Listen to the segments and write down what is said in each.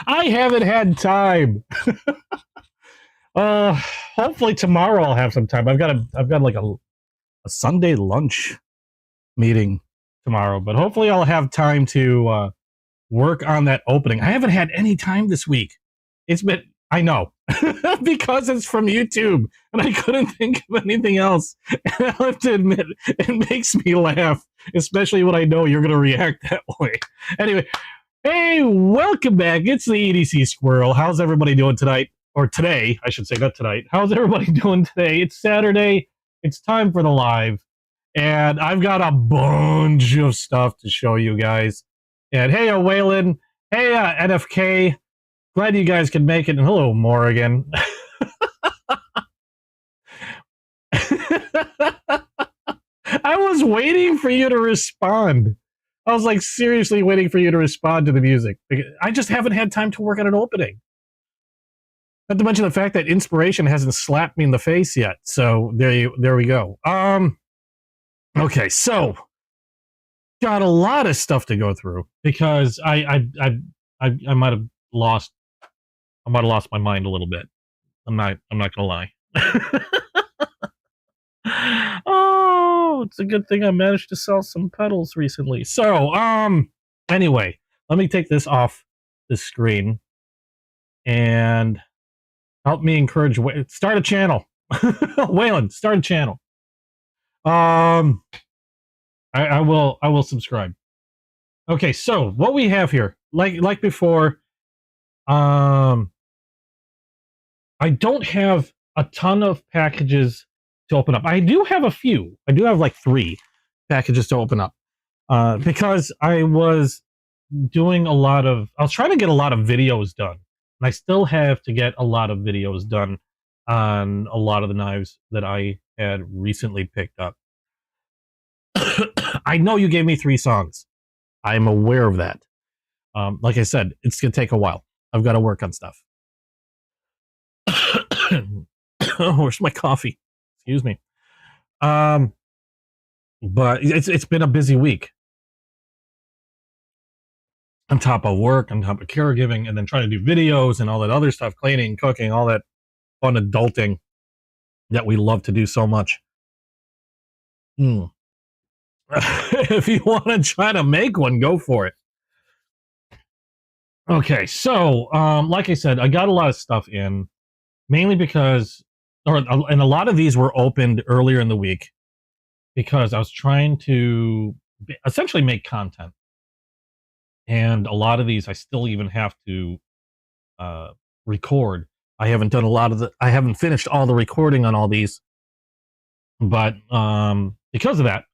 I haven't had time. Hopefully tomorrow I'll have some time. I've got like a Sunday lunch meeting tomorrow, but hopefully I'll have time to work on that opening. I haven't had any time this week. It's been, I know, because it's from YouTube, and I couldn't think of anything else. And I have to admit, it makes me laugh, especially when I know you're going to react that way. Anyway, hey, welcome back. It's the EDC Squirrel. How's everybody doing tonight? Or today, I should say, not tonight. How's everybody doing today? It's Saturday. It's time for the live. And I've got a bunch of stuff to show you guys. And hey, Waylon. Hey, NFK. Glad you guys can make it. And hello, Morrigan. I was waiting for you to respond. I was like seriously waiting for you to respond to the music. I just haven't had time to work on an opening. Not to mention the fact that inspiration hasn't slapped me in the face yet. So there we go. Okay, so got a lot of stuff to go through because I might have lost my mind a little bit. I'm not gonna lie. Oh, it's a good thing I managed to sell some pedals recently. So anyway, let me take this off the screen and help me encourage. Start a channel. Waylon, start a channel. I will subscribe. Okay, so what we have here, like before, I don't have a ton of packages to open up. I do have a few. I do have like 3 packages to open up because I was doing I was trying to get a lot of videos done. And I still have to get a lot of videos done on a lot of the knives that I had recently picked up. I know you gave me 3 songs. I'm aware of that. Like I said, it's going to take a while. I've got to work on stuff. Oh, where's my coffee? Excuse me. But it's been a busy week. On top of work, on top of caregiving, and then trying to do videos and all that other stuff, cleaning, cooking, all that fun adulting that we love to do so much. If you want to try to make one, go for it. Okay, so like I said, I got a lot of stuff in, mainly because, and a lot of these were opened earlier in the week because I was trying to essentially make content. And a lot of these I still even have to record. I haven't done I haven't finished all the recording on all these. But because of that,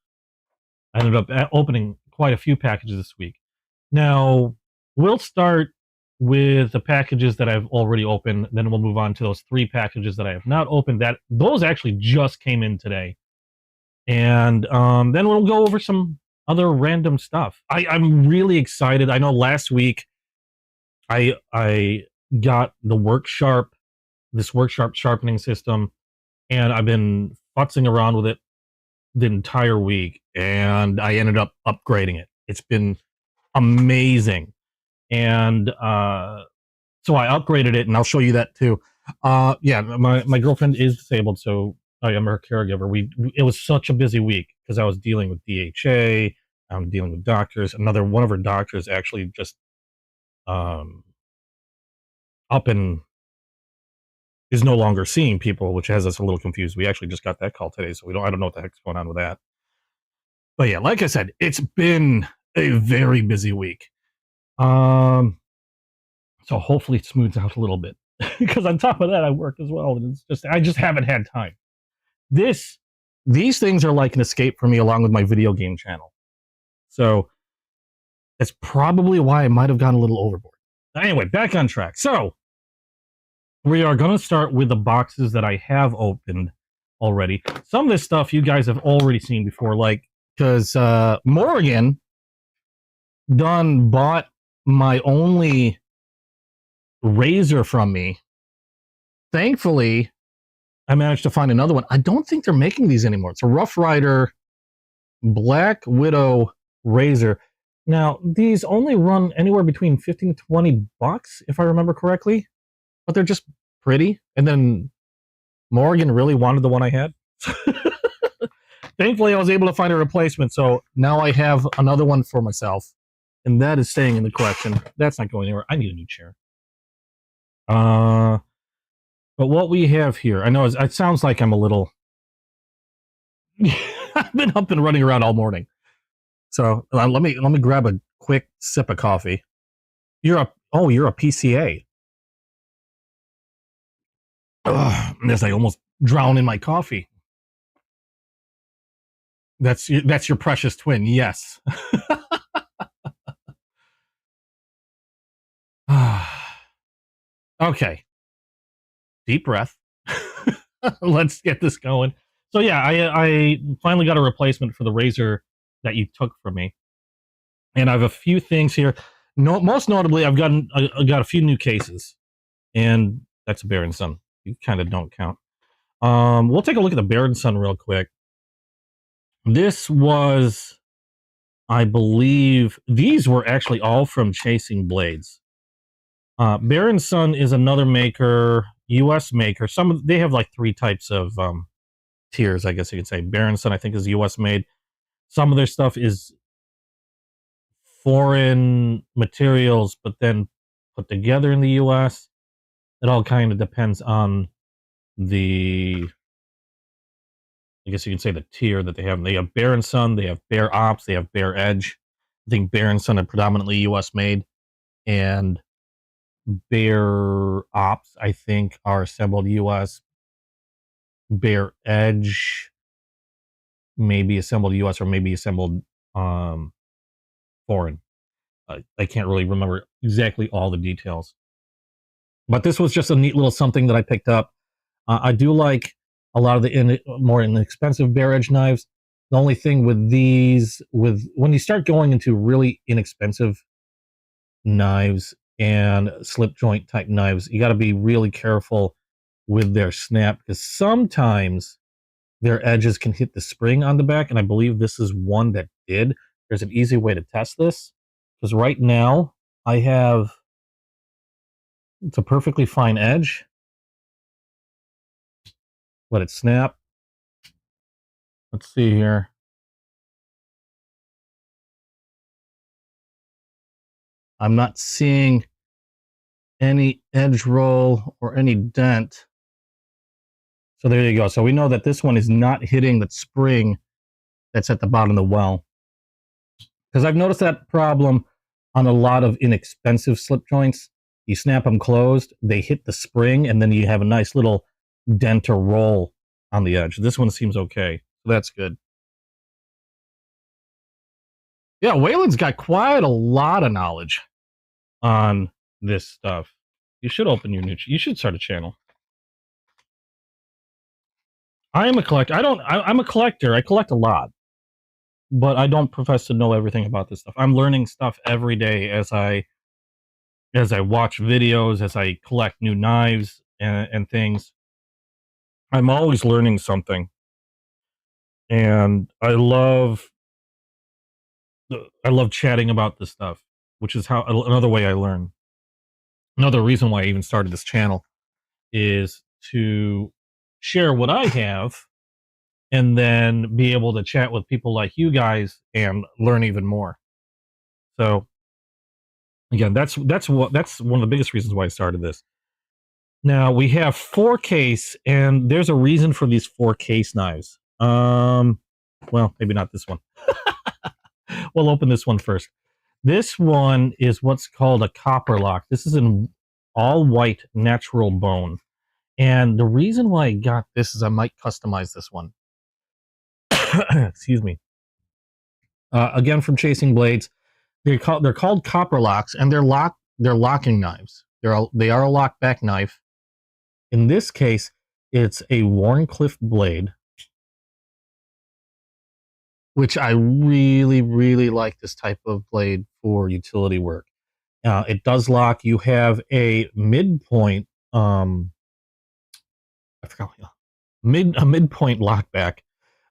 I ended up opening quite a few packages this week. Now, we'll start with the packages that I've already opened. Then we'll move on to those 3 packages that I have not opened. Those actually just came in today. And then we'll go over some other random stuff. I'm really excited. I know last week I got the this work sharp sharpening system, and I've been futzing around with it the entire week, and I ended up upgrading it. It's been amazing. And so I upgraded it, and I'll show you that too. Yeah, my girlfriend is disabled, so I am her caregiver. It was such a busy week because I was dealing with DHA, I'm dealing with doctors. One of her doctors actually just up and is no longer seeing people, which has us a little confused. We actually just got that call today, so I don't know what the heck's going on with that. But yeah, like I said, it's been a very busy week. So hopefully it smooths out a little bit because on top of that, I work as well, and I just haven't had time. These things are like an escape for me, along with my video game channel. So that's probably why I might have gone a little overboard. Anyway, back on track. So we are going to start with the boxes that I have opened already. Some of this stuff you guys have already seen before, because Morgan done bought my only razor from me thankfully, I managed to find another one. I don't think they're making these anymore. It's a Rough Rider Black Widow razor. Now, these only run anywhere between 15 to 20 bucks, if I remember correctly, but they're just pretty. And then Morgan really wanted the one I had. Thankfully, I was able to find a replacement, so now I have another one for myself, and that is staying in the collection. That's not going anywhere. I need a new chair. But what we have here, I know it sounds like I'm a little... I've been up and running around all morning. So let me grab a quick sip of coffee. You're a PCA. Ugh, as I almost drown in my coffee. That's your precious twin, yes. Okay. Deep breath. Let's get this going. So yeah, I finally got a replacement for the razor that you took from me, and I have a few things here. Most notably, I got a few new cases, and that's a Bear & Son. You kind of don't count. We'll take a look at the Bear & Son real quick. This was, I believe, these were actually all from Chasing Blades. Bear & Son is another maker, U.S. maker. They have like 3 types of tiers, I guess you could say. Bear & Son, I think, is U.S. made. Some of their stuff is foreign materials, but then put together in the U.S. It all kind of depends on the, I guess you can say, the tier that they have. They have Bear & Son, they have Bear Ops, they have Bear Edge. I think Bear & Son are predominantly U.S. made, and Bear Ops, I think, are assembled U.S. Bear Edge maybe assembled U.S. or maybe assembled foreign. I can't really remember exactly all the details. But this was just a neat little something that I picked up. I do like a lot of the more inexpensive Bear Edge knives. The only thing with these, when you start going into really inexpensive knives and slip joint type knives, you got to be really careful with their snap, because sometimes their edges can hit the spring on the back, and I believe this is one that did. There's an easy way to test this, because right now I have, it's a perfectly fine edge. Let it snap. Let's see here. I'm not seeing any edge roll or any dent. So there you go. So we know that this one is not hitting the spring that's at the bottom of the well. Because I've noticed that problem on a lot of inexpensive slip joints. You snap them closed, they hit the spring, and then you have a nice little dent or roll on the edge. This one seems okay. So that's good. Yeah, Waylon's got quite a lot of knowledge on this stuff. You should open your new... You should start a channel. I am a collector. I'm a collector. I collect a lot. But I don't profess to know everything about this stuff. I'm learning stuff every day as I watch videos, as I collect new knives and things. I'm always learning something. And I love chatting about this stuff, which is another way I learn. Another reason why I even started this channel is to share what I have, and then be able to chat with people like you guys and learn even more. So again, that's one of the biggest reasons why I started this. Now we have 4 case, and there's a reason for these 4 case knives. Well, maybe not this one. We'll open this one first. This one is what's called a copperlock. This is an all white natural bone. And the reason why I got this is I might customize this one. Excuse me. Again, from Chasing Blades. They're called copperlocks, and they're locking knives. They are a lock back knife. In this case, it's a Warncliffe blade, which I really, really like this type of blade for utility work. It does lock. You have a midpoint I forgot a midpoint lockback,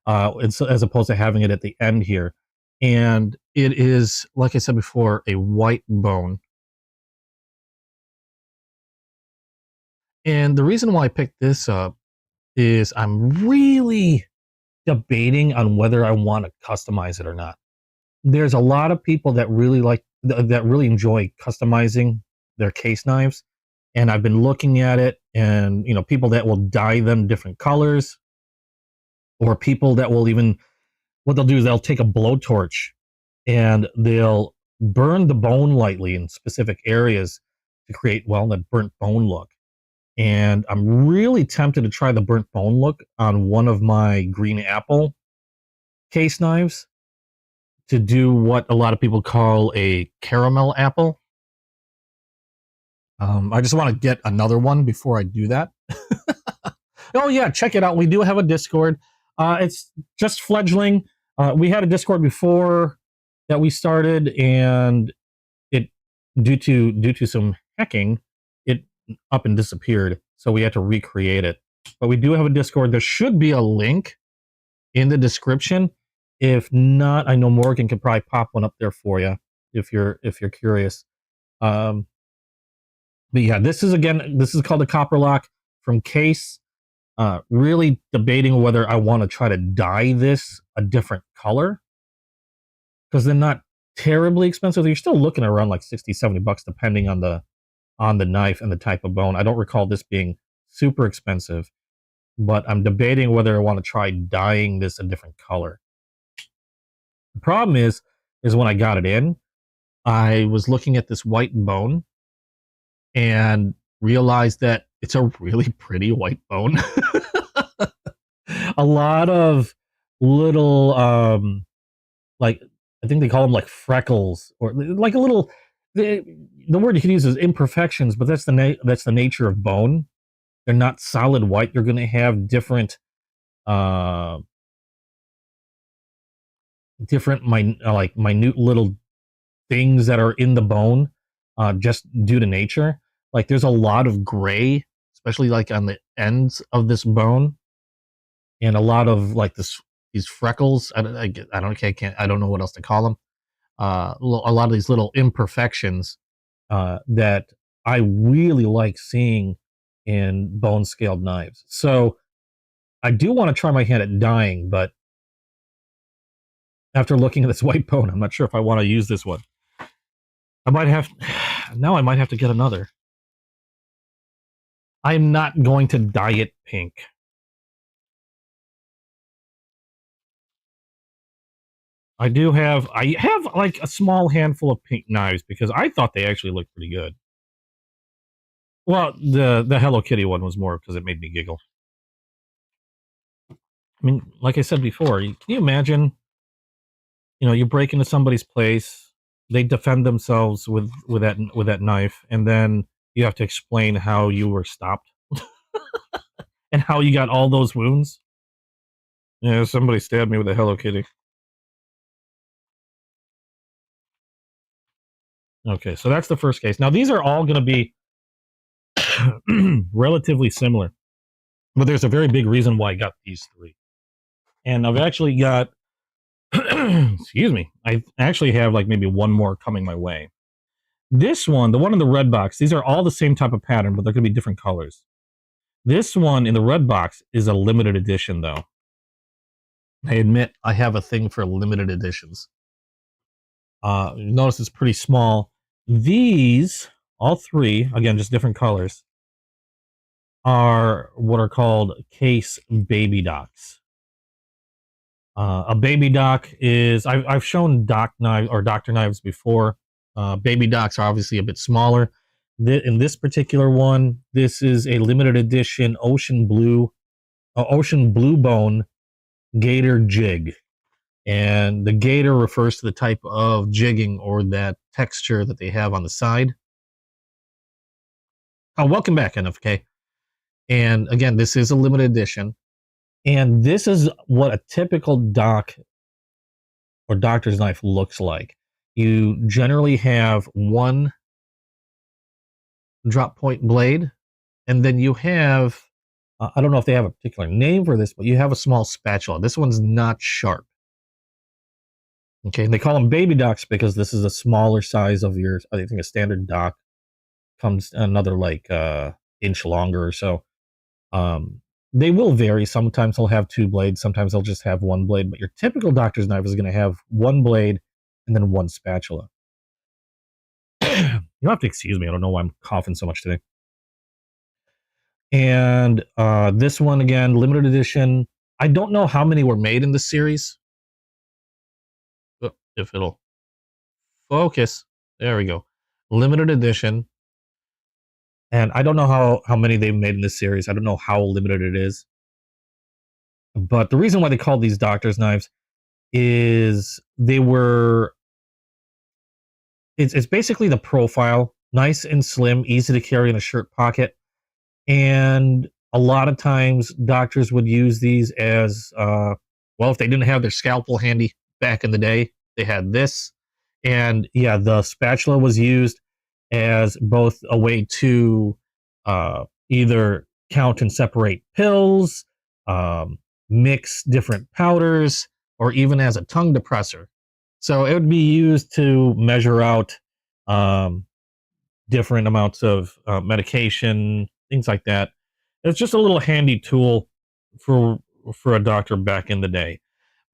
as opposed to having it at the end here. And it is, like I said before, a white bone. And the reason why I picked this up is I'm really debating on whether I want to customize it or not. There's a lot of people that really enjoy customizing their case knives, and I've been looking at it, and people that will dye them different colors, or people that will even, what they'll do is they'll take a blowtorch and they'll burn the bone lightly in specific areas to create, well, that burnt bone look. And I'm really tempted to try the burnt bone look on one of my green apple case knives, to do what a lot of people call a caramel apple. I just want to get another one before I do that. Oh yeah, check it out. We do have a Discord. It's just fledgling. We had a Discord before that we started, and it, due to some hacking, it up and disappeared. So we had to recreate it. But we do have a Discord. There should be a link in the description. If not, I know Morgan can probably pop one up there for you if you're curious. But yeah, this is called the copperlock from Case. Really debating whether I want to try to dye this a different color, because they're not terribly expensive. You're still looking around like $60-$70 depending on the knife and the type of bone. I don't recall this being super expensive, but I'm debating whether I want to try dyeing this a different color. The problem is when I got it in, I was looking at this white bone and realized that it's a really pretty white bone. A lot of little, like, I think they call them like freckles, or like a little, the word you can use is imperfections, but that's the nature of bone. They're not solid white. You're going to have different minute little things that are in the bone, just due to nature. Like, there's a lot of gray, especially like on the ends of this bone, and a lot of like these freckles. I don't know what else to call them. A lot of these little imperfections that I really like seeing in bone scaled knives. So I do want to try my hand at dyeing, but after looking at this white bone, I'm not sure if I want to use this one. I might have to get another. I'm not going to dye it pink. I have like a small handful of pink knives because I thought they actually looked pretty good. Well, the Hello Kitty one was more because it made me giggle. I mean, like I said before, can you imagine, you break into somebody's place, they defend themselves with that knife, and then you have to explain how you were stopped and how you got all those wounds. Yeah, somebody stabbed me with a Hello Kitty. Okay, so that's the first case. Now, these are all going to be relatively similar, but there's a very big reason why I got these three. And I've actually got, excuse me, I actually have like maybe one more coming my way. This one, the one in the red box, these are all the same type of pattern, but they're going to be different colors. This one in the red box is a limited edition, though. I admit I have a thing for limited editions. Notice it's pretty small. These, all three, again, just different colors, are what are called Case baby docks. A baby dock is, I've shown dock knives or doctor knives before. Baby docks are obviously a bit smaller. In this particular one, this is a limited edition ocean blue bone gator jig. And the gator refers to the type of jigging or that texture that they have on the side. Oh, welcome back, NFK. And again, this is a limited edition. And this is what a typical dock or doctor's knife looks like. You generally have one drop point blade, and then you have I don't know if they have a particular name for this, but you have a small spatula. This one's not sharp. Okay, and they call them baby docks because this is a smaller size of your, I think a standard dock comes another like inch longer or so. They will vary. Sometimes they'll have 2 blades, sometimes they'll just have 1 blade, but your typical doctor's knife is going to have 1 blade and then 1 spatula. You'll have to excuse me. I don't know why I'm coughing so much today. And this one, again, limited edition. I don't know how many were made in this series. If it'll focus. There we go. Limited edition. And I don't know how many they've made in this series. I don't know how limited it is. But the reason why they called these doctor's knives is they were... It's basically the profile. Nice and slim, easy to carry in a shirt pocket. And a lot of times doctors would use these as, well, if they didn't have their scalpel handy back in the day, they had this. And yeah, the spatula was used as both a way to either count and separate pills, mix different powders, or even as a tongue depressor. So it would be used to measure out different amounts of medication, things like that. It's just a little handy tool for a doctor back in the day.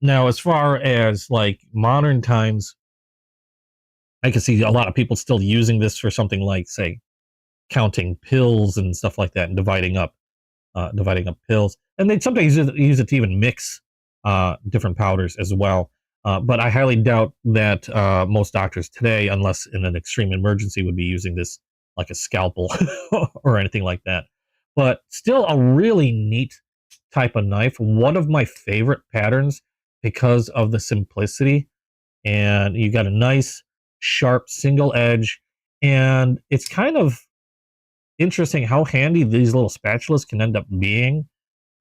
Now, as far as like modern times, I can see a lot of people still using this for something like, say, counting pills and stuff like that, and dividing up pills. And they sometimes use it to even mix different powders as well. But I highly doubt that most doctors today, unless in an extreme emergency, would be using this like a scalpel or anything like that. But still a really neat type of knife. One of my favorite patterns because of the simplicity. And you got a nice, sharp single edge. And it's kind of interesting how handy these little spatulas can end up being.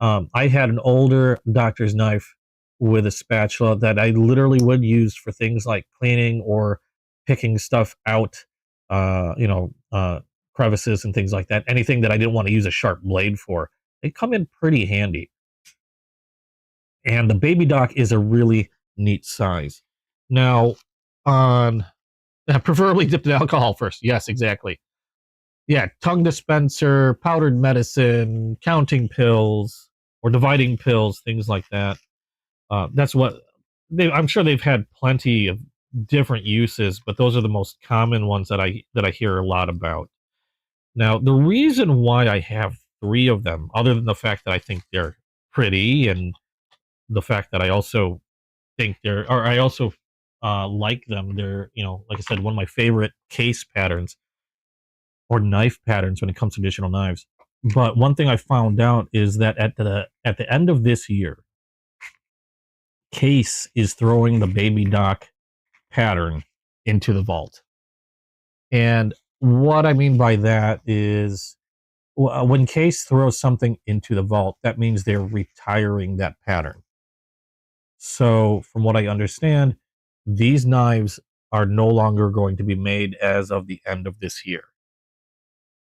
I had an older doctor's knife with a spatula that I literally would use for things like cleaning or picking stuff out, crevices and things like that. Anything that I didn't want to use a sharp blade for, they come in pretty handy. And the baby dock is a really neat size. Now, preferably dipped in alcohol first. Yes, exactly. Yeah, tongue dispenser, powdered medicine, counting pills, or dividing pills, things like that. That's what I'm sure they've had plenty of different uses, but those are the most common ones that I hear a lot about. Now, the reason why I have 3 of them, other than the fact that I think they're pretty, and the fact that I also think I also like them. They're, like I said, one of my favorite case patterns or knife patterns when it comes to additional knives. But one thing I found out is that at the end of this year, Case is throwing the baby dock pattern into the vault. And what I mean by that is when Case throws something into the vault, that means they're retiring that pattern. So from what I understand, these knives are no longer going to be made as of the end of this year.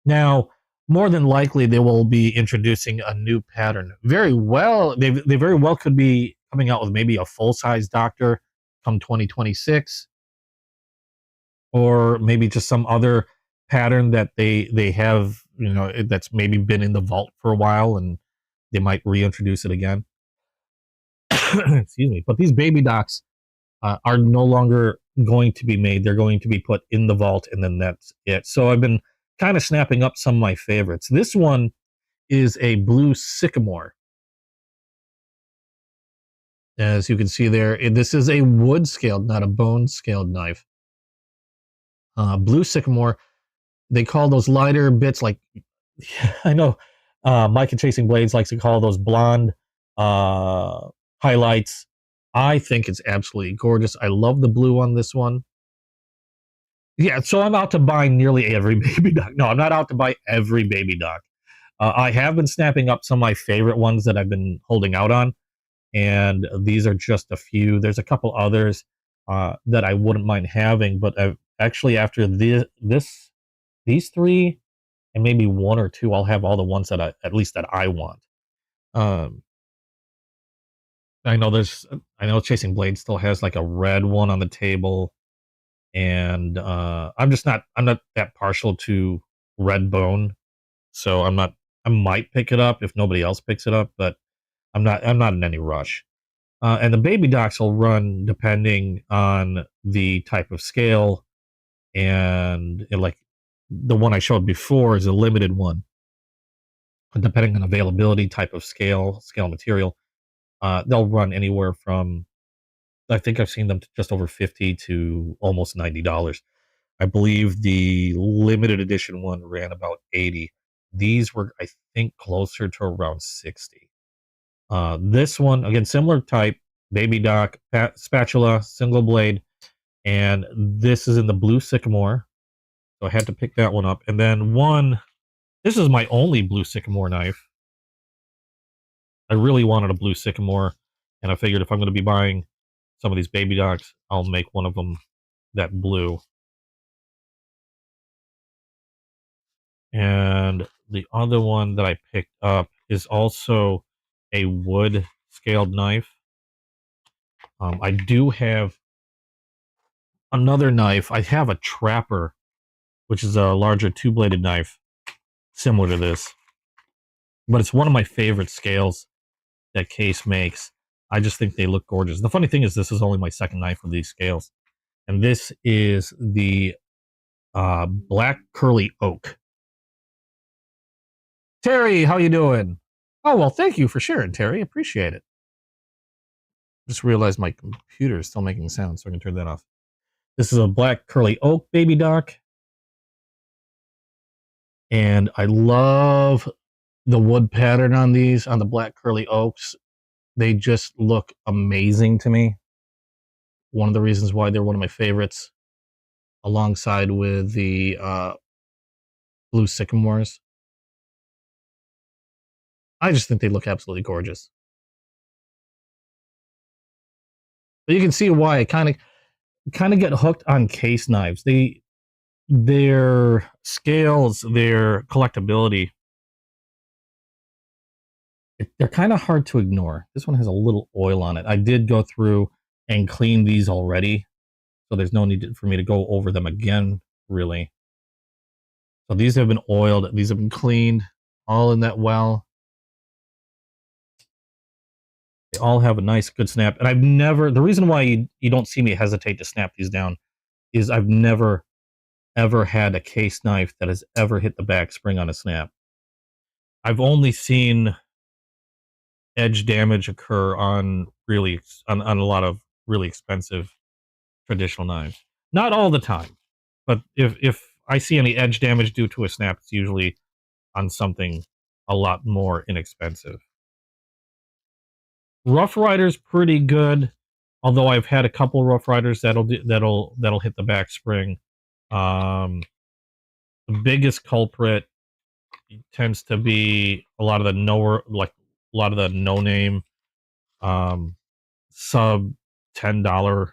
Now, more than likely, they will be introducing a new pattern. Very well, they very well could be coming out with maybe a full-size doctor come 2026, or maybe just some other pattern that they have, that's maybe been in the vault for a while, and they might reintroduce it again. Excuse me. But these baby docks are no longer going to be made. They're going to be put in the vault, and then that's it. So I've been kind of snapping up some of my favorites. This one is a blue sycamore. As you can see there, this is a wood scaled, not a bone scaled knife. Blue sycamore. They call those lighter bits, like, I know Mike and Chasing Blades likes to call those blonde highlights. I think it's absolutely gorgeous. I love the blue on this one. Yeah, so I'm out to buy nearly every baby dock. No, I'm not out to buy every baby dock. I have been snapping up some of my favorite ones that I've been holding out on, and these are just a few. There's a couple others that I wouldn't mind having, but actually after these 3, and maybe one or two I'll have all the ones that at least that I want. Um, I know Chasing Blade still has like a red one on the table, and I'm not that partial to red bone, so I might pick it up if nobody else picks it up, but I'm not in any rush. And the baby docks will run depending on the type of scale, and like the one I showed before is a limited one. Depending on availability, type of scale material, they'll run anywhere from, I think I've seen them just over 50 to almost $90. I believe the limited edition one ran about 80. These were, I think, closer to around 60. This one, again, similar type, baby dock, spatula, single blade, and this is in the blue sycamore. So I had to pick that one up. And then this is my only blue sycamore knife. I really wanted a blue sycamore, and I figured if I'm going to be buying some of these baby docks, I'll make one of them that blue. And the other one that I picked up is also a wood scaled knife. I do have another knife. I have a Trapper, which is a larger two-bladed knife, similar to this. But it's one of my favorite scales that Case makes. I just think they look gorgeous. The funny thing is, this is only my second knife with these scales. And this is the Black Curly Oak. Terry, how you doing? Oh, well, thank you for sharing, Terry. Appreciate it. Just realized my computer is still making sound, so I can turn that off. This is a Black Curly Oak baby dock. And I love the wood pattern on these, on the Black Curly Oaks. They just look amazing to me. One of the reasons why they're one of my favorites, alongside with the blue sycamores. I just think they look absolutely gorgeous. But you can see why I kind of get hooked on Case knives. Their scales, their collectability, they're kind of hard to ignore. This one has a little oil on it. I did go through and clean these already, so there's no need for me to go over them again, really. So these have been oiled. These have been cleaned, all in that well. They all have a nice, good snap. And the reason why you don't see me hesitate to snap these down is I've never, ever had a Case knife that has ever hit the back spring on a snap. I've only seen edge damage occur on a lot of really expensive traditional knives. Not all the time, but if I see any edge damage due to a snap, it's usually on something a lot more inexpensive. Rough Rider's pretty good, although I've had a couple Rough Riders that'll hit the back spring. The biggest culprit tends to be a lot of the no name sub $10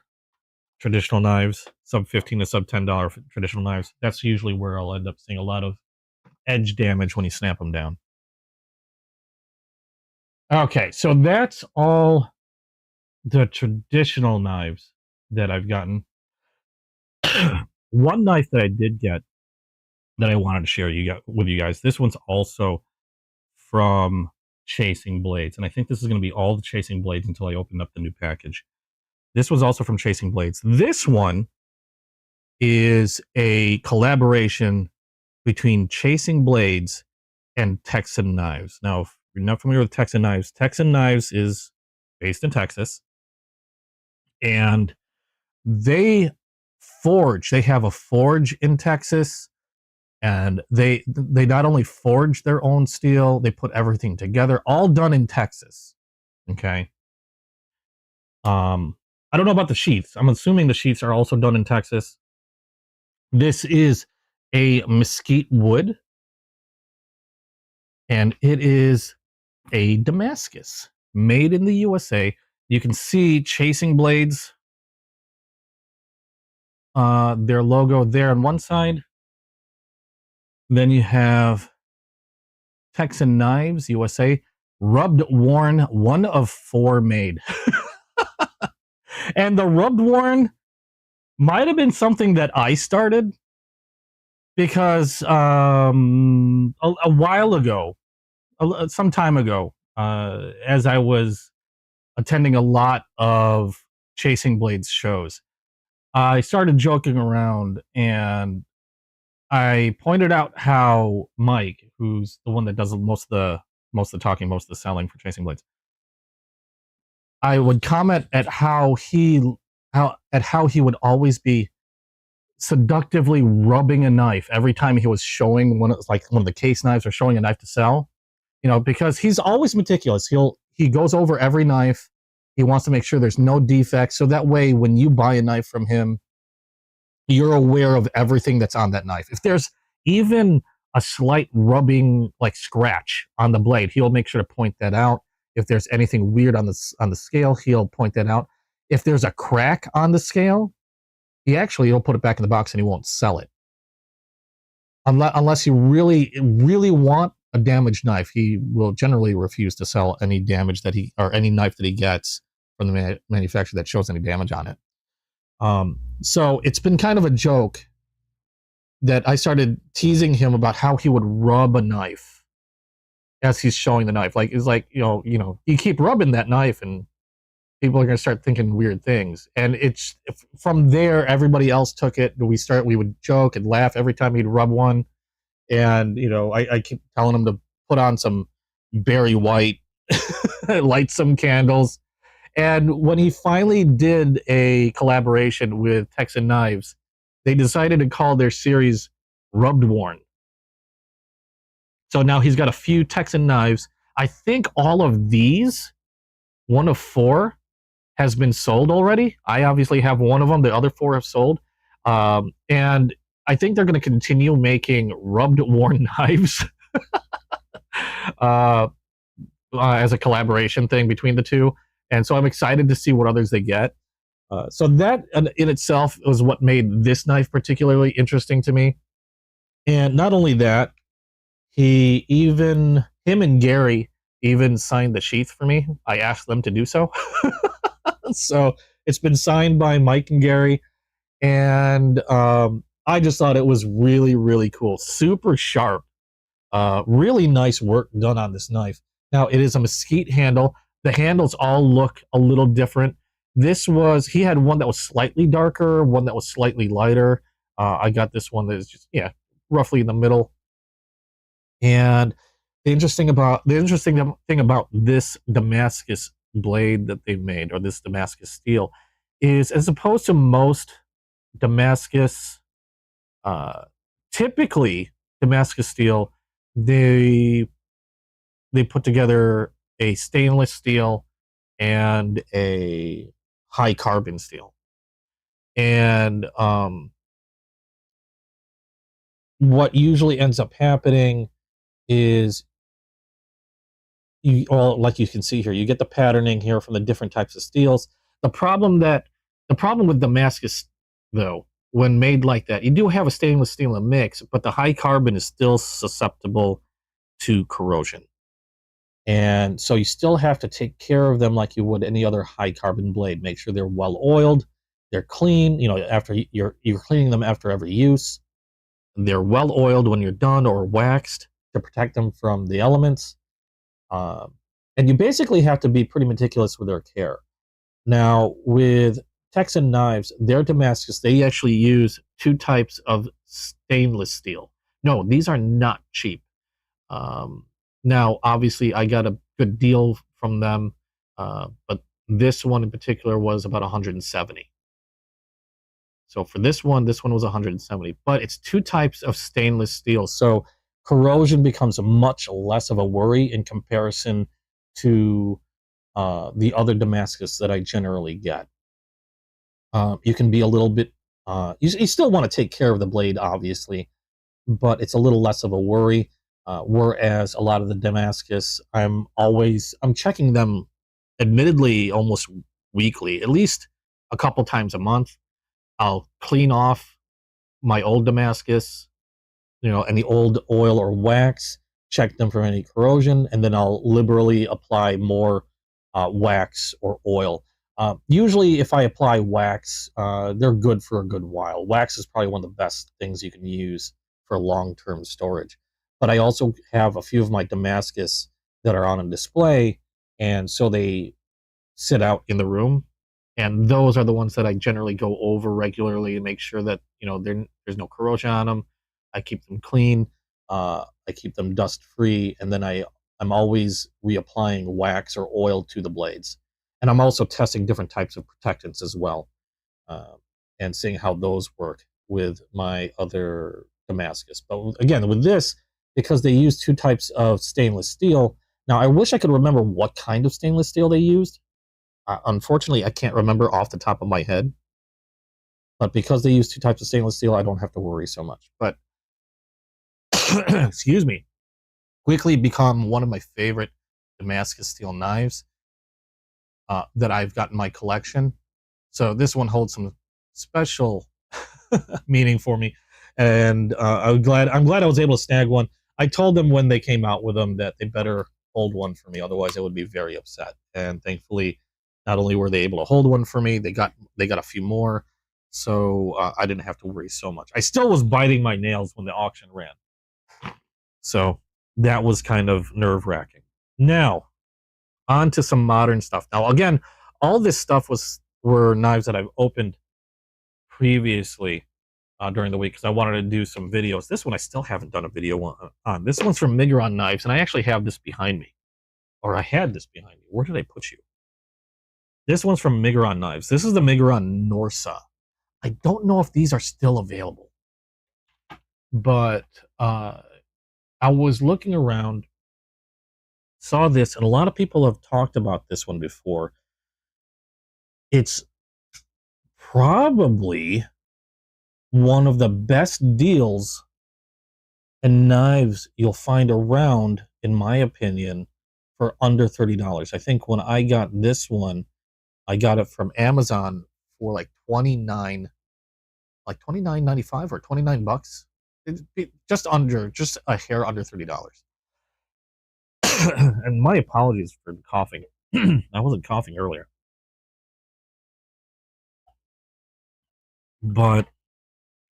traditional knives, sub $15 to sub $10 traditional knives. That's usually where I'll end up seeing a lot of edge damage when you snap them down. Okay, so that's all the traditional knives that I've gotten. One knife that I did get that I wanted to share with you guys. This one's also from Chasing Blades, and I think this is going to be all the Chasing Blades until I open up the new package. This was also from Chasing Blades. This one is a collaboration between Chasing Blades and Texan Knives. Now, if you're not familiar with Texan Knives is based in Texas, and they have a forge in Texas, and they not only forge their own steel, they put everything together, all done in Texas. Okay. I don't know about the sheaths. I'm assuming the sheaths are also done in Texas. This is a mesquite wood, and it is a Damascus made in the USA. You can see Chasing Blades, their logo there on one side, Then you have Texan Knives USA, rubbed worn, 1 of 4 made. And the rubbed worn might have been something that I started because a while ago, some time ago, as I was attending a lot of Chasing Blades shows, I started joking around and I pointed out how Mike, who's the one that does most of the talking, most of the selling for Chasing Blades, I would comment at how he would always be seductively rubbing a knife every time he was showing one of the case knives or showing a knife to sell. You know, because he's always meticulous. He goes over every knife. He wants to make sure there's no defects, so that way when you buy a knife from him, you're aware of everything that's on that knife. If there's even a slight rubbing, like scratch on the blade, he'll make sure to point that out. If there's anything weird on the scale, he'll point that out. If there's a crack on the scale, he'll put it back in the box and he won't sell it. Unless you really, really want a damaged knife, he will generally refuse to sell any damage or any knife that he gets from the manufacturer that shows any damage on it. So it's been kind of a joke that I started teasing him about how he would rub a knife as he's showing the knife. Like, it's like, you keep rubbing that knife and people are going to start thinking weird things. And it's from there, everybody else took it. We would joke and laugh every time he'd rub one. And, I keep telling him to put on some berry white, light some candles. And when he finally did a collaboration with Texan Knives, they decided to call their series Rubbed Worn. So now he's got a few Texan Knives. I think all of these, 1 of 4, has been sold already. I obviously have 1 of them. The other 4 have sold. And I think they're going to continue making rubbed worn knives as a collaboration thing between the two. And so I'm excited to see what others they get. So that in itself was what made this knife particularly interesting to me. And not only that, him and Gary even signed the sheath for me. I asked them to do so. So it's been signed by Mike and Gary. And I just thought it was really, really cool. Super sharp. Really nice work done on this knife. Now, it is a mesquite handle. The handles all look a little different. He had one that was slightly darker, one that was slightly lighter. I got this one that is just, roughly in the middle. And the interesting thing about this Damascus blade that they've made, or this Damascus steel, is as opposed to most Damascus, typically Damascus steel, they put together a stainless steel and a high carbon steel. And what usually ends up happening is, like you can see here, you get the patterning here from the different types of steels. The problem with Damascus, though, when made like that, you do have a stainless steel in the mix, but the high carbon is still susceptible to corrosion. And so you still have to take care of them like you would any other high carbon blade. Make sure they're well oiled, they're clean. After you're cleaning them after every use. They're well oiled when you're done, or waxed to protect them from the elements. And you basically have to be pretty meticulous with their care. Now, with Texan Knives, their Damascus, they actually use 2 types of stainless steel. No, these are not cheap. Now, obviously, I got a good deal from them, but this one in particular was about 170. So for this one was 170. But it's 2 types of stainless steel, so corrosion becomes much less of a worry in comparison to the other Damascus that I generally get. You can be a little bit, you still want to take care of the blade, obviously, but it's a little less of a worry. Whereas a lot of the Damascus, I'm checking them, admittedly, almost weekly, at least a couple times a month. I'll clean off my old Damascus, any old oil or wax, check them for any corrosion, and then I'll liberally apply more wax or oil. Usually, if I apply wax, they're good for a good while. Wax is probably one of the best things you can use for long-term storage. But I also have a few of my Damascus that are on a display, and so they sit out in the room. And those are the ones that I generally go over regularly to make sure that there's no corrosion on them. I keep them clean. I keep them dust free, and then I'm always reapplying wax or oil to the blades. And I'm also testing different types of protectants as well, and seeing how those work with my other Damascus. But again, with this, because they use two types of stainless steel. Now, I wish I could remember what kind of stainless steel they used. Unfortunately, I can't remember off the top of my head. But because they use two types of stainless steel, I don't have to worry so much. But, excuse me, quickly become one of my favorite Damascus steel knives that I've got in my collection. So this one holds some special meaning for me. And I'm glad I was able to snag one. I told them when they came out with them that they better hold one for me, otherwise I would be very upset. And thankfully, not only were they able to hold one for me, they got a few more, so I didn't have to worry so much. I still was biting my nails when the auction ran, so that was kind of nerve-wracking. Now, on to some modern stuff. Now, again, all this stuff were knives that I've opened previously during the week because I wanted to do some videos. This one I still haven't done a video on. This one's from Migron Knives, and I actually have this behind me. Or I had this behind me. Where did I put you? This one's from Migron Knives. This is the Migron Norsa. I don't know if these are still available. But I was looking around, saw this, and a lot of people have talked about this one before. It's probably one of the best deals and knives you'll find around, in my opinion, for under $30. I think when I got this one, I got it from Amazon for like $29.95 or $29. Just a hair under $30. And my apologies for coughing. I wasn't coughing earlier. But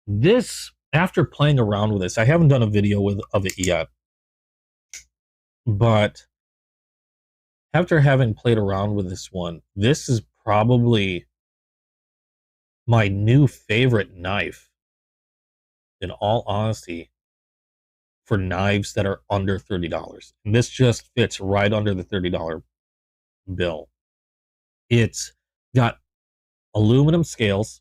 this, after playing around with this, I haven't done a video of it yet, but after having played around with this one, this is probably my new favorite knife, in all honesty, for knives that are under $30. And this just fits right under the $30 bill. It's got aluminum scales.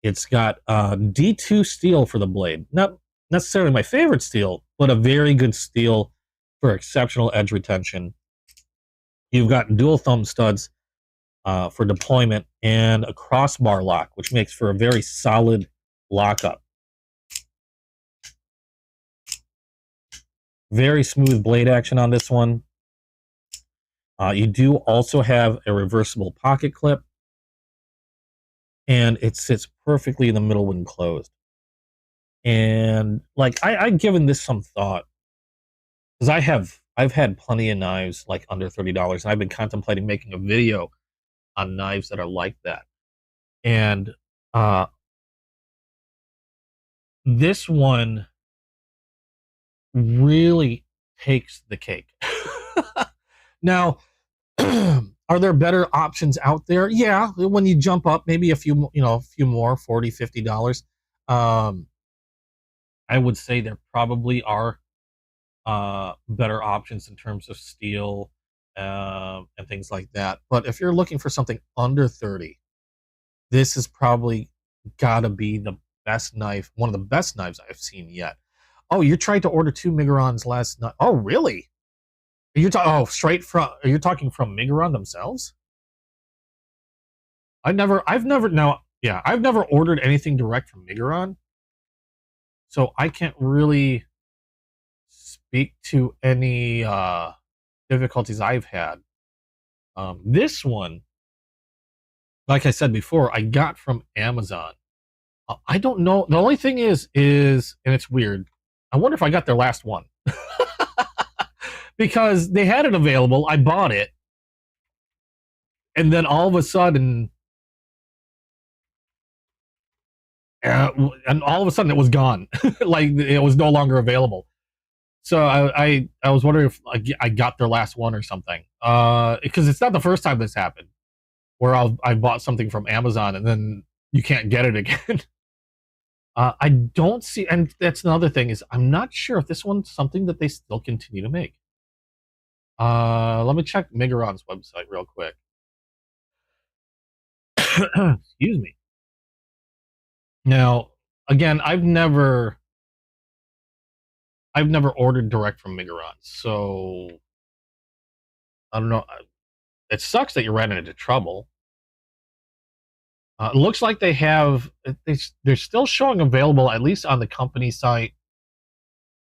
It's got D2 steel for the blade. Not necessarily my favorite steel, but a very good steel for exceptional edge retention. You've got dual thumb studs for deployment and a crossbar lock, which makes for a very solid lockup. Very smooth blade action on this one. You do also have a reversible pocket clip, and it sits perfectly in the middle when closed. And like I've given this some thought, because I've had plenty of knives like under $30, and I've been contemplating making a video on knives that are like that. And this one really takes the cake. Now, are there better options out there? Yeah, when you jump up, maybe a few more, $40, $50. I would say there probably are better options in terms of steel and things like that. But if you're looking for something under 30, this is probably gotta be the best knife, one of the best knives I've seen yet. Oh, you tried to order 2 Migrons last night. Oh, really? Are you are you talking from Migron themselves? I've never ordered anything direct from Migron, so I can't really speak to any difficulties I've had. This one, like I said before, I got from Amazon. I don't know. The only thing is, and it's weird. I wonder if I got their last one. Because they had it available. I bought it. And then all of a sudden, and all of a sudden it was gone. Like it was no longer available. So I was wondering if I got their last one or something. Because it's not the first time this happened, where I bought something from Amazon and then you can't get it again. I don't see, and that's another thing is I'm not sure if this one's something that they still continue to make. Let me check Migron's website real quick. Excuse me. Now, again, I've never ordered direct from Migron, so I don't know. It sucks that you ran into trouble. It looks like they have they're still showing available, at least on the company site.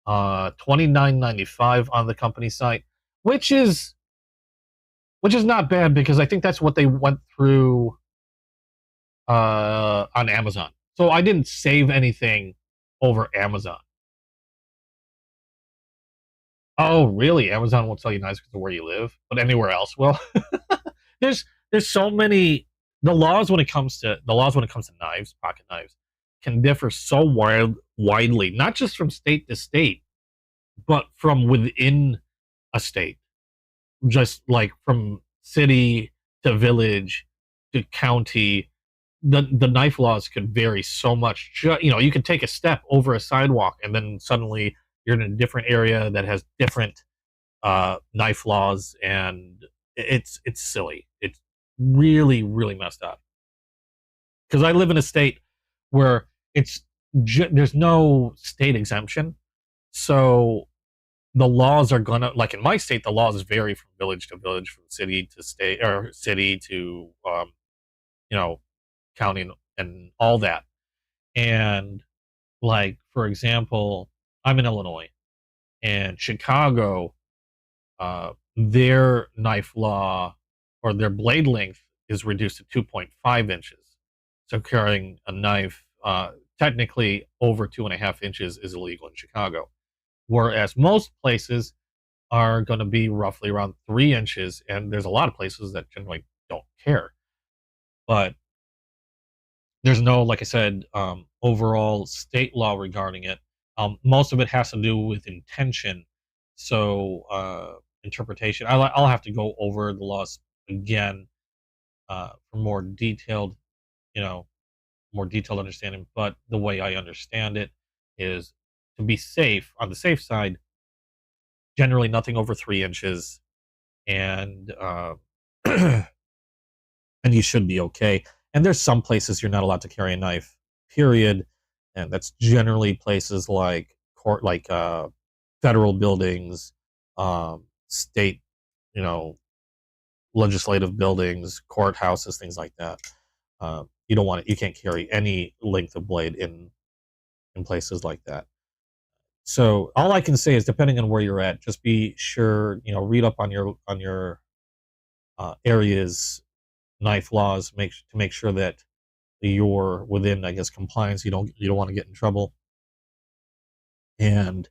$29.95 on the company site, which is not bad because I think that's what they went through on Amazon. So I didn't save anything over Amazon. Oh, really? Amazon won't sell you knives because of where you live, but anywhere else will. there's so many the laws when it comes to knives, pocket knives, can differ so widely, not just from state to state, but from within a state. Just like from city to village to county, the knife laws could vary so much. You could take a step over a sidewalk and then suddenly you're in a different area that has different knife laws, and it's silly. It's really really messed up. Because I live in a state where there's no state exemption, so the laws are gonna, like in my state, the laws vary from village to village, from city to state, or city to you know county and all that. And like for example, I'm in Illinois, and Chicago, their knife law or their blade length is reduced to 2.5 inches. So carrying a knife technically over 2.5 inches is illegal in Chicago, whereas most places are going to be roughly around 3 inches, and there's a lot of places that generally don't care. But there's no, like I said, overall state law regarding it. Most of it has to do with intention. So interpretation. I'll have to go over the laws again for you know, more detailed understanding. But the way I understand it is to be safe, on the safe side, generally nothing over 3 inches, and and you should be okay. And there's some places you're not allowed to carry a knife, period. And that's generally places like federal buildings, state, you know, legislative buildings, courthouses, things like that. You don't want it. You can't carry any length of blade in places like that. So all I can say is, depending on where you're at, just be sure, read up on your area's knife laws, to make sure that you're within, I guess, compliance. You don't want to get in trouble, and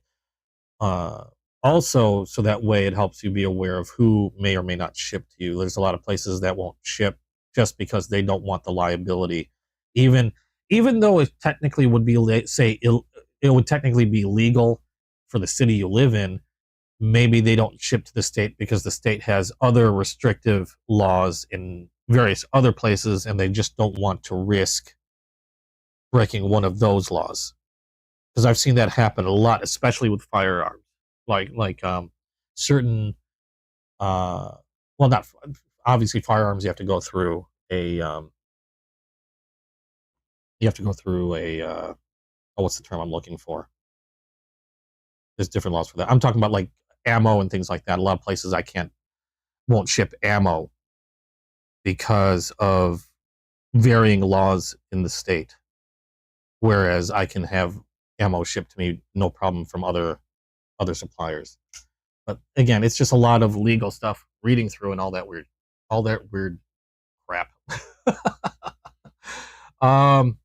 also, so that way it helps you be aware of who may or may not ship to you. There's a lot of places that won't ship just because they don't want the liability, even though it technically would be, it would technically be legal for the city you live in. Maybe they don't ship to the state because the state has other restrictive laws in various other places, and they just don't want to risk breaking one of those laws. Because I've seen that happen a lot, especially with firearms. Like certain, well, not obviously firearms. You have to go through a what's the term I'm looking for? There's different laws for that. I'm talking about like ammo and things like that. A lot of places won't ship ammo because of varying laws in the state, whereas I can have ammo shipped to me no problem from other suppliers. But again, it's just a lot of legal stuff, reading through, and all that weird crap. um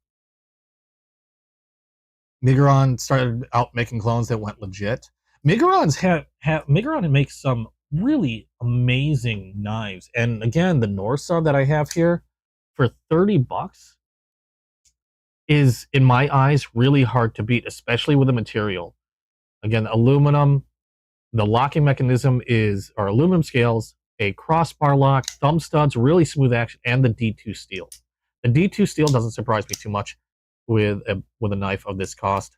Migron started out making clones that went legit. Migron makes some really amazing knives, and again, the Norsa that I have here for $30 is, in my eyes, really hard to beat, especially with the material. Again, aluminum. The locking mechanism are aluminum scales, a crossbar lock, thumb studs, really smooth action, and the D2 steel. The D2 steel doesn't surprise me too much with a knife of this cost.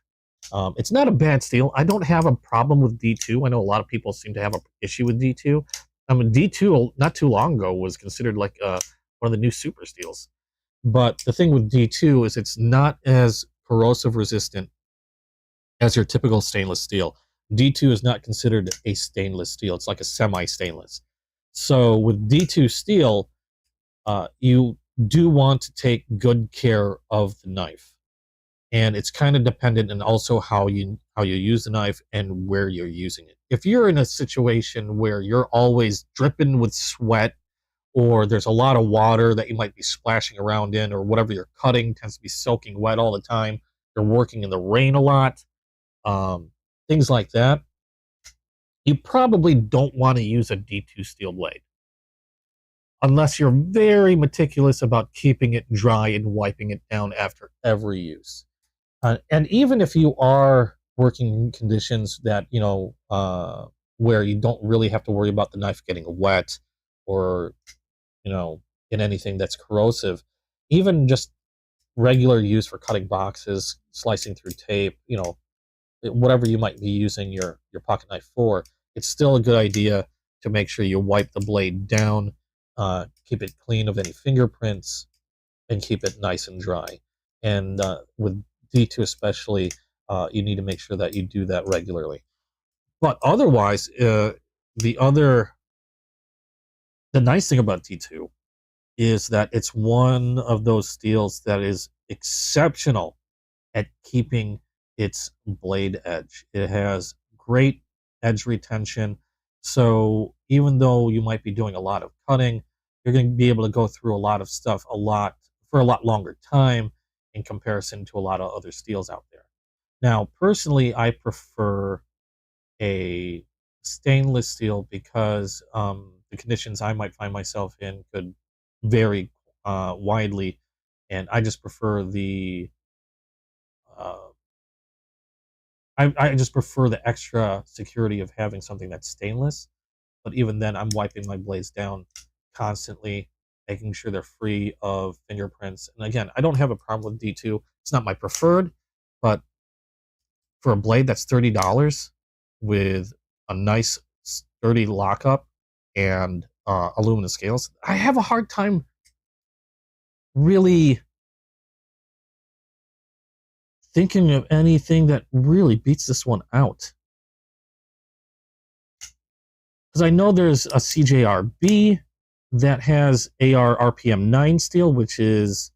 It's not a bad steel. I don't have a problem with D2. I know a lot of people seem to have an issue with D2. D2 not too long ago was considered like one of the new super steels. But the thing with D2 is it's not as corrosive resistant as your typical stainless steel. D2 is not considered a stainless steel. It's like a semi-stainless. So with D2 steel, you do want to take good care of the knife. And it's kind of dependent on also how you use the knife and where you're using it. If you're in a situation where you're always dripping with sweat, or there's a lot of water that you might be splashing around in, or whatever you're cutting tends to be soaking wet all the time, you're working in the rain a lot, things like that, you probably don't want to use a D2 steel blade unless you're very meticulous about keeping it dry and wiping it down after every use. And even if you are working in conditions that, where you don't really have to worry about the knife getting wet or, in anything that's corrosive, even just regular use for cutting boxes, slicing through tape, whatever you might be using your pocket knife for, it's still a good idea to make sure you wipe the blade down, keep it clean of any fingerprints, and keep it nice and dry. And with D2 especially, you need to make sure that you do that regularly. But otherwise, the nice thing about D2 is that it's one of those steels that is exceptional at keeping its blade edge. It has great edge retention. So even though you might be doing a lot of cutting, you're going to be able to go through a lot of stuff for a lot longer time in comparison to a lot of other steels out there. Now, personally, I prefer a stainless steel because the conditions I might find myself in could vary widely, and I just prefer the I just prefer the extra security of having something that's stainless. But even then, I'm wiping my blades down constantly, making sure they're free of fingerprints. And again, I don't have a problem with D2. It's not my preferred, but for a blade that's $30 with a nice sturdy lockup and aluminum scales, I have a hard time really thinking of anything that really beats this one out. Because I know there's a CJRB that has AR RPM 9 steel, which is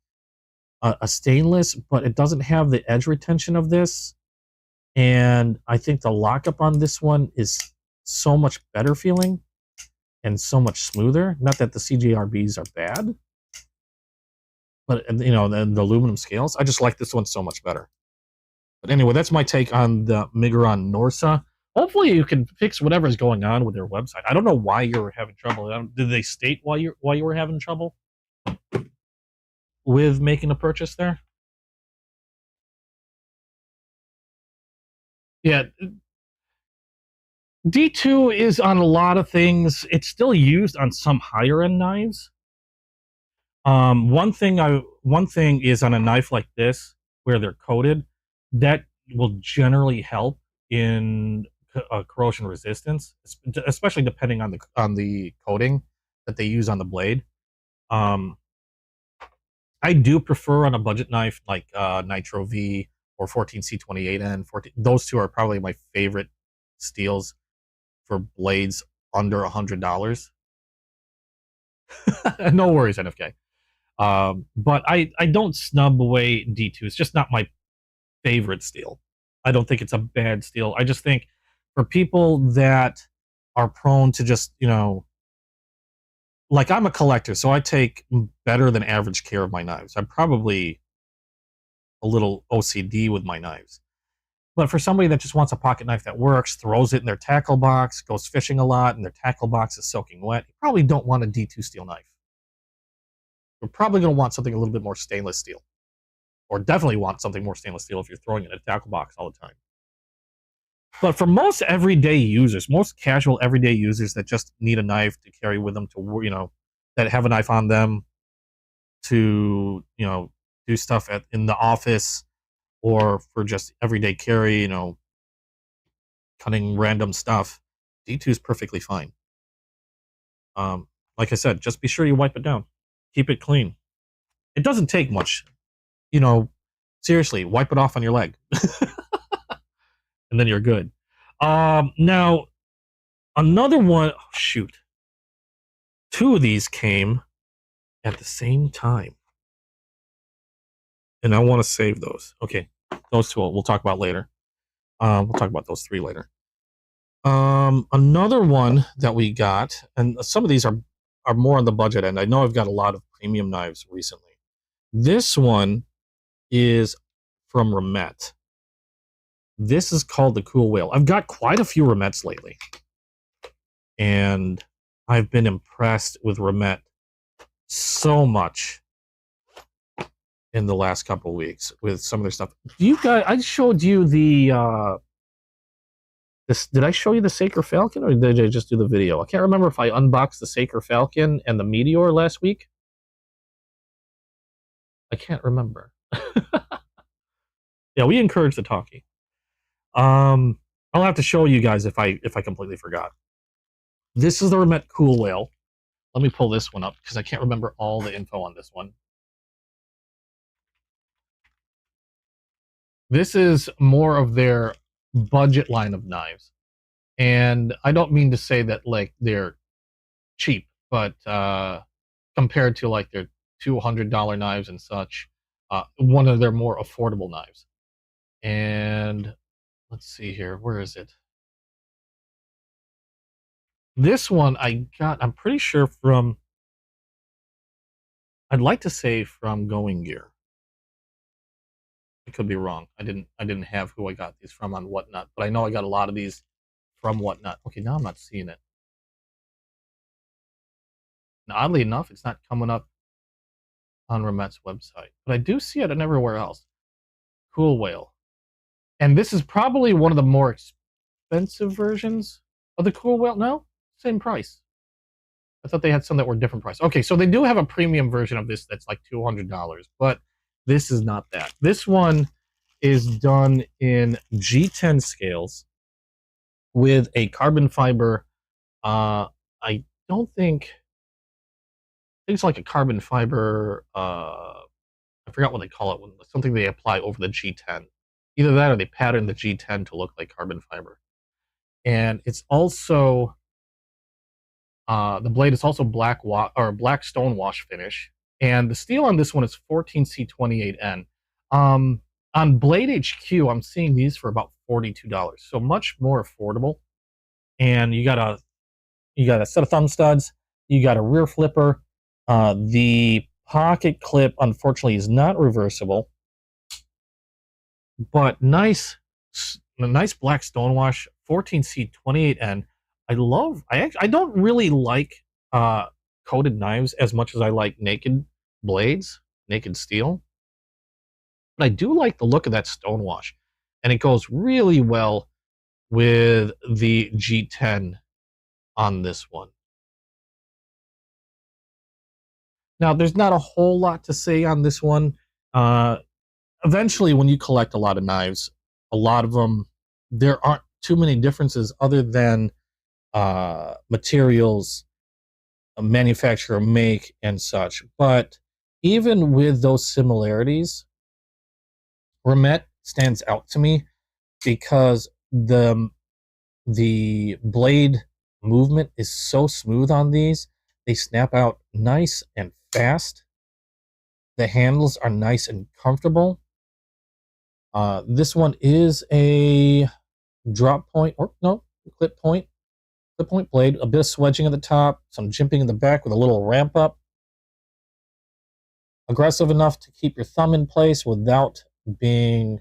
a stainless, but it doesn't have the edge retention of this. And I think the lockup on this one is so much better feeling and so much smoother. Not that the CJRBs are bad, but the aluminum scales, I just like this one so much better. But anyway, that's my take on the Migron Norsa. Hopefully you can fix whatever's going on with their website. I don't know why you're having trouble. Did they state why you were having trouble with making a purchase there? Yeah. D2 is on a lot of things. It's still used on some higher end knives. One thing is on a knife like this where they're coated, that will generally help in corrosion resistance, especially depending on the coating that they use on the blade. I do prefer on a budget knife like Nitro V or 14C28N. Those two are probably my favorite steels for blades under $100. No worries, NFK. But I don't snub away D2. It's just not my favorite steel. I don't think it's a bad steel. I just think for people that are prone to just, like I'm a collector, so I take better than average care of my knives. I'm probably a little OCD with my knives. But for somebody that just wants a pocket knife that works, throws it in their tackle box, goes fishing a lot, and their tackle box is soaking wet, you probably don't want a D2 steel knife. You're probably going to want something a little bit more stainless steel. Or definitely want something more stainless steel if you're throwing it in a tackle box all the time. But for most everyday users, most casual everyday users that just need a knife to carry with them to, you know, that have a knife on them to, you know, do stuff in the office or for just everyday carry, you know, cutting random stuff, D2 is perfectly fine. Like I said, just be sure you wipe it down. Keep it clean. It doesn't take much. You know, seriously, wipe it off on your leg. And then you're good. Now, another one, oh, shoot. Two of these came at the same time. And I want to save those. Okay, those two we'll talk about later. We'll talk about those three later. Another one that we got, and some of these are more on the budget end. I know I've got a lot of premium knives recently. This one is from Remet. This is called the Cool Whale. I've got quite a few Remets lately. And I've been impressed with Remet so much in the last couple of weeks with some of their stuff. You guys, I showed you the did I show you the Saker Falcon, or did I just do the video? I can't remember if I unboxed the Saker Falcon and the Meteor last week. I can't remember. Yeah, we encourage the talkie. I'll have to show you guys if I completely forgot. This is the Remet Cool Whale. Let me pull this one up because I can't remember all the info on this one. This is more of their budget line of knives. And I don't mean to say that like they're cheap, but compared to like their $200 knives and such, one of their more affordable knives. And let's see here, where is it? This one I got, I'm pretty sure from, I'd like to say from Going Gear. I could be wrong. I didn't have who I got these from on Whatnot, but I know I got a lot of these from Whatnot. Okay, now I'm not seeing it. And oddly enough, it's not coming up on Remet's website, but I do see it everywhere else. Cool Whale. And this is probably one of the more expensive versions of the Cool Whale. No, same price. I thought they had some that were different price. Okay, so they do have a premium version of this that's like $200, but this is not that. This one is done in G10 scales with a carbon fiber. I don't think, I think it's like a carbon fiber, I forgot what they call it, something they apply over the G10. Either that or they pattern the G10 to look like carbon fiber. And it's also, the blade is also black stone wash finish. And the steel on this one is 14C28N. On Blade HQ, I'm seeing these for about $42, so much more affordable. And you got a set of thumb studs, you got a rear flipper. The pocket clip, unfortunately, is not reversible, but nice black stonewash, 14C28N. I don't really like coated knives as much as I like naked blades, naked steel. But I do like the look of that stonewash, and it goes really well with the G10 on this one. Now, there's not a whole lot to say on this one. Eventually, when you collect a lot of knives, a lot of them, there aren't too many differences other than materials, manufacturer, make, and such. But even with those similarities, Remet stands out to me because the blade movement is so smooth on these. They snap out nice and fast. The handles are nice and comfortable. This one is a drop point, or no, clip point blade, a bit of swedging at the top, some jimping in the back with a little ramp up. Aggressive enough to keep your thumb in place without being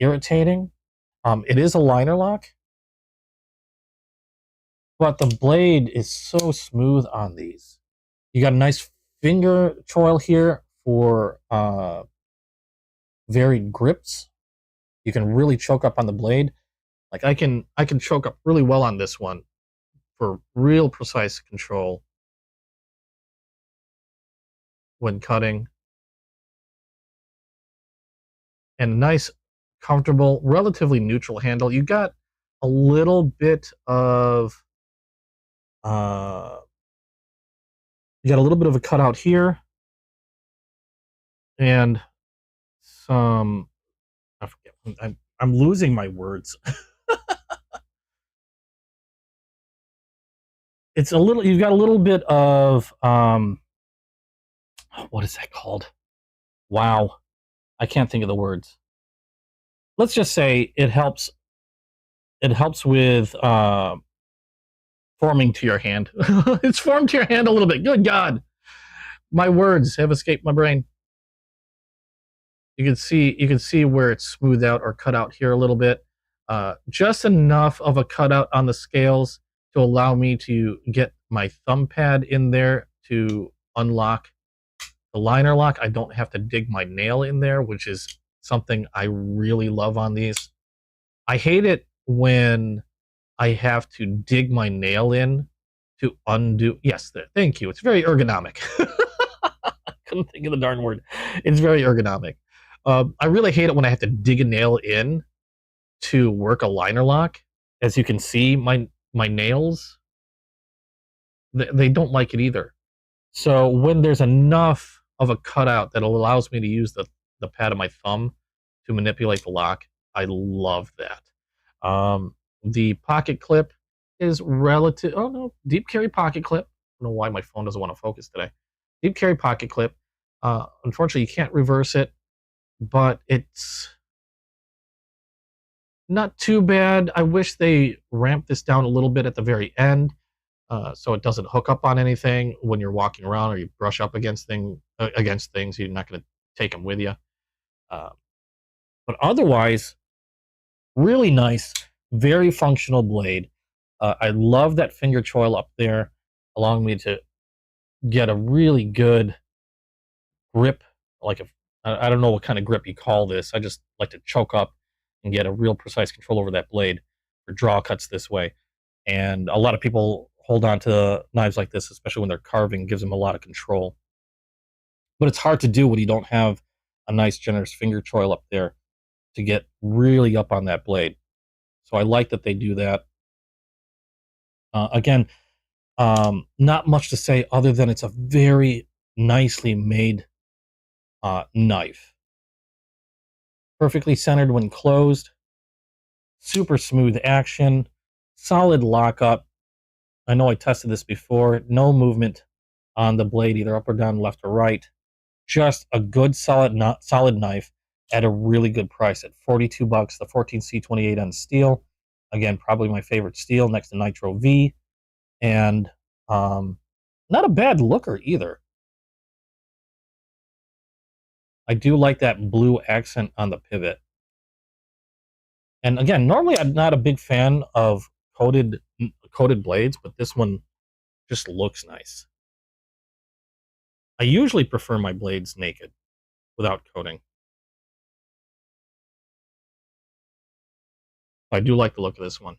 irritating. It is a liner lock, but the blade is so smooth on these. You got a nice finger choil here for varied grips. You can really choke up on the blade. Like I can choke up really well on this one for real precise control when cutting. And a nice, comfortable, relatively neutral handle. You got a little bit of you got a little bit of a cutout here, and some. I forget. I'm losing my words. It's a little. You've got a little bit of what is that called? Wow, I can't think of the words. Let's just say it helps. It helps with forming to your hand. It's formed to your hand a little bit. Good God, my words have escaped my brain. You can see where it's smoothed out or cut out here a little bit. Just enough of a cutout on the scales to allow me to get my thumb pad in there to unlock the liner lock. I don't have to dig my nail in there, which is something I really love on these. I hate it when I have to dig my nail in to undo. Yes, thank you. It's very ergonomic. I couldn't think of the darn word. It's very ergonomic. I really hate it when I have to dig a nail in to work a liner lock. As you can see, my nails, they don't like it either. So when there's enough of a cutout that allows me to use the pad of my thumb to manipulate the lock, I love that. The pocket clip is relative. Oh no, deep carry pocket clip. I don't know why my phone doesn't want to focus today. Deep carry pocket clip. Unfortunately, you can't reverse it, but it's not too bad. I wish they ramped this down a little bit at the very end, so it doesn't hook up on anything when you're walking around or you brush up against things. You're not going to take them with you. But otherwise, really nice, very functional blade. I love that finger choil up there, allowing me to get a really good grip. I don't know what kind of grip you call this. I just like to choke up and get a real precise control over that blade for draw cuts this way. And a lot of people hold on to knives like this, especially when they're carving, gives them a lot of control. But it's hard to do when you don't have a nice, generous finger choil up there to get really up on that blade. So I like that they do that. Again, not much to say other than it's a very nicely made knife. Perfectly centered when closed. Super smooth action. Solid lockup. I know I tested this before. No movement on the blade, either up or down, left or right. Just a good solid knife at a really good price at $42. The 14C28 on steel. Again, probably my favorite steel next to Nitro V. And not a bad looker either. I do like that blue accent on the pivot. And again, normally I'm not a big fan of coated blades, but this one just looks nice. I usually prefer my blades naked, without coating. I do like the look of this one.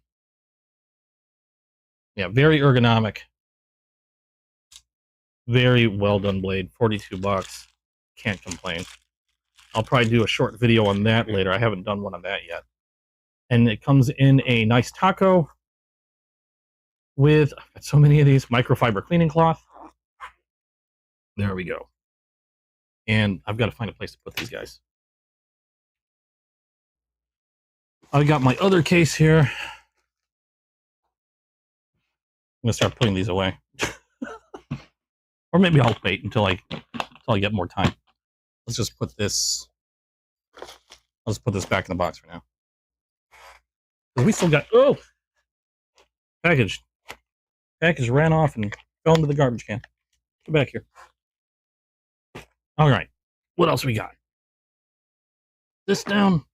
Yeah, very ergonomic. Very well done blade. $42. Can't complain. I'll probably do a short video on that later. I haven't done one on that yet. And it comes in a nice taco with, I've got so many of these, microfiber cleaning cloth. There we go. And I've got to find a place to put these guys. I got my other case here. I'm going to start putting these away. Or maybe I'll wait until I get more time. Let's just put this. Let's put this back in the box for now. We still got package ran off and fell into the garbage can. Get back here. All right, what else we got? This down.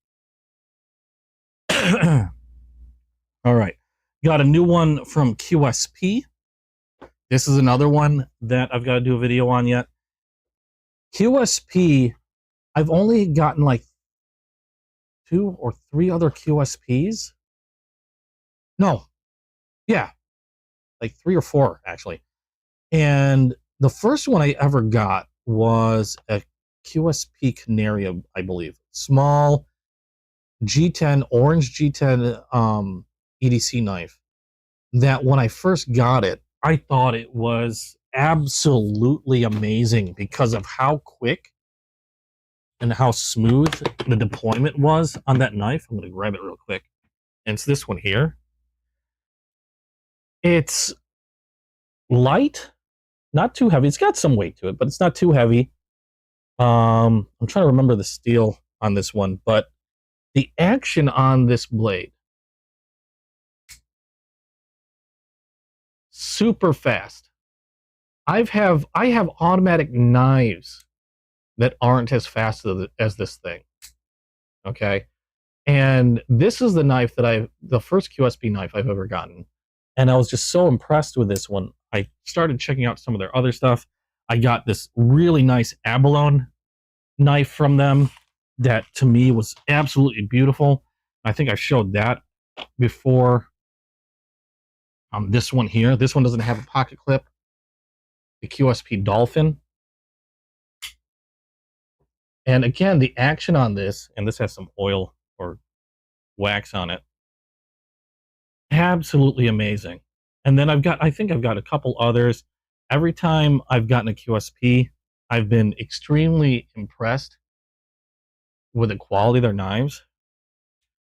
All right. Got a new one from QSP. This is another one that I've got to do a video on yet. QSP, I've only gotten like 2 or 3 other QSPs. No. Yeah. Like 3 or 4, actually. And the first one I ever got was a QSP Canary, I believe. Small G10, orange G10 EDC knife. That when I first got it, I thought it was absolutely amazing because of how quick and how smooth the deployment was on that knife. I'm going to grab it real quick. And it's this one here. It's light, not too heavy. It's got some weight to it, but it's not too heavy. I'm trying to remember the steel on this one, but the action on this blade, super fast. I have automatic knives that aren't as fast as this thing. Okay. And this is the knife that the first QSP knife I've ever gotten. And I was just so impressed with this one. I started checking out some of their other stuff. I got this really nice abalone knife from them that to me was absolutely beautiful. I think I showed that before. This one here. This one doesn't have a pocket clip. The QSP Dolphin. And again, the action on this, and this has some oil or wax on it. Absolutely amazing. And then I think I've got a couple others. Every time I've gotten a QSP, I've been extremely impressed with the quality of their knives.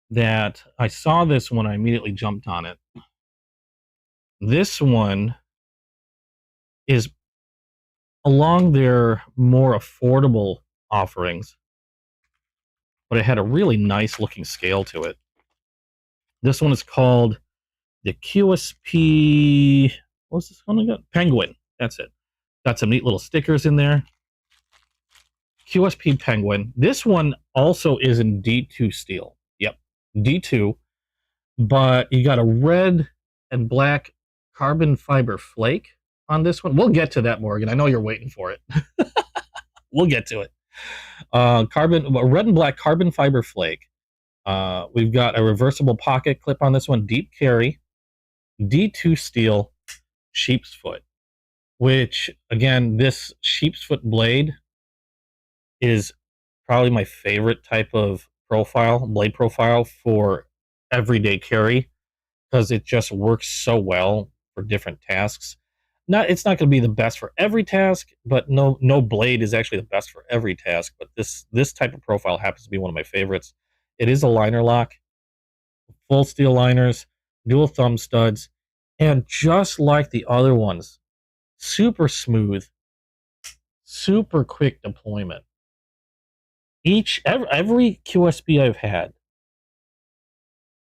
That I saw this one, I immediately jumped on it. This one is along their more affordable offerings, but it had a really nice looking scale to it. This one is called the QSP, what's this one again? Penguin. That's it. Got some neat little stickers in there. QSP Penguin. This one also is in D2 steel. Yep, D2. But you got a red and black carbon fiber flake on this one. We'll get to that, Morgan. I know you're waiting for it. We'll get to it. Red and black carbon fiber flake. We've got a reversible pocket clip on this one. Deep carry. D2 steel. Sheep's foot. Which, again, this sheep's foot blade is probably my favorite type of blade profile for everyday carry, because it just works so well for different tasks. It's not going to be the best for every task, but no blade is actually the best for every task. But this type of profile happens to be one of my favorites. It is a liner lock, full steel liners, dual thumb studs, and just like the other ones, super smooth, super quick deployment. Every QSP I've had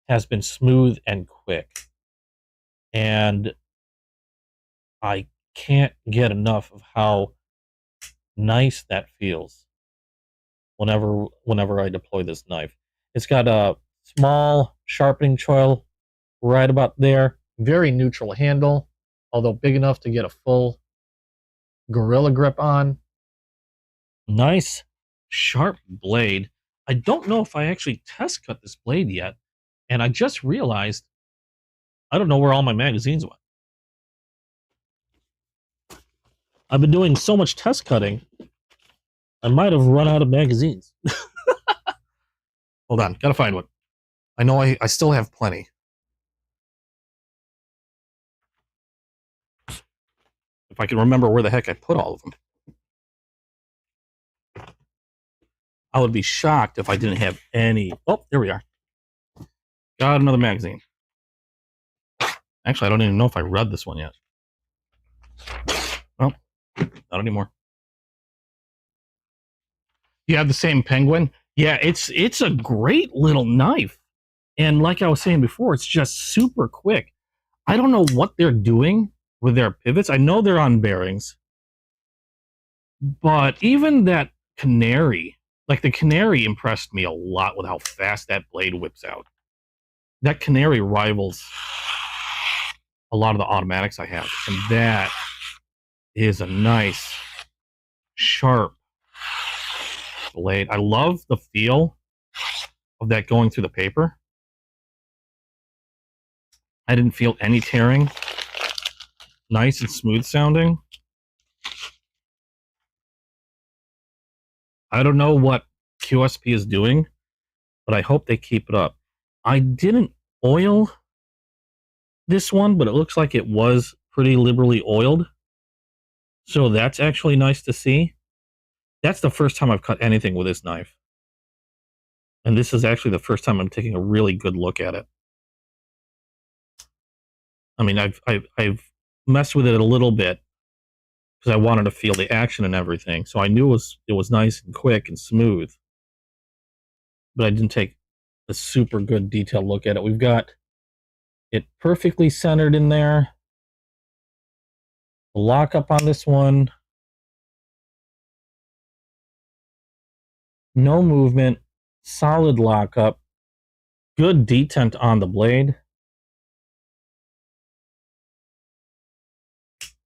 has been smooth and quick, and I can't get enough of how nice that feels whenever I deploy this knife. It's got a small sharpening choil right about there, very neutral handle, although big enough to get a full gorilla grip on. Nice sharp blade. I don't know if I actually test cut this blade yet, and I just realized I don't know where all my magazines went. I've been doing so much test cutting, I might have run out of magazines. Hold on, gotta find one. I know I still have plenty. If I can remember where the heck I put all of them. I would be shocked if I didn't have any. Oh, there we are. Got another magazine. Actually, I don't even know if I read this one yet. Well, not anymore. You have the same Penguin? Yeah, it's a great little knife. And like I was saying before, it's just super quick. I don't know what they're doing with their pivots. I know they're on bearings. But even that Canary, like the Canary impressed me a lot with how fast that blade whips out. that Canary rivals a lot of the automatics I have, and that is a nice, sharp blade. I love the feel of that going through the paper. I didn't feel any tearing. Nice and smooth sounding. I don't know what QSP is doing, but I hope they keep it up. I didn't oil this one, but it looks like it was pretty liberally oiled. So that's actually nice to see. That's the first time I've cut anything with this knife. And this is actually the first time I'm taking a really good look at it. I mean, I've messed with it a little bit because I wanted to feel the action and everything. So I knew it was nice and quick and smooth. But I didn't take a super good detailed look at it. We've got it perfectly centered in there. The lockup on this one. No movement. Solid lockup. Good detent on the blade.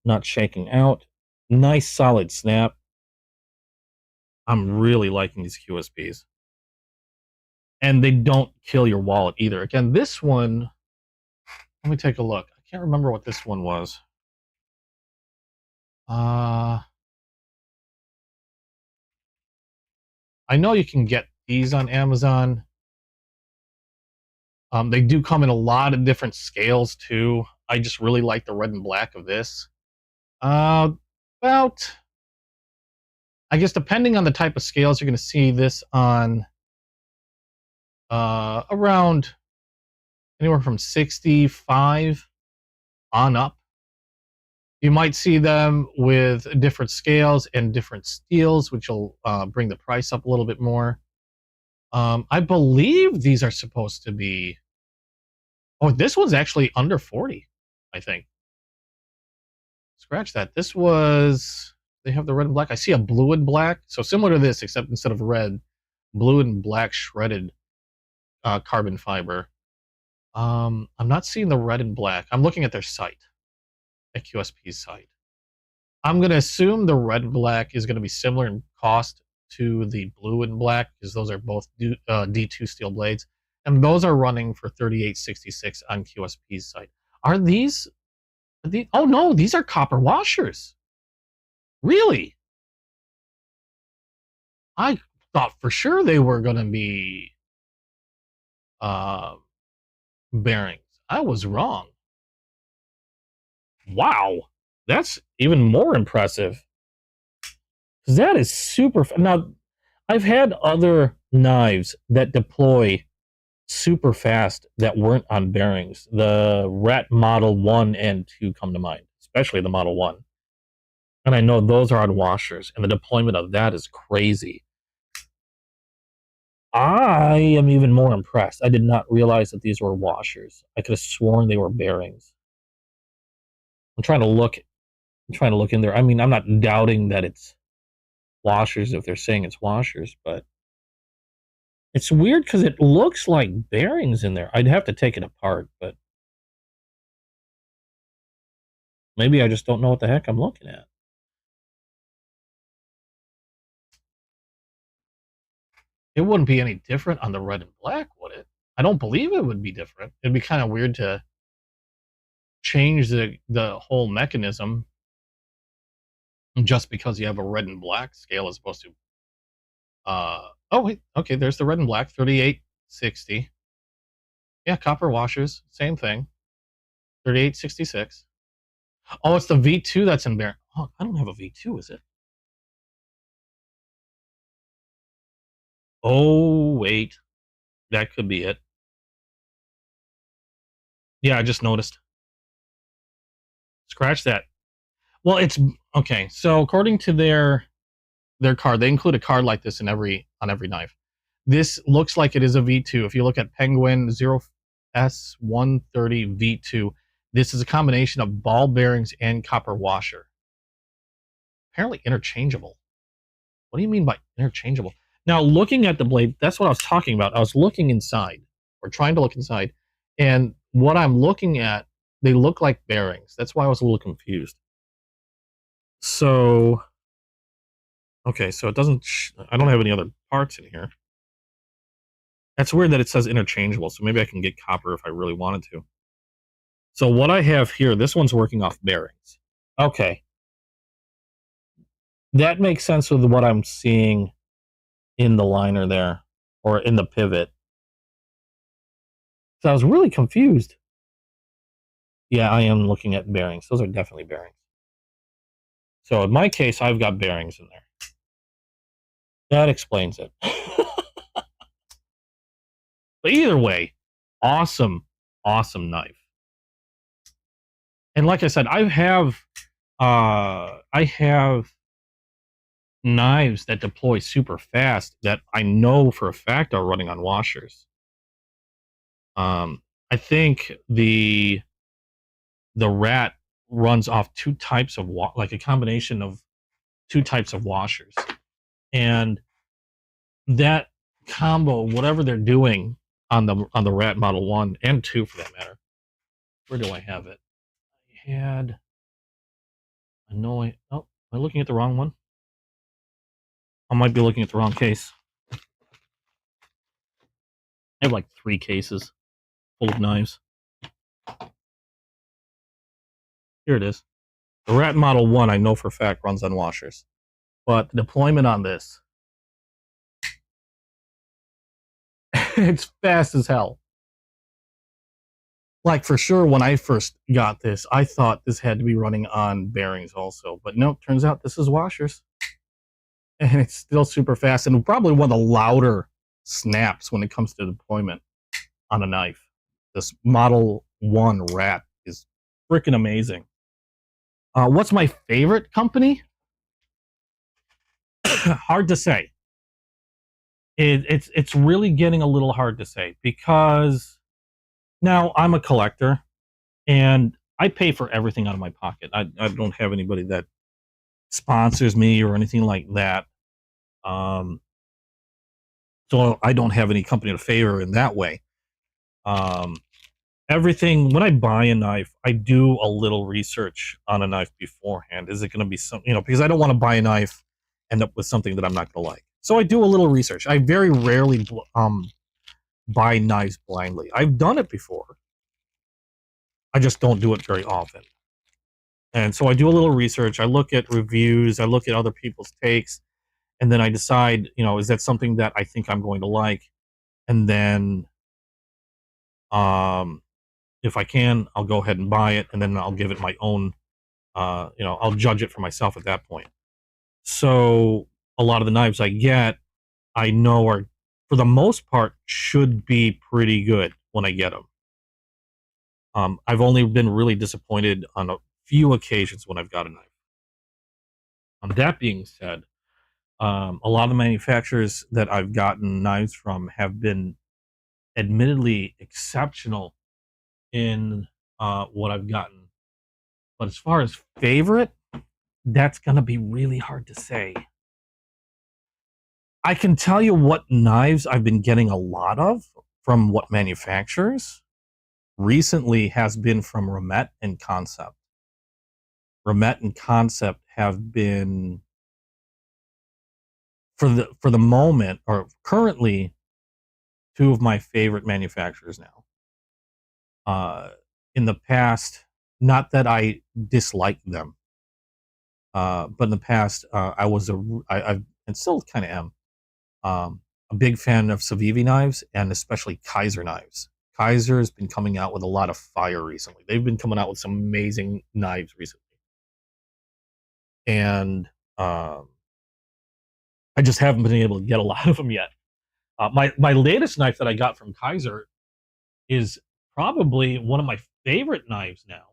Not shaking out. Nice solid snap. I'm really liking these QSPs. And they don't kill your wallet either. Again, this one, let me take a look. I can't remember what this one was. I know you can get these on Amazon. They do come in a lot of different scales too. I just really like the red and black of this. About, I guess depending on the type of scales, you're going to see this on around anywhere from 65 on up. You might see them with different scales and different steels, which will bring the price up a little bit more. I believe these are supposed to be... Oh, this one's actually under 40, I think. Scratch that. This was... They have the red and black. I see a blue and black. So similar to this, except instead of red, blue and black shredded carbon fiber. I'm not seeing the red and black. I'm looking at their site, at QSP's site. I'm going to assume the red and black is going to be similar in cost to the blue and black, because those are both D2 steel blades, and those are running for $38.66 on QSP's site. Are these? Oh no, these are copper washers. Really? I thought for sure they were going to be bearings. I was wrong. Wow, that's even more impressive. That is super. Now, I've had other knives that deploy super fast that weren't on bearings. The Rat Model 1 and 2 come to mind, especially the Model 1. And I know those are on washers, and the deployment of that is crazy. I am even more impressed. I did not realize that these were washers. I could have sworn they were bearings. I'm trying to look in there. I mean, I'm not doubting that it's washers if they're saying it's washers, but it's weird because it looks like bearings in there. I'd have to take it apart, but maybe I just don't know what the heck I'm looking at. It wouldn't be any different on the red and black, would it? I don't believe it would be different. It'd be kind of weird to change the whole mechanism just because you have a red and black scale as opposed to oh wait, okay, there's the red and black, 38.60. Yeah, copper washers, same thing. 38.66. Oh, it's the V2 that's in there. Oh, I don't have a V2, is it? Oh, wait. That could be it. Yeah, I just noticed. Scratch that. Well, it's okay. So according to their card, they include a card like this on every knife. This looks like it is a V2. If you look at Penguin 0S130 V2, this is a combination of ball bearings and copper washer. Apparently interchangeable. What do you mean by interchangeable? Now, looking at the blade, that's what I was talking about. I was looking inside, or trying to look inside, And what I'm looking at, they look like bearings. That's why I was a little confused. So, okay, so it doesn't, I don't have any other parts in here. That's weird that it says interchangeable, so maybe I can get copper if I really wanted to. So what I have here, this one's working off bearings. Okay. That makes sense with what I'm seeing in the liner there, or in the pivot. So I was really confused. Yeah, I am looking at bearings. Those are definitely bearings. So in my case, I've got bearings in there. That explains it. But either way, awesome, awesome knife. And like I said, I have knives that deploy super fast that I know for a fact are running on washers. I think the rat runs off two types of like a combination of two types of washers, and that combo, whatever they're doing on the rat model 1 and 2 for that matter. Where do I have it? I had, I know I, oh, am I looking at the wrong one? I might be looking at the wrong case. I have like 3 cases full of knives. Here it is. The rat model 1 I know for a fact runs on washers, but the deployment on this, it's fast as hell. Like for sure, when I first got this, I thought this had to be running on bearings also, but nope, turns out this is washers. And it's still super fast, and probably one of the louder snaps when it comes to deployment on a knife. This Model 1 Rat is freaking amazing. What's my favorite company? Hard to say. It's really getting a little hard to say, because now I'm a collector and I pay for everything out of my pocket. I don't have anybody that sponsors me or anything like that. So I don't have any company to favor in that way. Everything, when I buy a knife, I do a little research on a knife beforehand. Is it going to be some, because I don't want to buy a knife, end up with something that I'm not going to like. So I do a little research. I very rarely buy knives blindly. I've done it before. I just don't do it very often. And so I do a little research. I look at reviews. I look at other people's takes. And then I decide, is that something that I think I'm going to like? And then, if I can, I'll go ahead and buy it, and then I'll give it my own, I'll judge it for myself at that point. So a lot of the knives I get, I know are, for the most part, should be pretty good when I get them. I've only been really disappointed on a few occasions when I've got a knife. That being said, a lot of the manufacturers that I've gotten knives from have been admittedly exceptional in what I've gotten. But as far as favorite, that's going to be really hard to say. I can tell you what knives I've been getting a lot of from what manufacturers recently has been from Remet and Concept. Remet and Concept have been, for the moment, or currently, 2 of my favorite manufacturers now. In the past, not that I disliked them, but in the past, I and still kind of am, a big fan of Cevivi knives, and especially Kaiser knives. Kaiser has been coming out with a lot of fire recently. They've been coming out with some amazing knives recently. And I just haven't been able to get a lot of them yet. My latest knife that I got from Kaiser is probably one of my favorite knives now.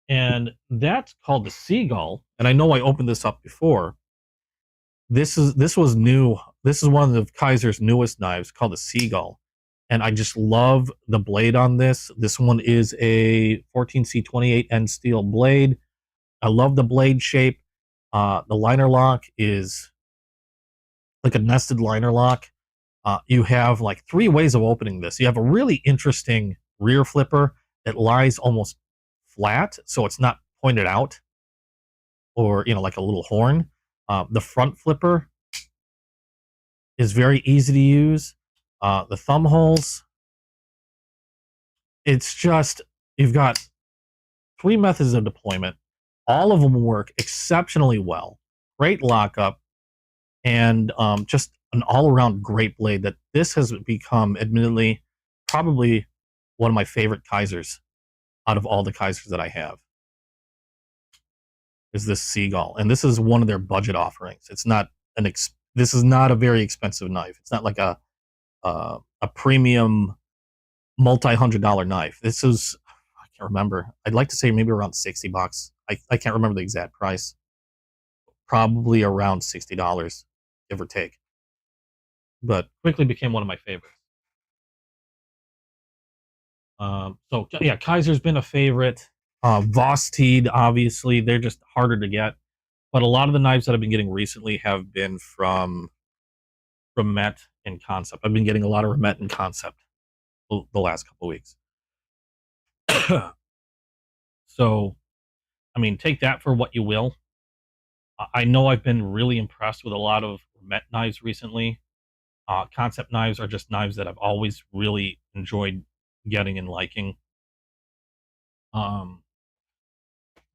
And that's called the Seagull. And I know I opened this up before. This was new. This is one of Kaiser's newest knives, called the Seagull. And I just love the blade on this. This one is a 14C28 end steel blade. I love the blade shape. The liner lock is like a nested liner lock. You have like 3 ways of opening this. You have a really interesting rear flipper that lies almost flat, so it's not pointed out, or like a little horn. The front flipper is very easy to use. The thumb holes, it's just, you've got 3 methods of deployment. All of them work exceptionally well. Great lockup, and just an all-around great blade. That this has become, admittedly, probably one of my favorite Kaisers out of all the Kaisers that I have. Is this Seagull, and this is one of their budget offerings. It's not this is not a very expensive knife. It's not like a premium multi-$100 knife. This is, I can't remember. I'd like to say maybe around $60. I can't remember the exact price. Probably around $60, give or take. But quickly became one of my favorites. So yeah, Kaiser's been a favorite. Vosteed, obviously, they're just harder to get. But a lot of the knives that I've been getting recently have been from Remet and Concept. I've been getting a lot of Remet and Concept the last couple weeks. So, I mean, take that for what you will. I know I've been really impressed with a lot of Remet knives recently. Concept knives are just knives that I've always really enjoyed getting and liking.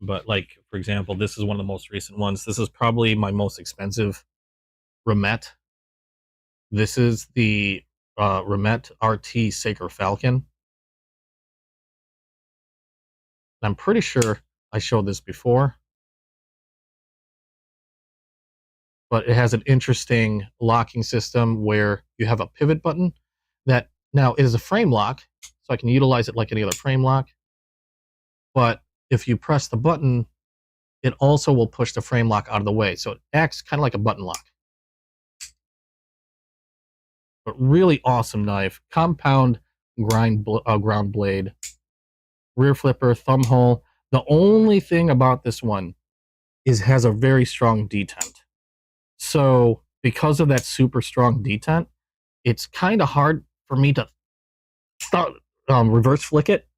But like, for example, this is one of the most recent ones. This is probably my most expensive Remet. This is the Remet RT Sacred Falcon. I'm pretty sure I showed this before, but it has an interesting locking system where you have a pivot button that, now it is a frame lock, so I can utilize it like any other frame lock. But if you press the button, it also will push the frame lock out of the way. So it acts kind of like a button lock. But really awesome knife. Compound ground blade. Rear flipper, thumb hole. The only thing about this one is it has a very strong detent. So because of that super strong detent, it's kind of hard for me to reverse flick it.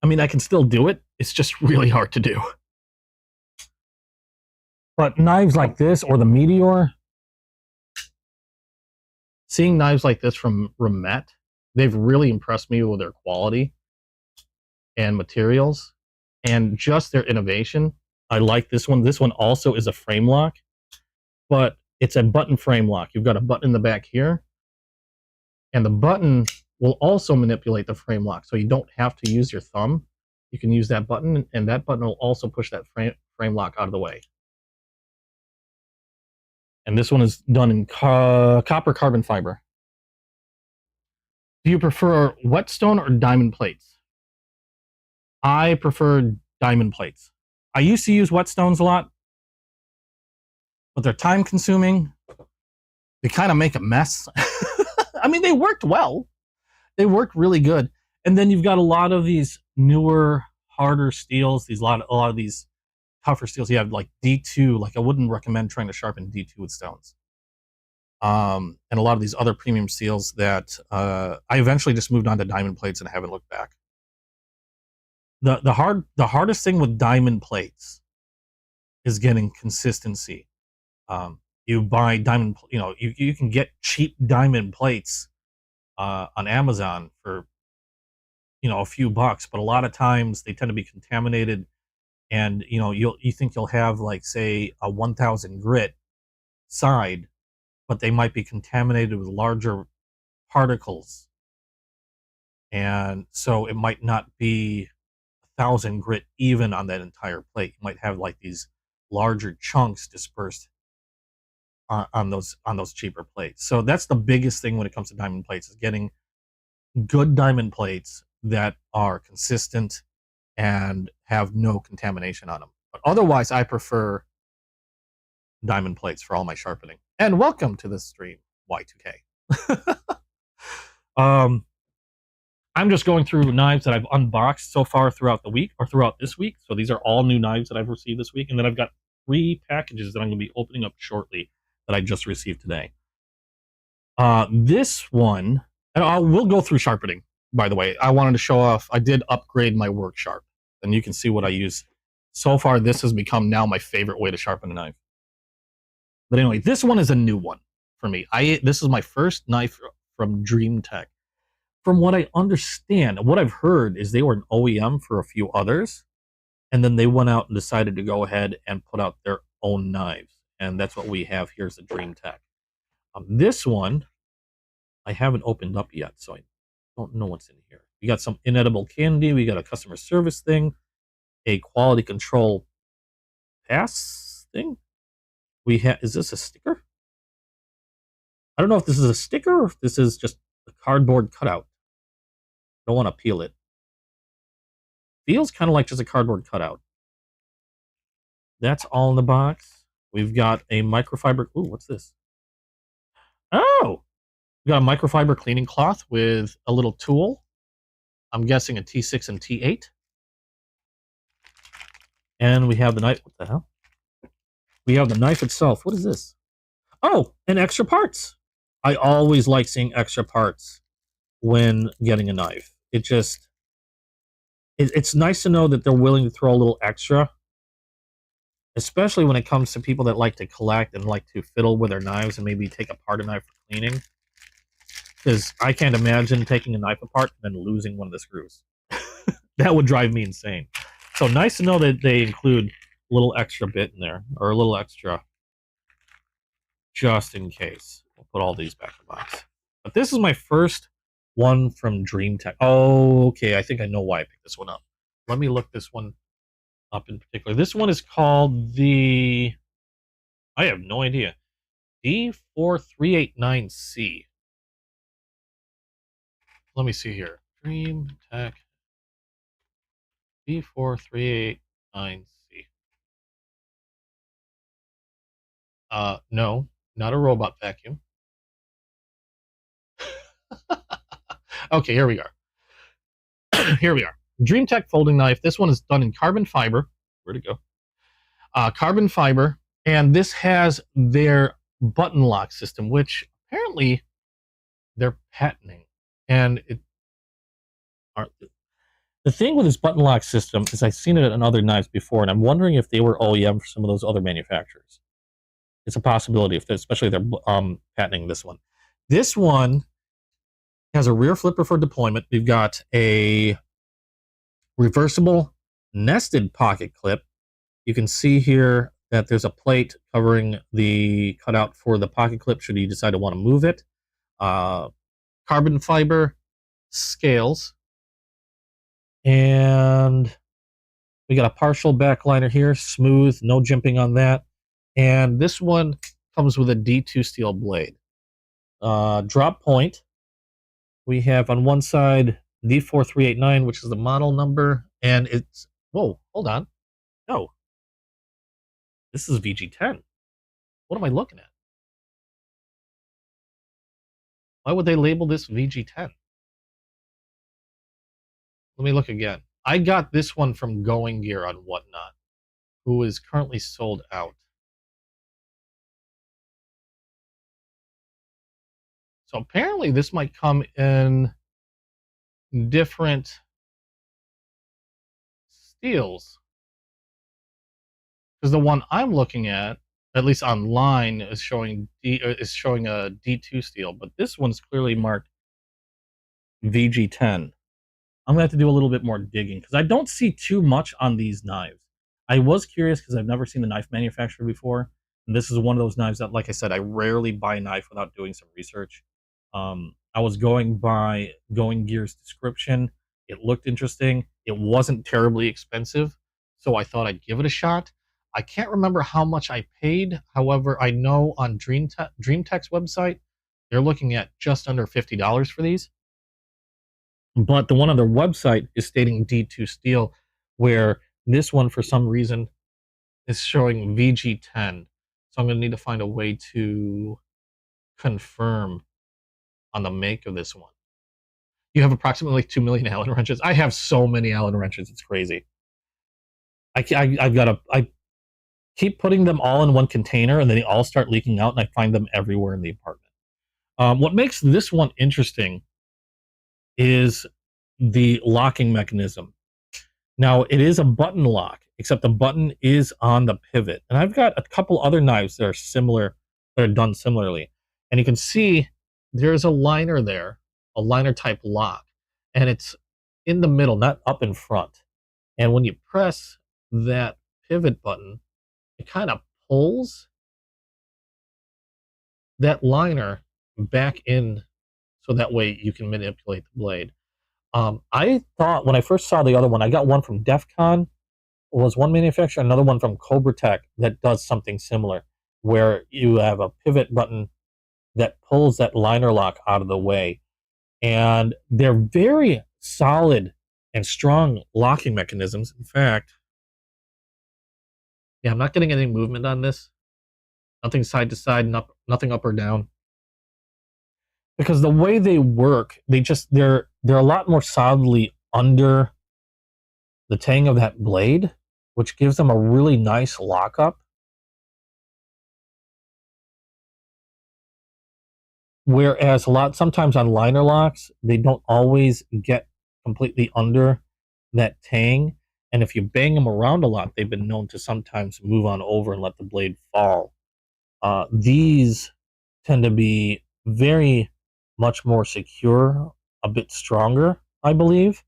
I mean, I can still do it. It's just really hard to do. But knives like this, or the Meteor, seeing knives like this from Remet, they've really impressed me with their quality and materials and just their innovation. I like this one. This one also is a frame lock, but it's a button frame lock. You've got a button in the back here, and the button will also manipulate the frame lock, so you don't have to use your thumb. You can use that button, and that button will also push that frame lock out of the way. And this one is done in copper carbon fiber. Do you prefer whetstone or diamond plates? I prefer diamond plates. I used to use whetstones a lot, but they're time consuming. They kind of make a mess. I mean, they worked well. They worked really good. And then you've got a lot of these newer, harder steels. A lot of these tougher steels. You have like D2. Like, I wouldn't recommend trying to sharpen D2 with stones. And a lot of these other premium steels that I eventually just moved on to diamond plates and I haven't looked back. The hardest thing with diamond plates is getting consistency. You buy diamond, you can get cheap diamond plates on Amazon for a few bucks, but a lot of times they tend to be contaminated, and you think you'll have, like, say, a 1000 grit side, but they might be contaminated with larger particles, and so it might not be 1000 grit even on that entire plate. You might have like these larger chunks dispersed on those cheaper plates. So that's the biggest thing when it comes to diamond plates, is getting good diamond plates that are consistent and have no contamination on them. But otherwise, I prefer diamond plates for all my sharpening. And welcome to this stream, Y2K. I'm just going through knives that I've unboxed so far throughout the week, or throughout this week. So these are all new knives that I've received this week. And then I've got 3 packages that I'm going to be opening up shortly that I just received today. This one, and we'll go through sharpening, by the way. I wanted to show off, I did upgrade my work sharp, and you can see what I use. So far, this has become now my favorite way to sharpen a knife. But anyway, this one is a new one for me. This is my first knife from DreamTech. From what I understand, what I've heard is they were an OEM for a few others, and then they went out and decided to go ahead and put out their own knives. And that's what we have here is the DreamTech. This one, I haven't opened up yet, so I don't know what's in here. We got some inedible candy. We got a customer service thing, a quality control pass thing. We have, is this a sticker? I don't know if this is a sticker or if this is just a cardboard cutout. Don't want to peel it. Feels kind of like just a cardboard cutout. That's all in the box. We've got a microfiber. Ooh, what's this? Oh, we got a microfiber cleaning cloth with a little tool. I'm guessing a T6 and T8. And we have the knife. What the hell? We have the knife itself. What is this? Oh, and extra parts. I always like seeing extra parts when getting a knife. It's nice to know that they're willing to throw a little extra, especially when it comes to people that like to collect and like to fiddle with their knives and maybe take apart a knife for cleaning. Because I can't imagine taking a knife apart and then losing one of the screws. That would drive me insane. So nice to know that they include a little extra bit in there, or a little extra just in case. We'll put all these back in the box. But this is my first one from DreamTech. Oh, okay, I think I know why I picked this one up. Let me look this one up in particular. This one is called the, I have no idea, D4389C. Let me see here. DreamTech D4389C. No, not a robot vacuum. Okay, here we are. Here we are. DreamTech folding knife. This one is done in carbon fiber. Where'd it go? Carbon fiber. And this has their button lock system, which apparently they're patenting. And the thing with this button lock system is I've seen it in other knives before, and I'm wondering if they were OEM for some of those other manufacturers. It's a possibility, especially if they're patenting this one. This one has a rear flipper for deployment. We've got a reversible nested pocket clip. You can see here that there's a plate covering the cutout for the pocket clip should you decide to want to move it. Carbon fiber scales. And we got a partial backliner here, smooth, no jimping on that. And this one comes with a D2 steel blade. Drop point. We have on one side D4389, which is the model number, and it's, whoa, hold on. No. This is VG10. What am I looking at? Why would they label this VG10? Let me look again. I got this one from Going Gear on Whatnot, who is currently sold out. So apparently this might come in different steels. Because the one I'm looking at least online, is showing a D2 steel, but this one's clearly marked VG10. I'm going to have to do a little bit more digging because I don't see too much on these knives. I was curious because I've never seen the knife manufacturer before. And this is one of those knives that, like I said, I rarely buy a knife without doing some research. I was going by Going Gear's description. It looked interesting. It wasn't terribly expensive, so I thought I'd give it a shot. I can't remember how much I paid. However, I know on DreamTech's website, they're looking at just under $50 for these. But the one on their website is stating D2 steel, where this one, for some reason, is showing VG10. So I'm going to need to find a way to confirm on the make of this one. You have approximately 2 million Allen wrenches. I have so many Allen wrenches, it's crazy. I keep putting them all in one container, and then they all start leaking out, and I find them everywhere in the apartment. What makes this one interesting is the locking mechanism. Now, it is a button lock, except the button is on the pivot. And I've got a couple other knives that are similar, that are done similarly. And you can see there's a liner there, a liner type lock, and it's in the middle, not up in front. And when you press that pivot button, it kind of pulls that liner back in so that way you can manipulate the blade. I thought when I first saw the other one, I got one from Defcon, was one manufacturer, another one from Cobra Tech that does something similar, where you have a pivot button that pulls that liner lock out of the way. And they're very solid and strong locking mechanisms. In fact, yeah, I'm not getting any movement on this. Nothing side to side, nothing up or down. Because the way they work, they're a lot more solidly under the tang of that blade, which gives them a really nice lockup. Whereas sometimes on liner locks, they don't always get completely under that tang. And if you bang them around a lot, they've been known to sometimes move on over and let the blade fall. These tend to be very much more secure, a bit stronger, I believe.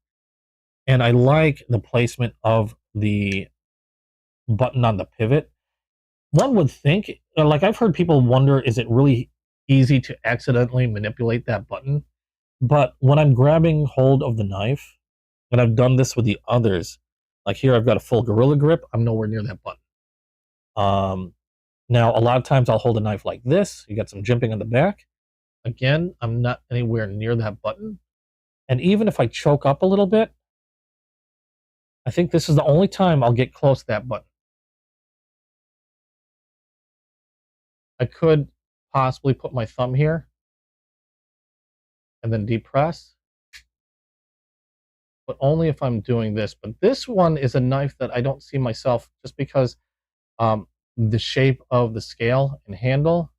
And I like the placement of the button on the pivot. One would think, like I've heard people wonder, is it really easy to accidentally manipulate that button? But when I'm grabbing hold of the knife, and I've done this with the others, like here I've got a full gorilla grip, I'm nowhere near that button. Now, a lot of times I'll hold a knife like this, you got some jimping on the back. Again, I'm not anywhere near that button. And even if I choke up a little bit, I think this is the only time I'll get close to that button. I could possibly put my thumb here and then depress, but only if I'm doing this. But this one is a knife that I don't see myself, just because the shape of the scale and handle,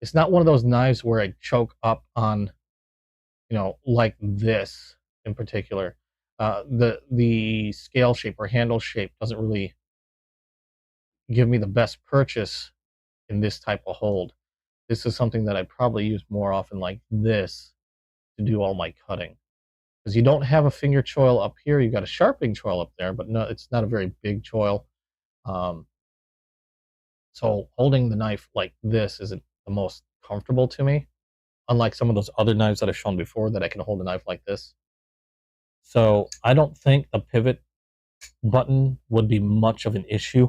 it's not one of those knives where I choke up on, like this in particular. The scale shape or handle shape doesn't really give me the best purchase in this type of hold. This is something that I probably use more often like this to do all my cutting. Because you don't have a finger choil up here, you've got a sharpening choil up there, but no, it's not a very big choil. So holding the knife like this isn't the most comfortable to me, unlike some of those other knives that I've shown before that I can hold a knife like this. So I don't think the pivot button would be much of an issue,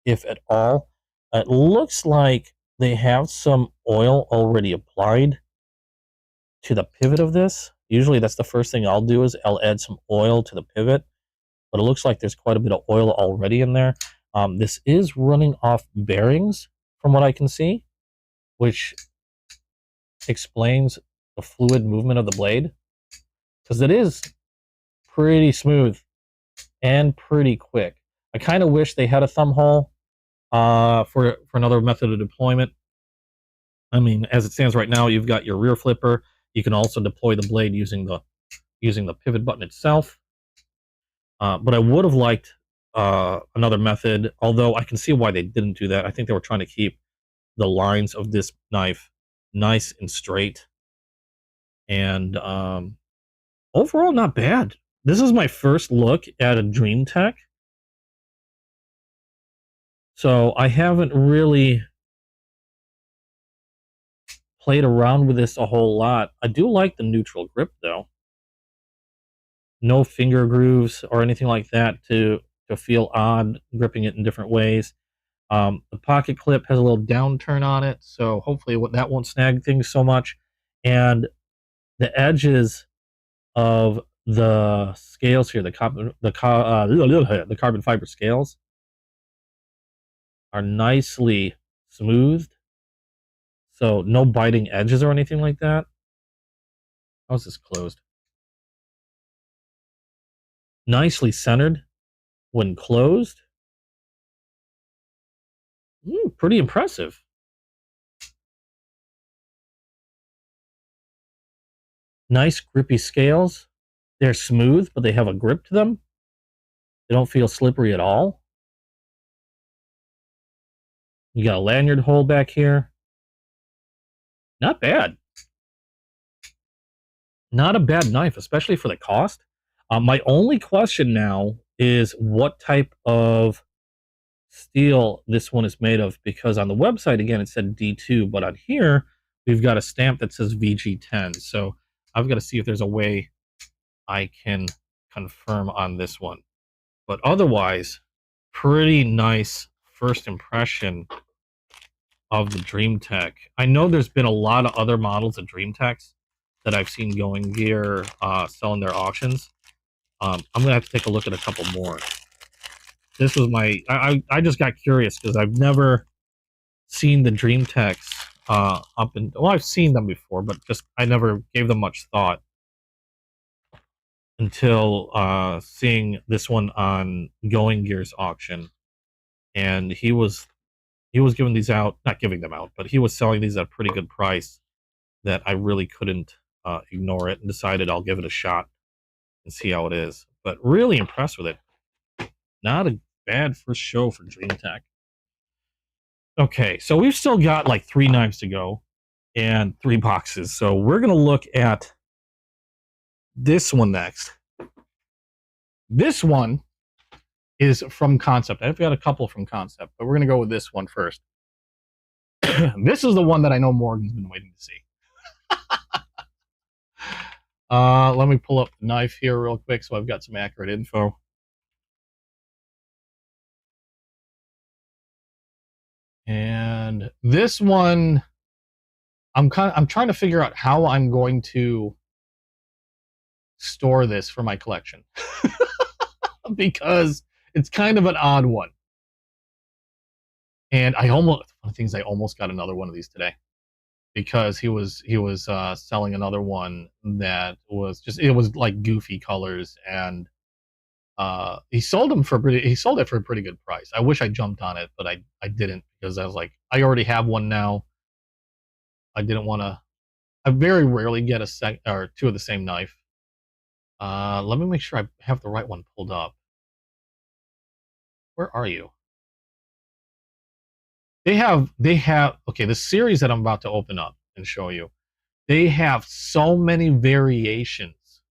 if at all. It looks like they have some oil already applied to the pivot of this. Usually that's the first thing I'll do, is I'll add some oil to the pivot, but it looks like there's quite a bit of oil already in there. This is running off bearings from what I can see, which explains the fluid movement of the blade, because it is pretty smooth and pretty quick. I kind of wish they had a thumb hole for another method of deployment. I mean, as it stands right now, you've got your rear flipper. You can also deploy the blade using the pivot button itself. But I would have liked another method, although I can see why they didn't do that. I think they were trying to keep the lines of this knife nice and straight. And overall, not bad. This is my first look at a Dream Tech. So I haven't really played around with this a whole lot. I do like the neutral grip, though. No finger grooves or anything like that to feel odd gripping it in different ways. The pocket clip has a little downturn on it, so hopefully that won't snag things so much. And the edges of the scales here, the carbon fiber scales, are nicely smoothed, so no biting edges or anything like that. How's this closed? Nicely centered when closed. Pretty impressive. Nice grippy scales. They're smooth, but they have a grip to them. They don't feel slippery at all. You got a lanyard hole back here. Not bad. Not a bad knife, especially for the cost. My only question now is what type of steel this one is made of, because on the website, again, it said D2, but on here, we've got a stamp that says VG10. So I've got to see if there's a way I can confirm on this one. But otherwise, pretty nice first impression of the DreamTech. I know there's been a lot of other models of DreamTechs that I've seen Going Gear selling their auctions. I'm going to have to take a look at a couple more. This was my... I just got curious because I've never seen the DreamTechs up and... Well, I've seen them before, but just I never gave them much thought until seeing this one on Going Gear's auction. And he was giving these out, not giving them out, but he was selling these at a pretty good price that I really couldn't ignore it, and decided I'll give it a shot and see how it is. But really impressed with it. Not a bad first show for DreamTech. Okay, so we've still got like 3 knives to go and 3 boxes. So we're going to look at this one next. This one is from Concept. I've got a couple from Concept, but we're going to go with this one first. This is the one that I know Morgan's been waiting to see. Let me pull up the knife here real quick so I've got some accurate info. And this one, I'm trying to figure out how I'm going to store this for my collection. Because it's kind of an odd one. And I almost got another one of these today, because he was selling another one that was just, it was like goofy colors, and he sold it for a pretty good price. I wish I jumped on it, but I didn't, because I was like, I already have one now. I didn't want to. I very rarely get a 2 of the same knife. Let me make sure I have the right one pulled up. Where are you? They have okay, the series that I'm about to open up and show you, they have so many variations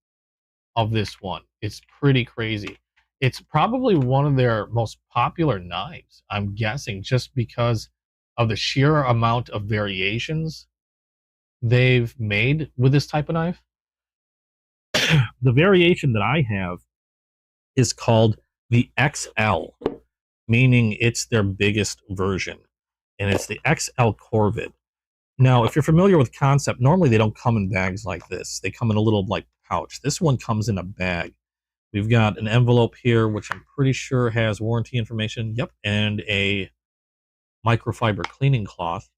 of this one. It's pretty crazy. It's probably one of their most popular knives, I'm guessing, just because of the sheer amount of variations they've made with this type of knife. The variation that I have is called the XL, meaning it's their biggest version, and it's the XL corvid. Now, if you're familiar with Concept, normally they don't come in bags like this. They come in a little like pouch. This one comes in a bag. We've got an envelope here, which I'm pretty sure has warranty information. Yep, and a microfiber cleaning cloth.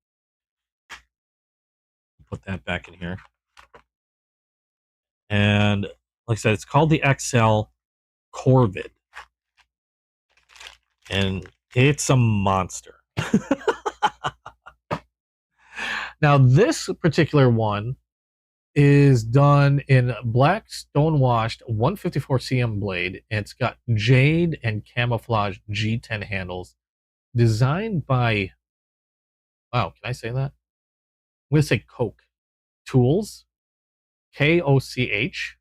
Put that back in here. And like I said, it's called the XL Corvid. And it's a monster. Now, this particular one is done in black stonewashed 154 cm blade. And it's got jade and camouflage G10 handles, designed by, wow, can I say that? I'm going to say Koch Tools, Koch.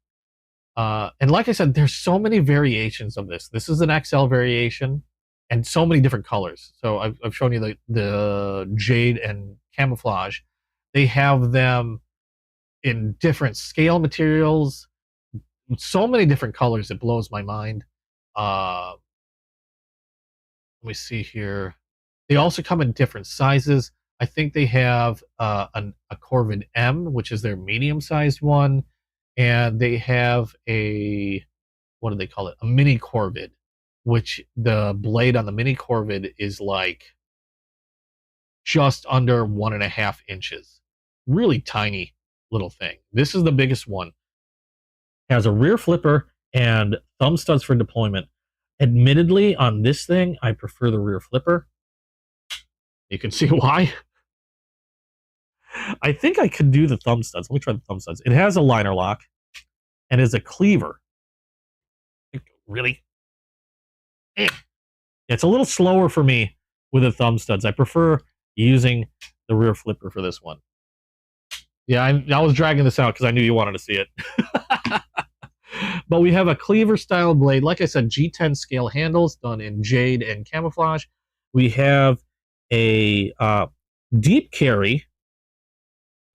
And like I said, there's so many variations of this. This is an XL variation, and so many different colors. So I've shown you the jade and camouflage. They have them in different scale materials, so many different colors. It blows my mind. Let me see here. They also come in different sizes. I think they have a Corvid M, which is their medium-sized one, and they have a, what do they call it? A mini Corvid, which the blade on the mini Corvid is like just under 1.5 inches. Really tiny little thing. This is the biggest one. Has a rear flipper and thumb studs for deployment. Admittedly, on this thing, I prefer the rear flipper. You can see why. I think I could do the thumb studs. Let me try the thumb studs. It has a liner lock and is a cleaver. Really? It's a little slower for me with the thumb studs. I prefer using the rear flipper for this one. Yeah, I was dragging this out because I knew you wanted to see it. But we have a cleaver style blade. Like I said, G10 scale handles done in jade and camouflage. We have a deep carry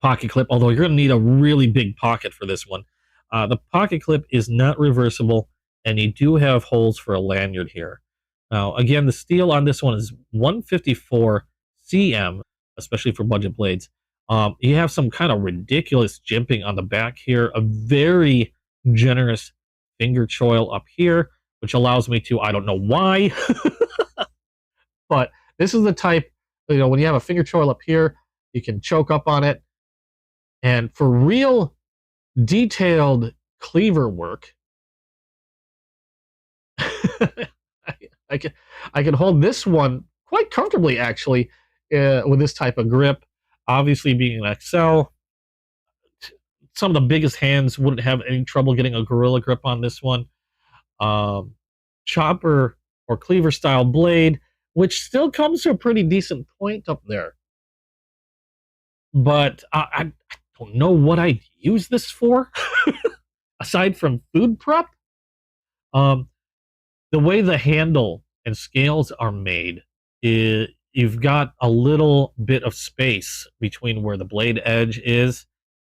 pocket clip, although you're going to need a really big pocket for this one. The pocket clip is not reversible, and you do have holes for a lanyard here. Now, again, the steel on this one is 154 cm, especially for budget blades. You have some kind of ridiculous jimping on the back here, a very generous finger choil up here, which allows me to, I don't know why, but this is the type, when you have a finger choil up here, you can choke up on it. And for real detailed cleaver work, I can hold this one quite comfortably, actually, with this type of grip. Obviously, being an XL, some of the biggest hands wouldn't have any trouble getting a gorilla grip on this one. Chopper or cleaver style blade, which still comes to a pretty decent point up there. But I don't know what I'd use this for, aside from food prep. The way the handle and scales are made, you've got a little bit of space between where the blade edge is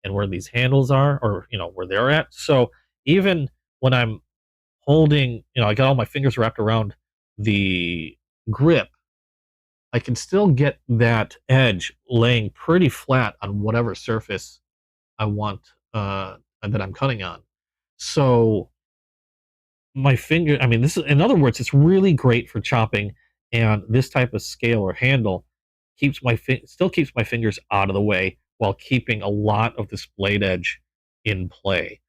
and where these handles are, or where they're at. So even when I'm holding, I got all my fingers wrapped around the grip, I can still get that edge laying pretty flat on whatever surface I want that I'm cutting on. So my finger, this is, in other words, it's really great for chopping, and this type of scale or handle still keeps my fingers out of the way while keeping a lot of this blade edge in play.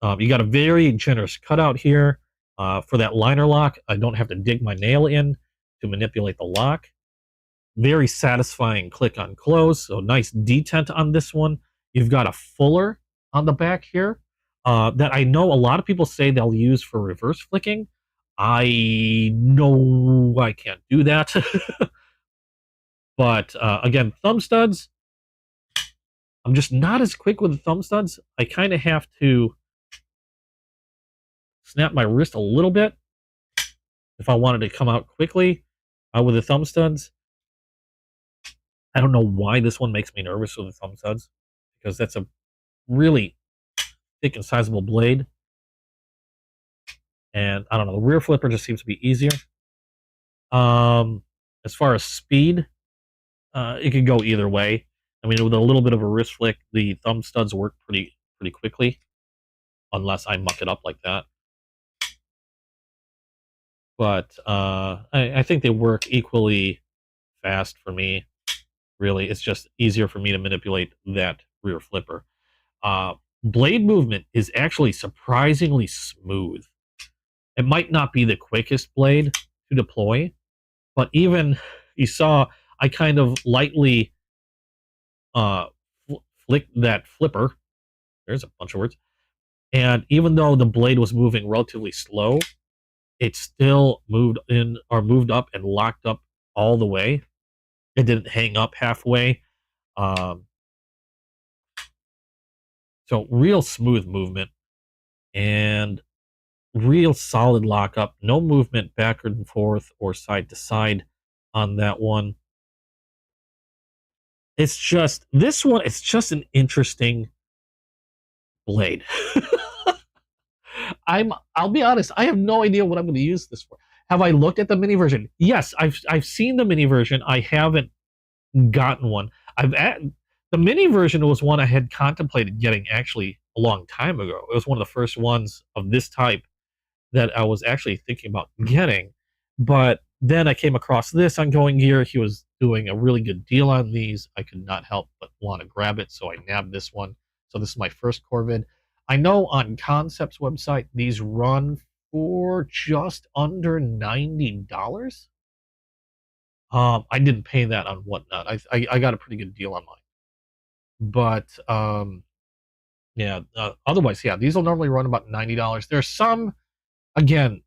You got a very generous cutout here for that liner lock. I don't have to dig my nail in to manipulate the lock. Very satisfying click on close, so nice detent on this one. You've got a fuller on the back here that I know a lot of people say they'll use for reverse flicking. I know I can't do that. But again, thumb studs, I'm just not as quick with the thumb studs. I kind of have to snap my wrist a little bit if I wanted to come out quickly with the thumb studs. I don't know why this one makes me nervous with the thumb studs, because that's a really thick and sizable blade. And I don't know, the rear flipper just seems to be easier. As far as speed, it could go either way. With a little bit of a wrist flick, the thumb studs work pretty quickly, unless I muck it up like that. But I think they work equally fast for me. Really, it's just easier for me to manipulate that rear flipper. Blade movement is actually surprisingly smooth. It might not be the quickest blade to deploy, but even, you saw, I kind of lightly flicked that flipper. There's a bunch of words. And even though the blade was moving relatively slow, it still moved up and locked up all the way. It didn't hang up halfway. So real smooth movement and real solid lockup. No movement backward and forth or side to side on that one. It's just, this one, it's just an interesting blade. I'll be honest, I have no idea what I'm going to use this for. Have I looked at the mini version? Yes, I've seen the mini version. I haven't gotten one. The mini version was one I had contemplated getting actually a long time ago. It was one of the first ones of this type that I was actually thinking about getting. But then I came across this on Going Gear. He was doing a really good deal on these. I could not help but want to grab it, so I nabbed this one. So this is my first corvid. I know on Concept's website, these run for just under $90. I didn't pay that on Whatnot. I got a pretty good deal on mine. But yeah, otherwise, yeah, these will normally run about $90. There's some, again,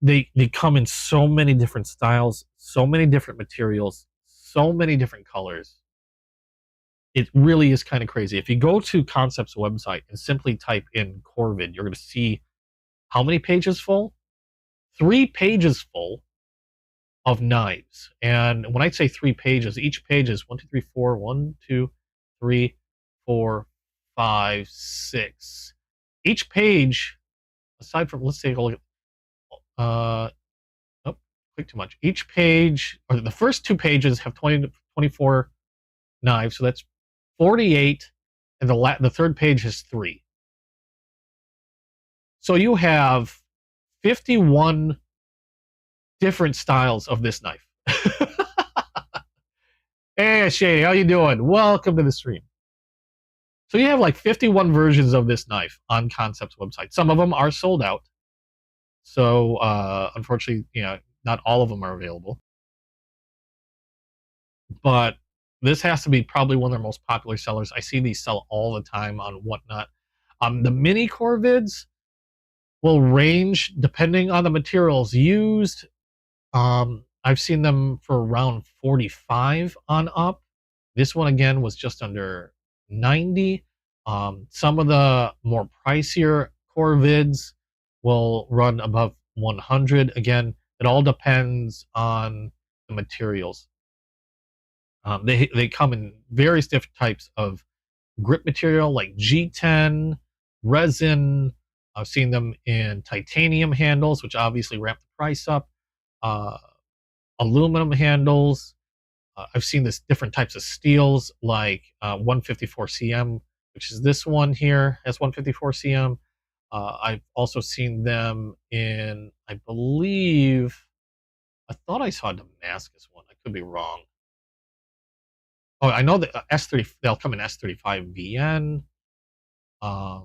they come in so many different styles, so many different materials, so many different colors. It really is kind of crazy. If you go to Concept's website and simply type in corvid, you're going to see how many pages full? 3 pages full of knives. And when I say 3 pages, each page is 1, 2, 3, 4, 1, 2, 3, 4, 5, 6. Each page, aside from, let's take a look at, nope, click too much. Each page, or the first 2 pages have 20 to 24 knives, so that's 48, and the third page has 3. So you have 51 different styles of this knife. Hey, Shady, how you doing? Welcome to the stream. So you have like 51 versions of this knife on Concept's website. Some of them are sold out. So unfortunately, not all of them are available. But this has to be probably one of their most popular sellers. I see these sell all the time on Whatnot. The mini corvids will range depending on the materials used. I've seen them for around 45 on up. This one again was just under 90. Some of the more pricier corvids will run above 100. Again, it all depends on the materials. They come in various different types of grip material like G10, resin. I've seen them in titanium handles, which obviously ramp the price up. Aluminum handles. I've seen this different types of steels like 154 cm, which is this one here, has 154 cm. I've also seen them in, I thought I saw a Damascus one. I could be wrong. Oh, I know that S30, they'll come in S35 VN. I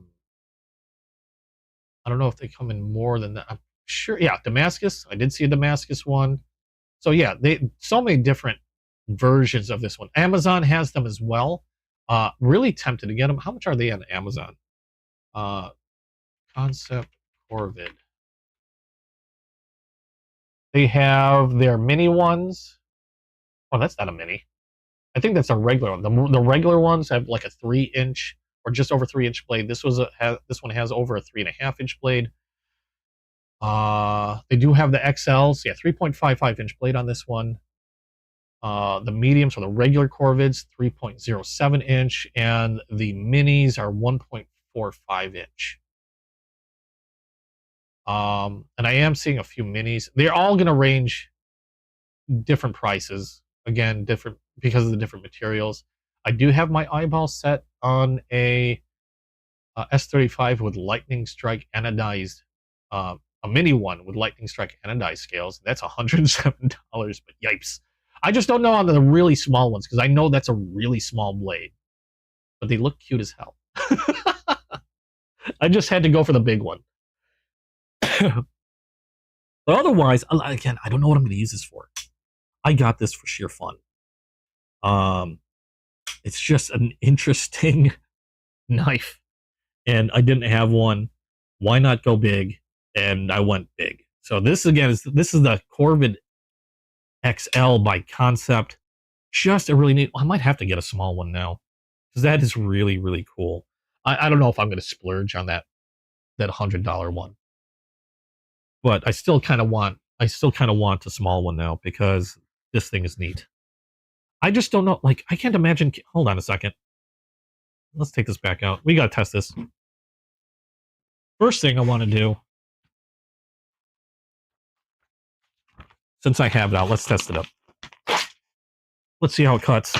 don't know if they come in more than that. I'm sure. Yeah, Damascus. I did see a Damascus one. So yeah, so many different versions of this one. Amazon has them as well. Really tempted to get them. How much are they on Amazon? Concept Corvid. They have their mini ones. Oh, that's not a mini. I think that's a regular one. The regular ones have like a 3-inch or just over 3-inch blade. This one has over a 3.5-inch blade. They do have the XLs. Yeah, 3.55-inch blade on this one. The mediums or the regular corvids, 3.07 inch, and the minis are 1.45 inch. And I am seeing a few minis. They're all going to range different prices. Again, different because of the different materials. I do have my eyeball set on a S35 with lightning strike anodized, a mini one with lightning strike anodized scales. That's $107, but yipes. I just don't know on the really small ones because I know that's a really small blade, but they look cute as hell. I just had to go for the big one. But otherwise, again, I don't know what I'm going to use this for. I got this for sheer fun. It's just an interesting knife, and I didn't have one. Why not go big? And I went big. So this again is the Corvid XL by Concept. Just a really neat. I might have to get a small one now because that is really, really cool. I don't know if I'm going to splurge on that $100 one, but I still kind of want a small one now because this thing is neat. I just don't know. Like, I can't imagine. Hold on a second. Let's take this back out. We got to test this. First thing I want to do, since I have it out, let's test it up. Let's see how it cuts.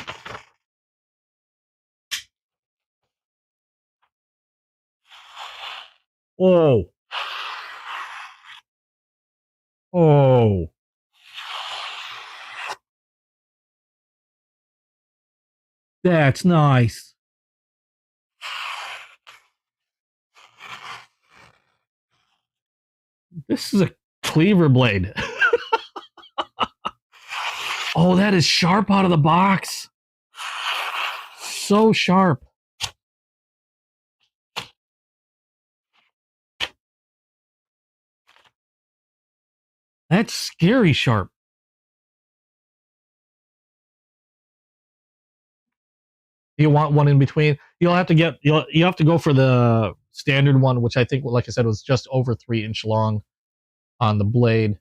Oh. Oh. That's nice. This is a cleaver blade. Oh, that is sharp out of the box. so sharp. That's scary sharp. You want one in between? You'll have to get you have to go for the standard one, which I think, like I said, was just over 3-inch long on the blade.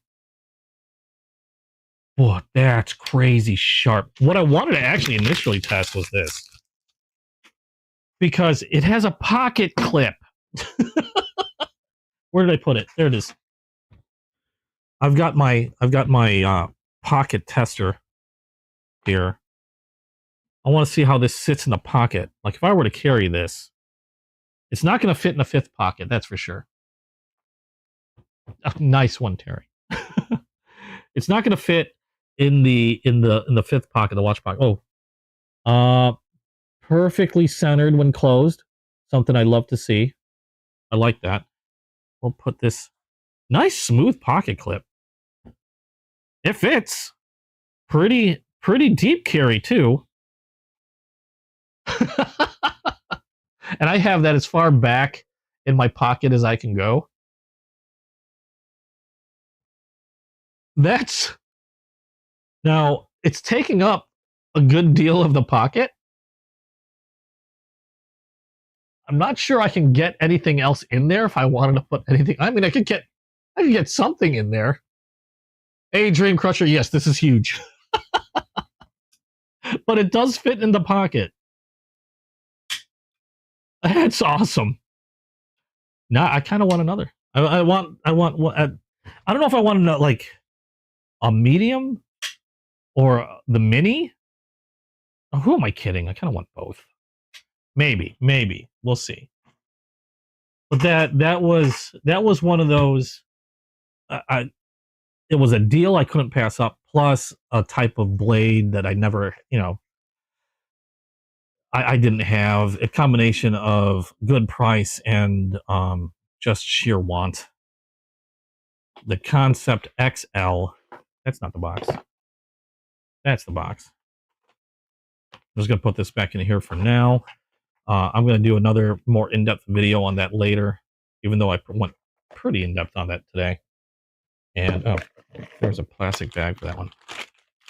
Boy, that's crazy sharp. What I wanted to actually initially test was this, because it has a pocket clip. Where did I put it? There it is. I've got my pocket tester here. I want to see how this sits in the pocket. Like if I were to carry this, it's not going to fit in the fifth pocket, that's for sure. Oh, nice one, Terry. It's not going to fit in the fifth pocket, the watch pocket. Oh, perfectly centered when closed. Something I love to see. I like that. We'll put this nice smooth pocket clip. It fits. Pretty deep carry too. And I have that as far back in my pocket as I can go. Now it's taking up a good deal of the pocket. I'm not sure I can get anything else in there if I wanted to put anything. I mean, I could get something in there. Hey, Dream Crusher, yes, this is huge. But it does fit in the pocket. That's awesome. Now I kind of want another. I want I don't know if I want to like a medium or the mini. Oh, who am I kidding? I kind of want both. Maybe we'll see. But that was one of those. It was a deal I couldn't pass up. Plus a type of blade that I never, I didn't have. A combination of good price and just sheer want. The Concept XL. That's not the box. That's the box. I'm just going to put this back in here for now. I'm going to do another more in-depth video on that later, even though I went pretty in-depth on that today. And, oh, there's a plastic bag for that one.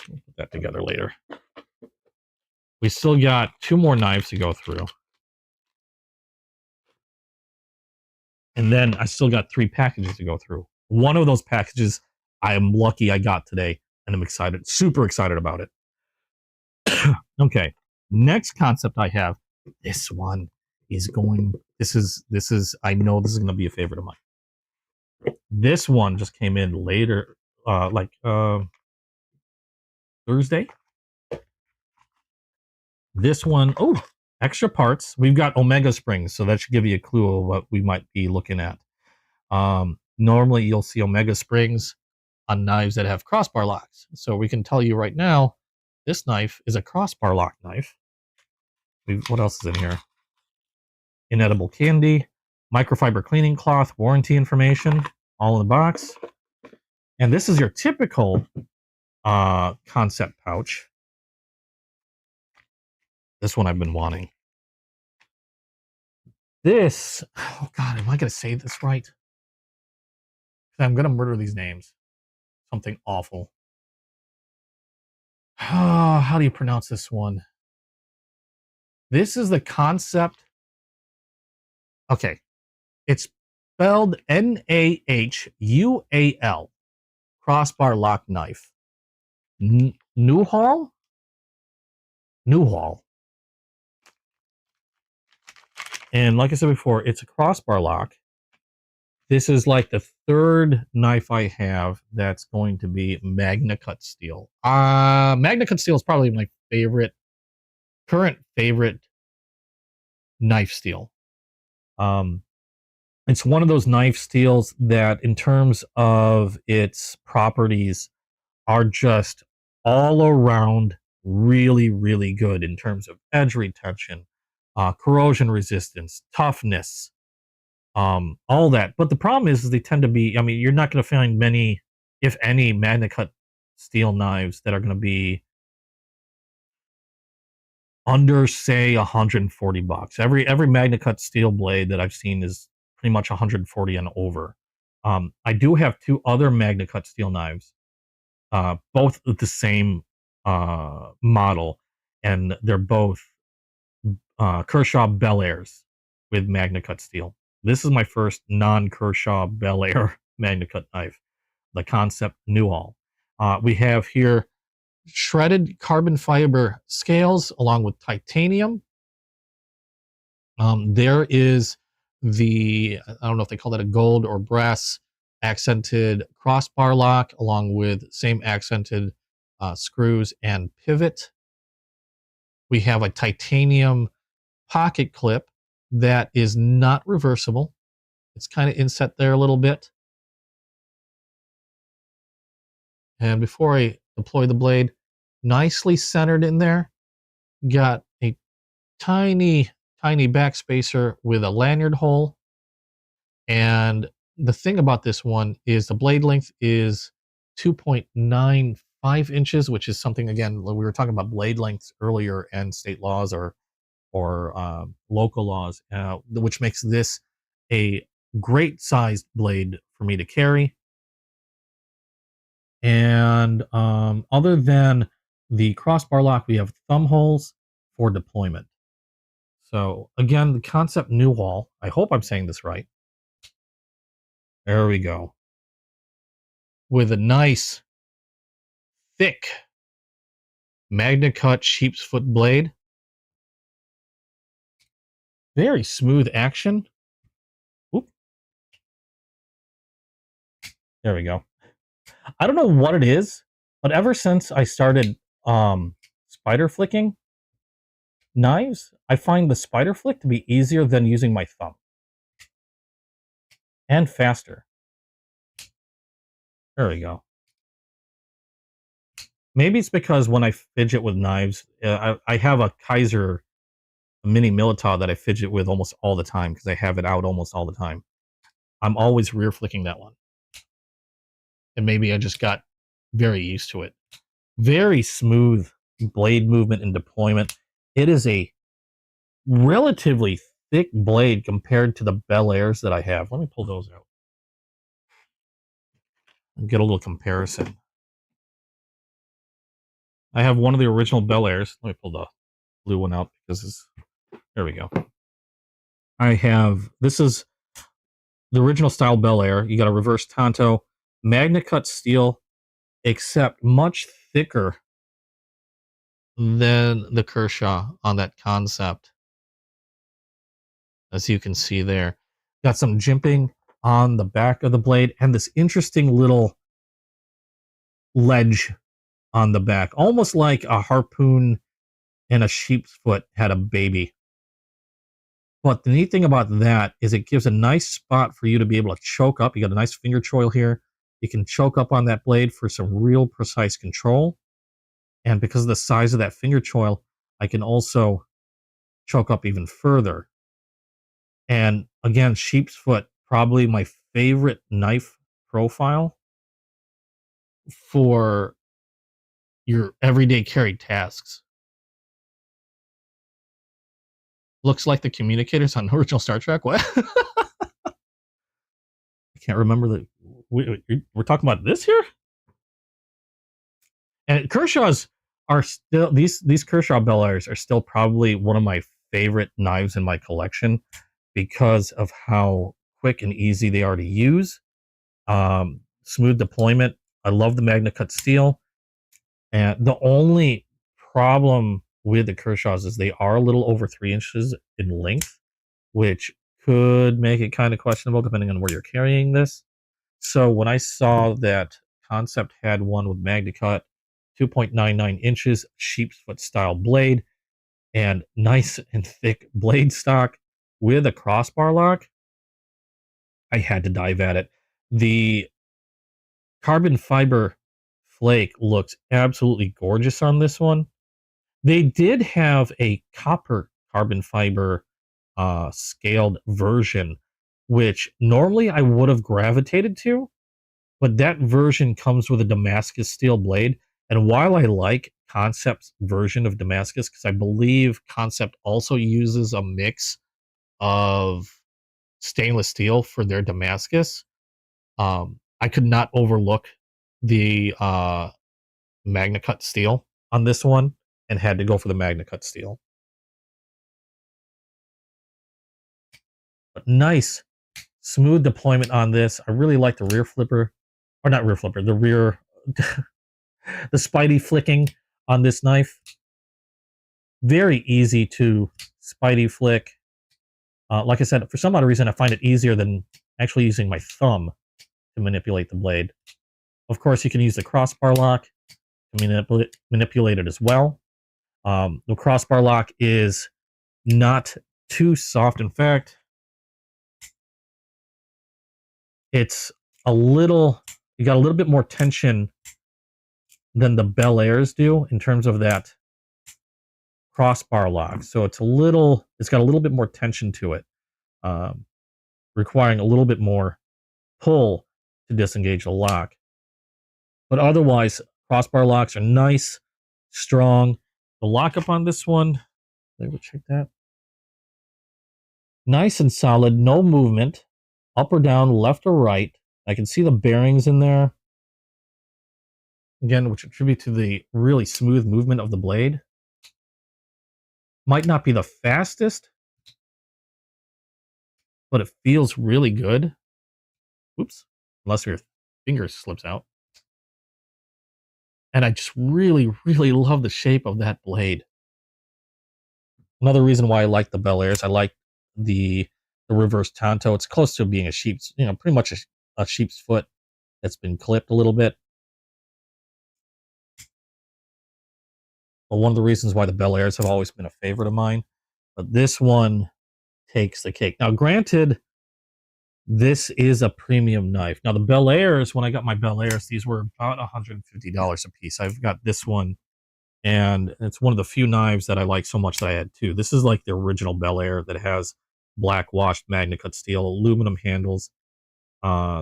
We'll put that together later. We still got 2 more knives to go through. And then I still got 3 packages to go through. One of those packages I am lucky I got today, and I'm excited, super excited about it. Okay, next concept I have. This one is going. This is. I know this is going to be a favorite of mine. This one just came in later, Thursday. This one, oh, extra parts. We've got Omega springs, so that should give you a clue of what we might be looking at. Normally, you'll see Omega springs on knives that have crossbar locks. So we can tell you right now, this knife is a crossbar lock knife. What else is in here? Inedible candy, microfiber cleaning cloth, warranty information, all in the box. And this is your typical concept pouch. This one I've been wanting. This, oh God, am I going to say this right? I'm going to murder these names. Something awful. How do you pronounce this one? This is the Concept. Okay. It's spelled Nahul. Crossbar lock knife. Newhall? Newhall. And like I said before, it's a crossbar lock. This is like the 3rd knife I have that's going to be Magna Cut steel. Magna Cut steel is probably my current favorite knife steel. It's one of those knife steels that, in terms of its properties, are just all around really, really good in terms of edge retention, corrosion resistance, toughness, all that. But the problem is they tend to be, I mean, you're not going to find many, if any, Magna Cut steel knives that are going to be under, say, $140. Every MagnaCut steel blade that I've seen is pretty much 140 and over. I do have two other MagnaCut steel knives, both the same model, and they're both Kershaw Bel Airs with MagnaCut steel. This is my first non-Kershaw Bel Air MagnaCut knife, the Concept Newhall. We have here shredded carbon fiber scales along with titanium. There is the, I don't know if they call that a gold or brass accented crossbar lock along with same accented screws and pivot. We have a titanium pocket clip that is not reversible. It's kind of inset there a little bit. And before I deploy the blade, nicely centered in there. Got a tiny backspacer with a lanyard hole. And the thing about this one is the blade length is 2.95 inches, which is something, again, we were talking about blade lengths earlier and state laws or local laws, which makes this a great sized blade for me to carry. And other than the crossbar lock, we have thumb holes for deployment. So again, the Concept Newhall, I hope I'm saying this right. There we go. With a nice, thick MagnaCut sheep's foot blade. Very smooth action. Oop. There we go. I don't know what it is, but ever since I started spider flicking knives, I find the spider flick to be easier than using my thumb. And faster. There we go. Maybe it's because when I fidget with knives, I have a Kaiser mini Militaw that I fidget with almost all the time because I have it out almost all the time. I'm always rear flicking that one. And maybe I just got very used to it. Very smooth blade movement and deployment. It is a relatively thick blade compared to the Bel Airs that I have. Let me pull those out and get a little comparison. I have one of the original Bel Airs. Let me pull the blue one out because it's, there we go. I have, this is the original style Bel Air. You got a reverse Tonto, MagnaCut steel, except much thicker than the Kershaw on that Concept. As you can see there. Got some jimping on the back of the blade and this interesting little ledge on the back. Almost like a harpoon and a sheep's foot had a baby. But the neat thing about that is it gives a nice spot for you to be able to choke up. You got a nice finger choil here. You can choke up on that blade for some real precise control. And because of the size of that finger choil, I can also choke up even further. And again, sheep's foot, probably my favorite knife profile for your everyday carry tasks. Looks like the communicators on original Star Trek. What? I can't remember the. We're talking about this here. And Kershaws are still these Kershaw Bel Airs are still probably one of my favorite knives in my collection because of how quick and easy they are to use. Smooth deployment. I love the MagnaCut steel. And the only problem with the Kershaws is they are a little over 3 inches in length, which could make it kind of questionable depending on where you're carrying this. So when I saw that Concept had one with MagnaCut, 2.99 inches, sheep's foot style blade, and nice and thick blade stock with a crossbar lock, I had to dive at it. The carbon fiber flake looks absolutely gorgeous on this one. They did have a copper carbon fiber scaled version, which normally I would have gravitated to, but that version comes with a Damascus steel blade, And while I like Concept's version of Damascus, because I believe Concept also uses a mix of stainless steel for their Damascus, I could not overlook the Magna Cut steel on this one and had to go for the Magna Cut steel. But nice, smooth deployment on this. I really like the rear flipper, or not rear flipper, the rear, the Spidey flicking on this knife. Very easy to Spidey flick. Like I said, for some odd reason, I find it easier than actually using my thumb to manipulate the blade. Of course, you can use the crossbar lock to manipulate it as well. The crossbar lock is not too soft. In fact, it's a little, you got a little bit more tension than the Bel Airs do in terms of that crossbar lock. So it's got a little bit more tension to it, requiring a little bit more pull to disengage the lock. But otherwise, crossbar locks are nice, strong. The lockup on this one, let me check that. Nice and solid, no movement, up or down, left or right. I can see the bearings in there. Again, which attribute to the really smooth movement of the blade. Might not be the fastest, but it feels really good. Oops, unless your finger slips out. And I just really, really love the shape of that blade. Another reason why I like the Bel Airs, I like the reverse tanto. It's close to being a sheep's, pretty much a sheep's foot that's been clipped a little bit. But one of the reasons why the Bel Airs have always been a favorite of mine. But this one takes the cake. Now, granted, this is a premium knife. Now, the Bel Airs, when I got my Bel Airs, these were about $150 a piece. I've got this one, and it's one of the few knives that I like so much that I had two. This is like the original Bel Air that has black washed Magna Cut steel, aluminum handles.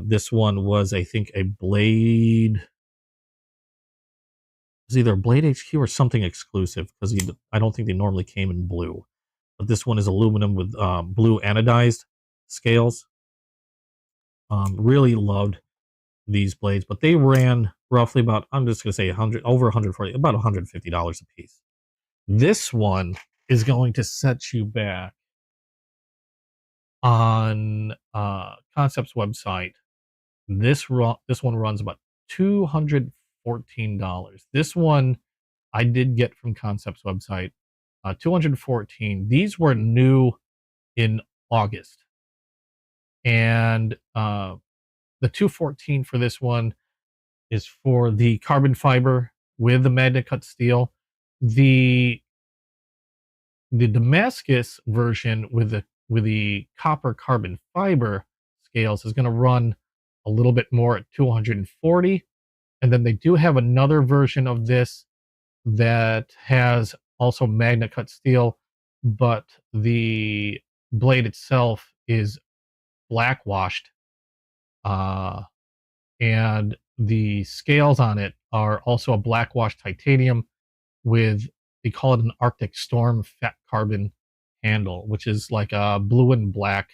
This one was, I think, a Blade. It was either a Blade HQ or something exclusive, because I don't think they normally came in blue. But this one is aluminum with blue anodized scales. Really loved these blades, but they ran roughly about, I'm just going to say over 140, about $150 a piece. This one is going to set you back on Concept's website. This one runs about $214. This one I did get from Concept's website, $214. These were new in August, and the $214 for this one is for the carbon fiber with the Magna Cut steel. The Damascus version with the copper carbon fiber scales is going to run a little bit more at $240. And then they do have another version of this that has also Magna Cut steel, but the blade itself is black washed. And the scales on it are also a black washed titanium with, they call it an Arctic Storm fat carbon handle, which is like a blue and black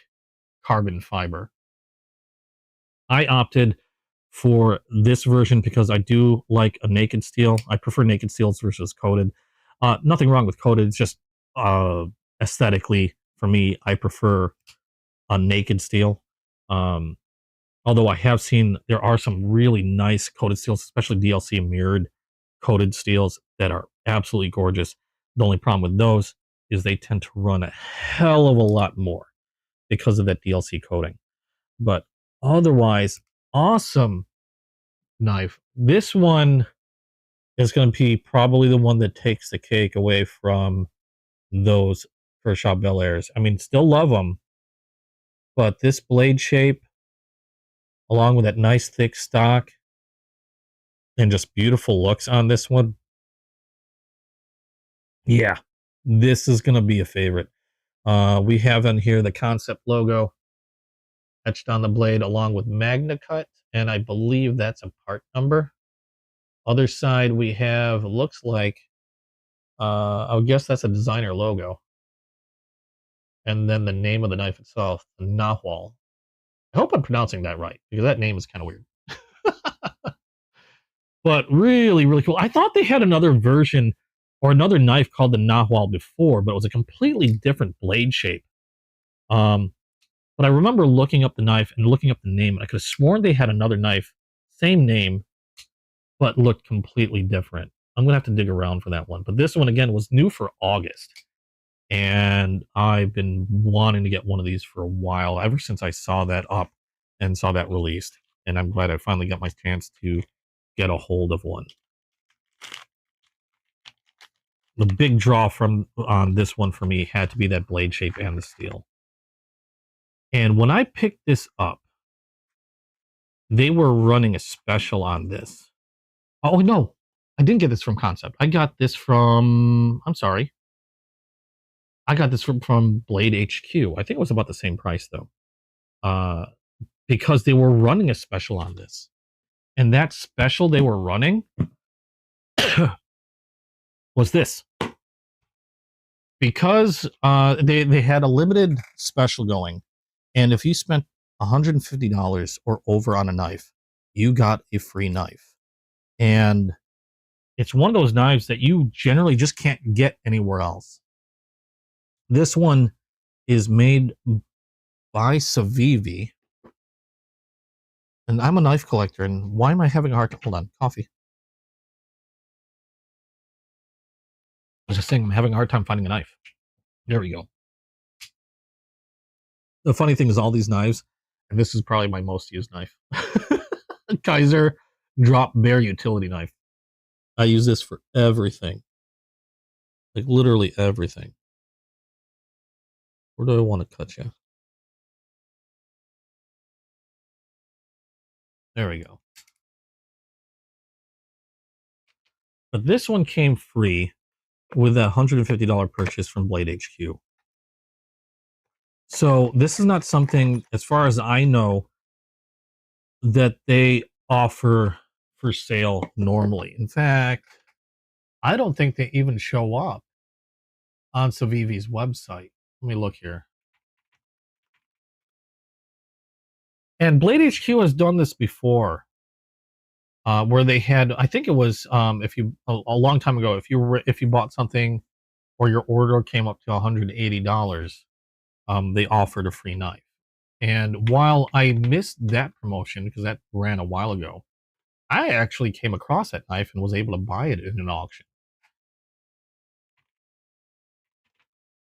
carbon fiber. I opted for this version because I do like a naked steel. I prefer naked steels versus coated. Nothing wrong with coated. It's just aesthetically, for me, I prefer a naked steel. Although I have seen there are some really nice coated steels, especially DLC mirrored coated steels that are absolutely gorgeous. The only problem with those is they tend to run a hell of a lot more because of that DLC coating. But otherwise, awesome knife. This one is going to be probably the one that takes the cake away from those Kershaw Bel Airs. I mean, still love them, but this blade shape, along with that nice thick stock and just beautiful looks on this one, yeah, this is going to be a favorite. We have on here the Concept logo etched on the blade along with Magna Cut, and I believe that's a part number. Other side we have, looks like, I would guess that's a designer logo. And then the name of the knife itself, the Newhall. I hope I'm pronouncing that right, because that name is kind of weird. But really, really cool. I thought they had another version or another knife called the Newhall before, but it was a completely different blade shape. But I remember looking up the knife and looking up the name, and I could have sworn they had another knife, same name, but looked completely different. I'm gonna have to dig around for that one. But this one again was new for August, and I've been wanting to get one of these for a while, ever since I saw that up and saw that released. And I'm glad I finally got my chance to get a hold of one. The big draw from on this one for me had to be that blade shape and the steel. And when I picked this up, they were running a special on this. Oh no, I didn't get this from Concept. I got this from, I'm sorry. I got this from Blade HQ. I think it was about the same price though. Because they were running a special on this. And that special they were running was this. Because they had a limited special going, and if you spent $150 or over on a knife, you got a free knife. And it's one of those knives that you generally just can't get anywhere else. This one is made by Cevivi. And I'm a knife collector, and why am I having a hard time? Hold on, coffee. I was just saying I'm having a hard time finding a knife. There we go. The funny thing is all these knives, and this is probably my most used knife. Kaiser Drop Bear Utility Knife. I use this for everything. Like literally everything. Where do I want to cut you? There we go. But this one came free with a $150 purchase from Blade HQ. So this is not something, as far as I know, that they offer for sale normally. In fact, I don't think they even show up on Cevivi's website. Let me look here. And Blade HQ has done this before, where they had, I think it was, if you a long time ago, if you bought something or your order came up to $180, they offered a free knife. And while I missed that promotion because that ran a while ago, I actually came across that knife and was able to buy it in an auction.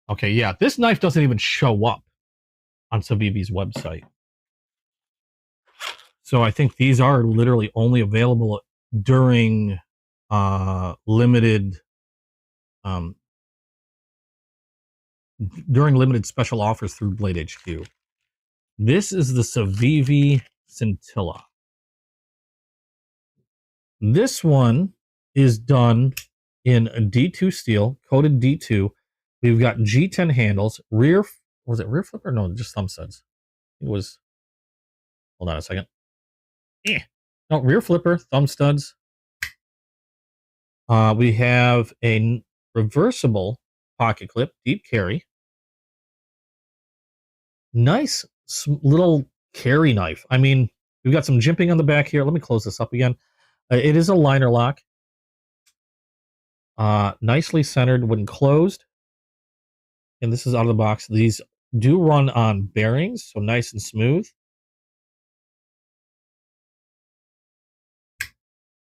Okay, yeah, this knife doesn't even show up on Cevivi's website. So I think these are literally only available during limited special offers through Blade HQ. This is the Cevivi Cintilla. This one is done in D2 steel, coated D2. We've got G10 handles, rear, was it rear flipper? No, just thumb studs. It was, hold on a second. No, rear flipper, thumb studs. We have a reversible pocket clip, deep carry. Nice little carry knife. I mean, we've got some jimping on the back here. Let me close this up again. It is a liner lock. Nicely centered when closed. And this is out of the box. These do run on bearings, so nice and smooth.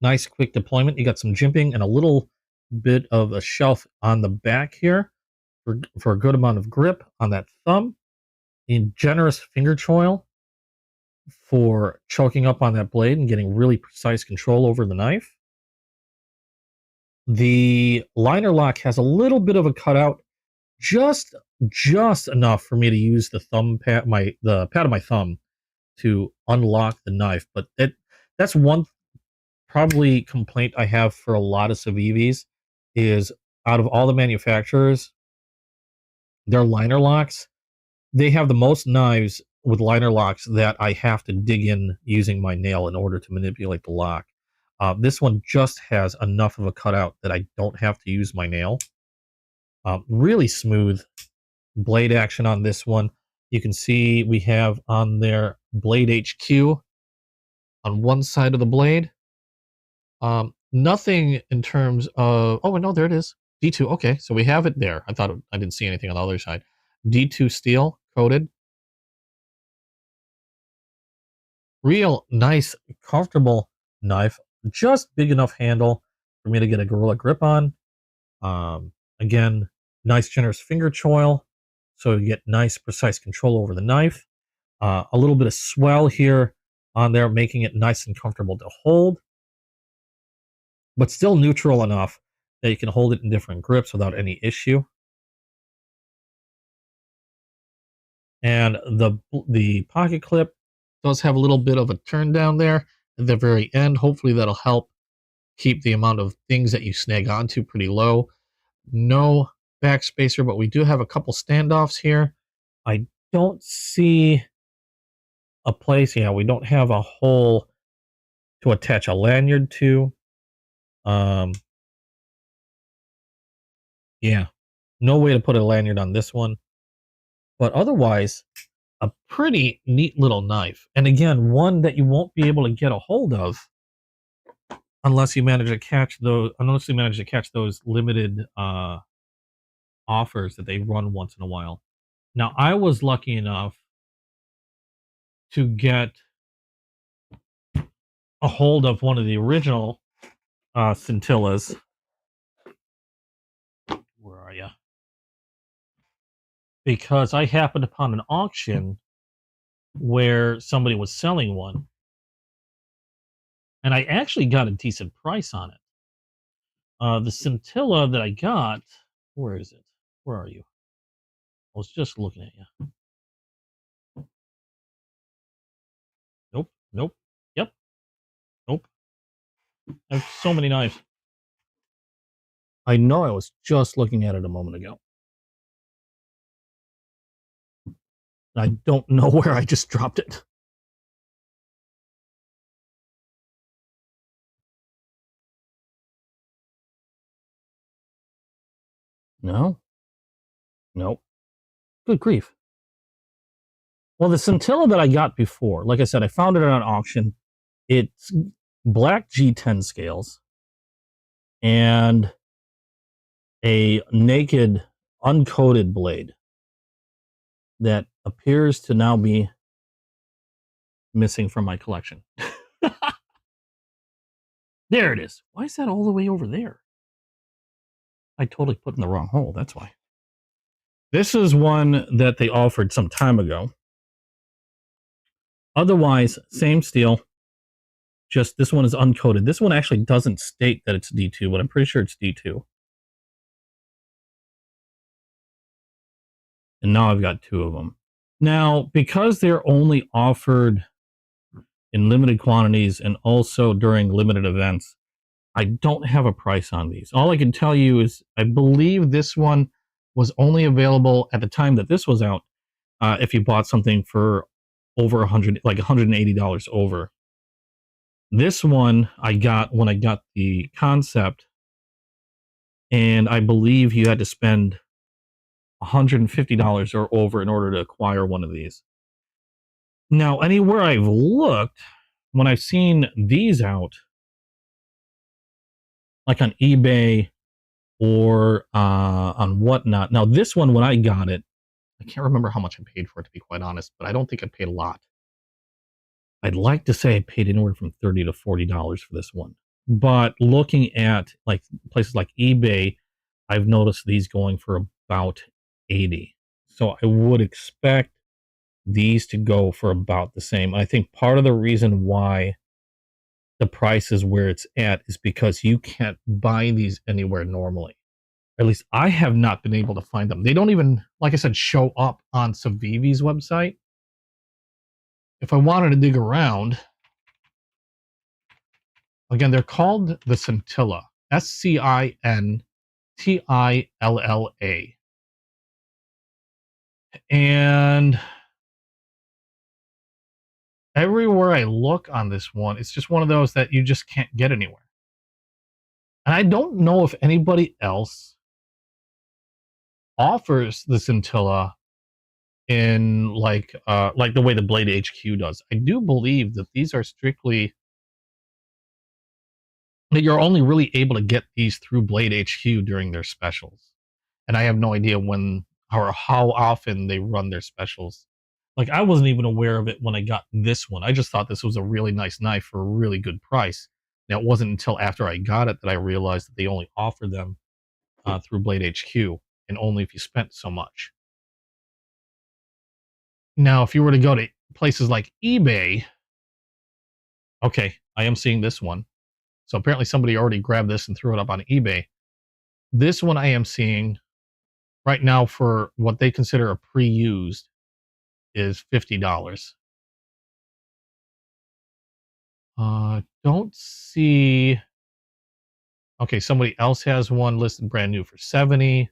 Nice quick deployment. You got some jimping and a little bit of a shelf on the back here for a good amount of grip on that thumb. A generous finger choil for choking up on that blade and getting really precise control over the knife. The liner lock has a little bit of a cutout, just enough for me to use the pad of my thumb to unlock the knife. But that's one probably complaint I have for a lot of Cevivis is out of all the manufacturers, their liner locks, they have the most knives with liner locks that I have to dig in using my nail in order to manipulate the lock. This one just has enough of a cutout that I don't have to use my nail. Really smooth blade action on this one. You can see we have on there Blade HQ on one side of the blade. Nothing in terms of, oh no, there it is. D2, okay, so we have it there. I didn't see anything on the other side. D2 steel coated. Real nice, comfortable knife. Just big enough handle for me to get a gorilla grip on. Again, nice generous finger choil, so you get nice precise control over the knife. A little bit of swell here on there, making it nice and comfortable to hold, but still neutral enough that you can hold it in different grips without any issue. And the pocket clip does have a little bit of a turn down there at the very end. Hopefully that'll help keep the amount of things that you snag onto pretty low. No backspacer, but we do have a couple standoffs here. I don't see a place. Yeah, we don't have a hole to attach a lanyard to. Yeah, no way to put a lanyard on this one. But otherwise, a pretty neat little knife. And again, one that you won't be able to get a hold of unless you manage to catch those limited offers that they run once in a while. Now, I was lucky enough to get a hold of one of the original Cintillas. Where are you? Because I happened upon an auction where somebody was selling one, and I actually got a decent price on it. The Cintilla that I got, where is it? Where are you? I was just looking at you. Nope, nope, yep, nope. I have so many knives. I know I was just looking at it a moment ago. I don't know where I just dropped it. No. Nope. Good grief. Well, the Scintilla that I got before, like I said, I found it on auction. It's black G10 scales and a naked, uncoated blade that appears to now be missing from my collection. There it is. Why is that all the way over there? I totally put in the wrong hole. That's why. This is one that they offered some time ago. Otherwise, same steel. Just this one is uncoated. This one actually doesn't state that it's D2, but I'm pretty sure it's D2. And now I've got two of them. Now, because they're only offered in limited quantities and also during limited events, I don't have a price on these. All I can tell you is I believe this one was only available at the time that this was out if you bought something for over $100, like $180 over. This one I got when I got the concept, and I believe you had to spend $150 or over in order to acquire one of these. Now, anywhere I've looked, when I've seen these out, like on eBay or on whatnot. Now, this one, when I got it, I can't remember how much I paid for it, to be quite honest, but I don't think I paid a lot. I'd like to say I paid anywhere from $30 to $40 for this one. But looking at like places like eBay, I've noticed these going for about $80. So I would expect these to go for about the same. I think part of the reason why the price is where it's at is because you can't buy these anywhere normally. At least I have not been able to find them. They don't even, like I said, show up on Cevivi's website. If I wanted to dig around, again, they're called the Cintilla. Scintilla. And everywhere I look on this one, it's just one of those that you just can't get anywhere. And I don't know if anybody else offers the Cintilla in like the way the Blade HQ does. I do believe that these are strictly that you're only really able to get these through Blade HQ during their specials. And I have no idea when or how often they run their specials. Like, I wasn't even aware of it when I got this one. I just thought this was a really nice knife for a really good price. Now, it wasn't until after I got it that I realized that they only offer them through Blade HQ, and only if you spent so much. Now, if you were to go to places like eBay, okay, I am seeing this one. So apparently somebody already grabbed this and threw it up on eBay. This one I am seeing right now for what they consider a pre-used is $50. Don't see. Okay, somebody else has one listed brand new for 70.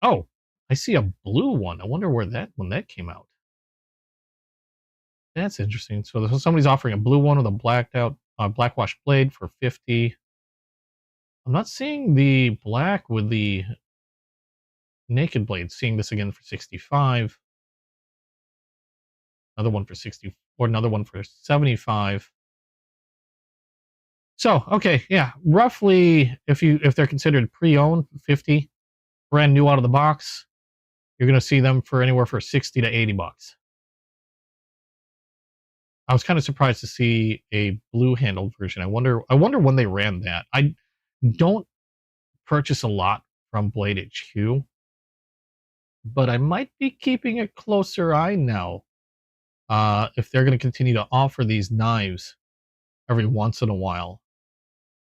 Oh, I see a blue one. I wonder where that came out. That's interesting. So somebody's offering a blue one with a blacked out blackwash blade for 50. I'm not seeing the black with the naked blade. Seeing this again for 65. Another one for 60, or another one for 75. So, okay, yeah, roughly if they're considered pre-owned, 50, brand new out of the box, you're going to see them for anywhere for 60 to 80 bucks. I was kind of surprised to see a blue handled version. I wonder when they ran that. I don't purchase a lot from Blade HQ, but I might be keeping a closer eye now if they're going to continue to offer these knives every once in a while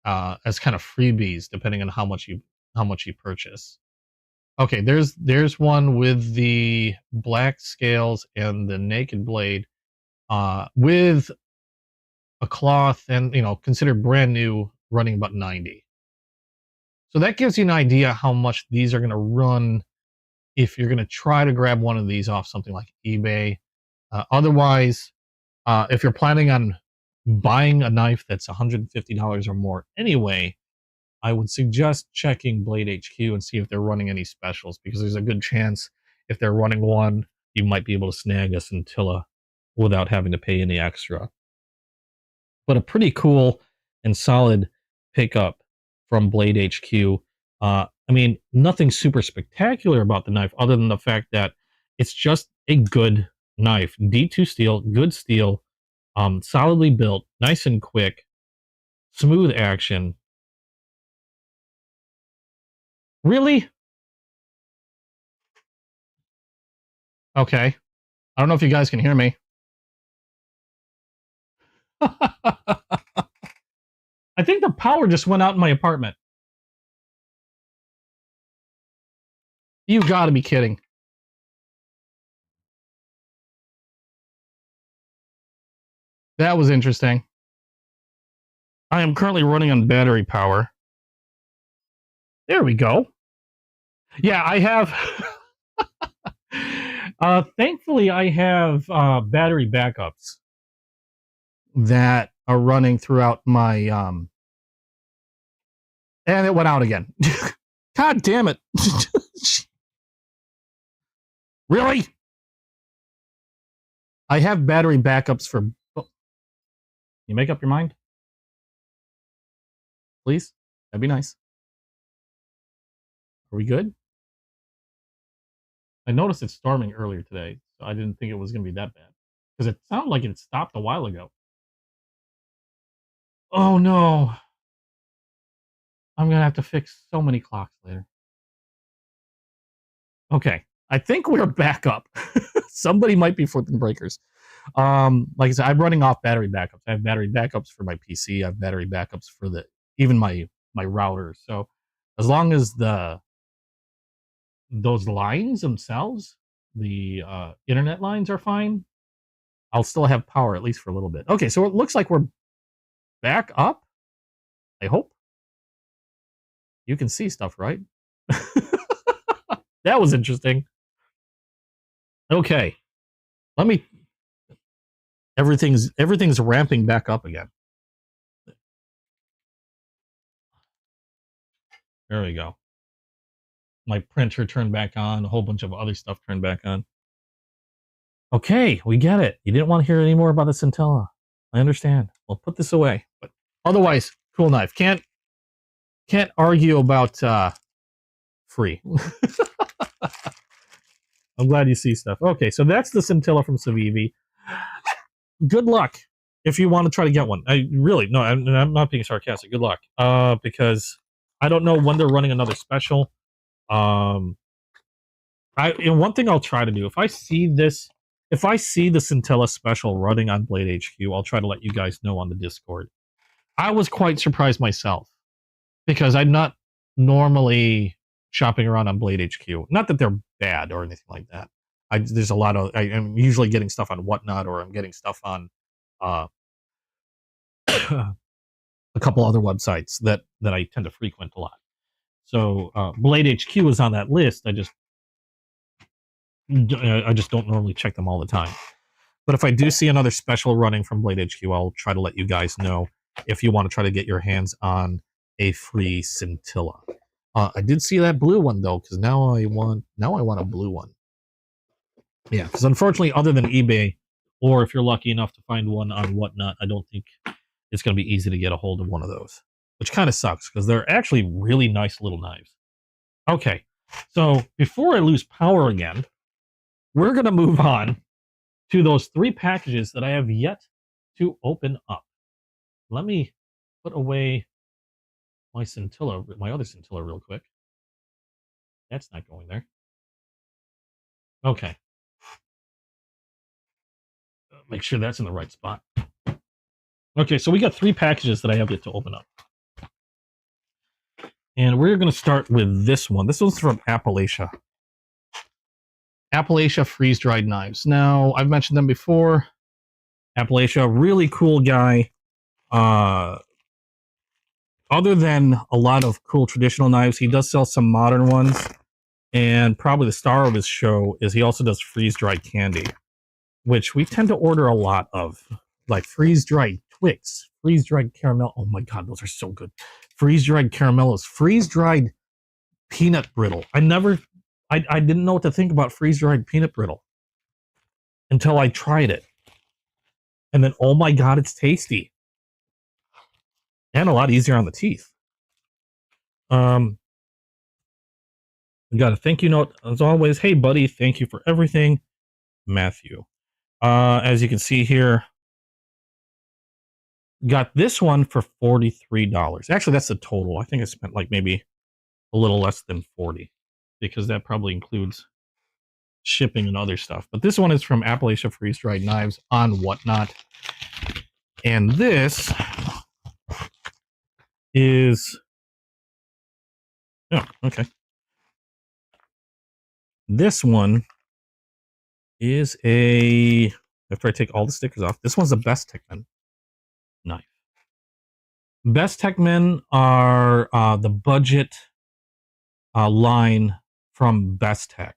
as kind of freebies, depending on how much you purchase. Okay, there's one with the black scales and the naked blade with a cloth, and considered brand new, running about 90. So that gives you an idea how much these are going to run if you're going to try to grab one of these off something like eBay. Otherwise, if you're planning on buying a knife that's $150 or more anyway, I would suggest checking Blade HQ and see if they're running any specials, because there's a good chance if they're running one, you might be able to snag a Cintilla without having to pay any extra. But a pretty cool and solid pickup from Blade HQ. I mean, nothing super spectacular about the knife other than the fact that it's just a good knife. D2 steel, good steel, solidly built, nice and quick, smooth action. Really? Okay. I don't know if you guys can hear me. I think the power just went out in my apartment. You gotta be kidding. That was interesting. I am currently running on battery power. There we go. Yeah, I have. Thankfully, I have battery backups that are running throughout my. And it went out again. God damn it. Really? I have battery backups for. You make up your mind? Please? That'd be nice. Are we good? I noticed it storming earlier today, so I didn't think it was going to be that bad. Because it sounded like it stopped a while ago. Oh no. I'm going to have to fix so many clocks later. Okay. I think we're back up. Somebody might be flipping breakers. Like I said, I'm running off battery backups. I have battery backups for my PC. I have battery backups for even my router. So as long as those lines themselves, the internet lines, are fine, I'll still have power at least for a little bit. Okay, so it looks like we're back up. I hope you can see stuff, right? That was interesting. Okay, let me everything's ramping back up again. There we go. My printer turned back on. A whole bunch of other stuff turned back on. Okay, we get it. You didn't want to hear any more about the Cintilla. I understand. We'll put this away. But otherwise, cool knife. Can't argue about free. I'm glad you see stuff. Okay, so that's the Cintilla from Cevivi. Good luck if you want to try to get one. I'm not being sarcastic. Good luck. Because I don't know when they're running another special. One thing I'll try to do, if I see the Cintilla special running on Blade HQ, I'll try to let you guys know on the Discord. I was quite surprised myself because I'm not normally shopping around on Blade HQ. Not that they're bad or anything like that. There's a lot of I'm usually getting stuff on Whatnot, or I'm getting stuff on a couple other websites that I tend to frequent a lot. So Blade HQ is on that list. I just don't normally check them all the time. But if I do see another special running from Blade HQ, I'll try to let you guys know if you want to try to get your hands on a free Cintilla. I did see that blue one though, because now I want a blue one. Yeah, because unfortunately, other than eBay, or if you're lucky enough to find one on Whatnot, I don't think it's going to be easy to get a hold of one of those, which kind of sucks because they're actually really nice little knives. Okay, so before I lose power again, we're going to move on to those 3 packages that I have yet to open up. Let me put away my Cintilla, my other Cintilla real quick. That's not going there. Okay. Make sure that's in the right spot. Okay, so we got 3 packages that I have yet to open up. And we're going to start with this one. This one's from Appalachia. Appalachia freeze-dried knives. Now, I've mentioned them before. Appalachia, really cool guy. Other than a lot of cool traditional knives, he does sell some modern ones. And probably the star of his show is he also does freeze-dried candy, which we tend to order a lot of. Like freeze-dried Twix, freeze-dried caramel. Oh my god, those are so good. Freeze-dried caramellos, freeze-dried peanut brittle. I didn't know what to think about freeze-dried peanut brittle until I tried it. And then, oh my god, it's tasty. And a lot easier on the teeth. We got a thank you note, as always. Hey, buddy, thank you for everything. Matthew. As you can see here, got this one for $43. Actually, that's the total. I think I spent like maybe a little less than 40 because that probably includes shipping and other stuff. But this one is from Appalachia Freeze-Dried Knives on Whatnot. And this is... Oh, okay. This one is a... After I take all the stickers off, this one's a Bestechman knife. Bestechman are the budget line from Bestech.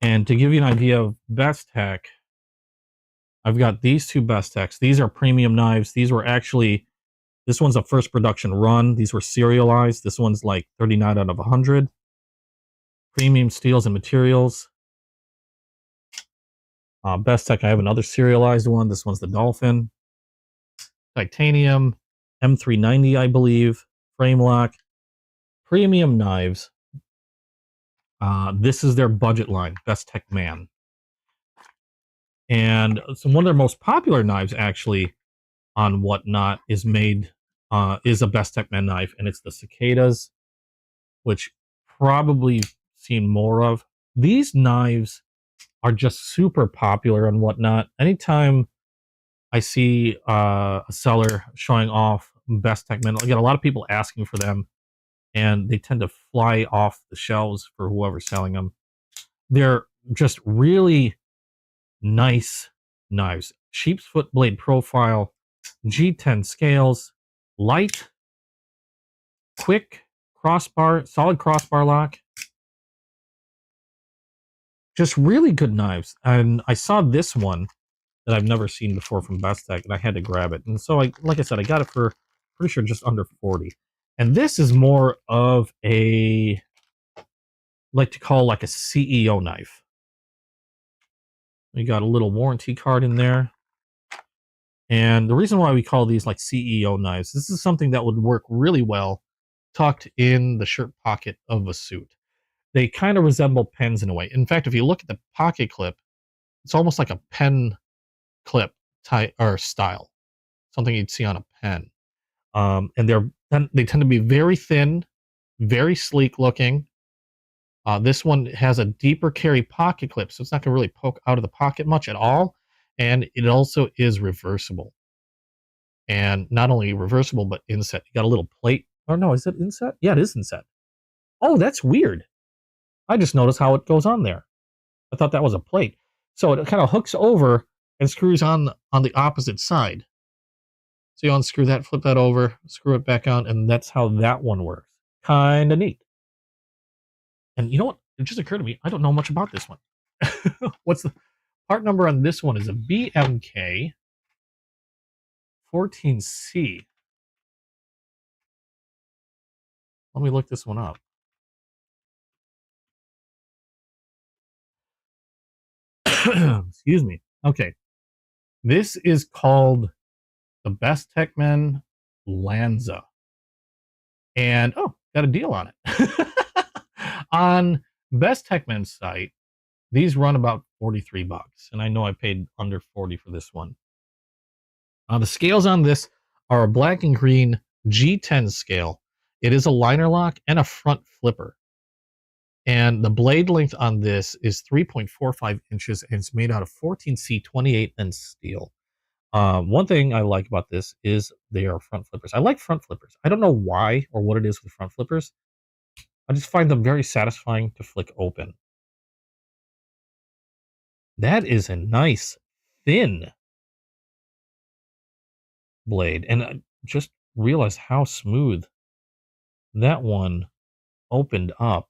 And to give you an idea of Bestech, I've got these 2 Bestechs. These are premium knives. These were actually, this one's a first production run. These were serialized. This one's like 39 out of 100. Premium steels and materials. Bestech, I have another serialized one. This one's the Dolphin. Titanium, M390, I believe. Frame lock. Premium knives. This is their budget line, Bestechman. And so one of their most popular knives, actually, on Whatnot, is a Bestechman knife, and it's the Cicadas, which probably seen more of. These knives are just super popular on Whatnot. Anytime I see a seller showing off Bestechman, I get a lot of people asking for them, and they tend to fly off the shelves for whoever's selling them. They're just really nice knives. Sheep's foot blade profile, G10 scales, light, quick crossbar, solid crossbar lock. Just really good knives. And I saw this one that I've never seen before from Bestech, and I had to grab it. And so, like I said, I got it for pretty sure just under 40. And this is more of a, like to call like a CEO knife. We got a little warranty card in there. And the reason why we call these like CEO knives, this is something that would work really well tucked in the shirt pocket of a suit. They kind of resemble pens in a way. In fact, if you look at the pocket clip, it's almost like a pen clip type or style, something you'd see on a pen. And they tend to be very thin, very sleek looking. This one has a deeper carry pocket clip, so it's not going to really poke out of the pocket much at all. And it also is reversible. And not only reversible, but inset. You got a little plate. Oh, no, is it inset? Yeah, it is inset. Oh, that's weird. I just noticed how it goes on there. I thought that was a plate. So it kind of hooks over and screws on the opposite side. So you unscrew that, flip that over, screw it back on, and that's how that one works. Kind of neat. And you know what? It just occurred to me, I don't know much about this one. What's the part number on this one? Is a BMK 14C. Let me look this one up. Excuse me. Okay. This is called the Bestechman Lanza. And, oh, got a deal on it. On Bestechman's site, these run about 43 bucks. And I know I paid under 40 for this one. The scales on this are a black and green G10 scale. It is a liner lock and a front flipper. And the blade length on this is 3.45 inches, and it's made out of 14C 28 and steel. One thing I like about this is they are front flippers. I like front flippers. I don't know why or what it is with front flippers. I just find them very satisfying to flick open. That is a nice, thin blade. And I just realized how smooth that one opened up.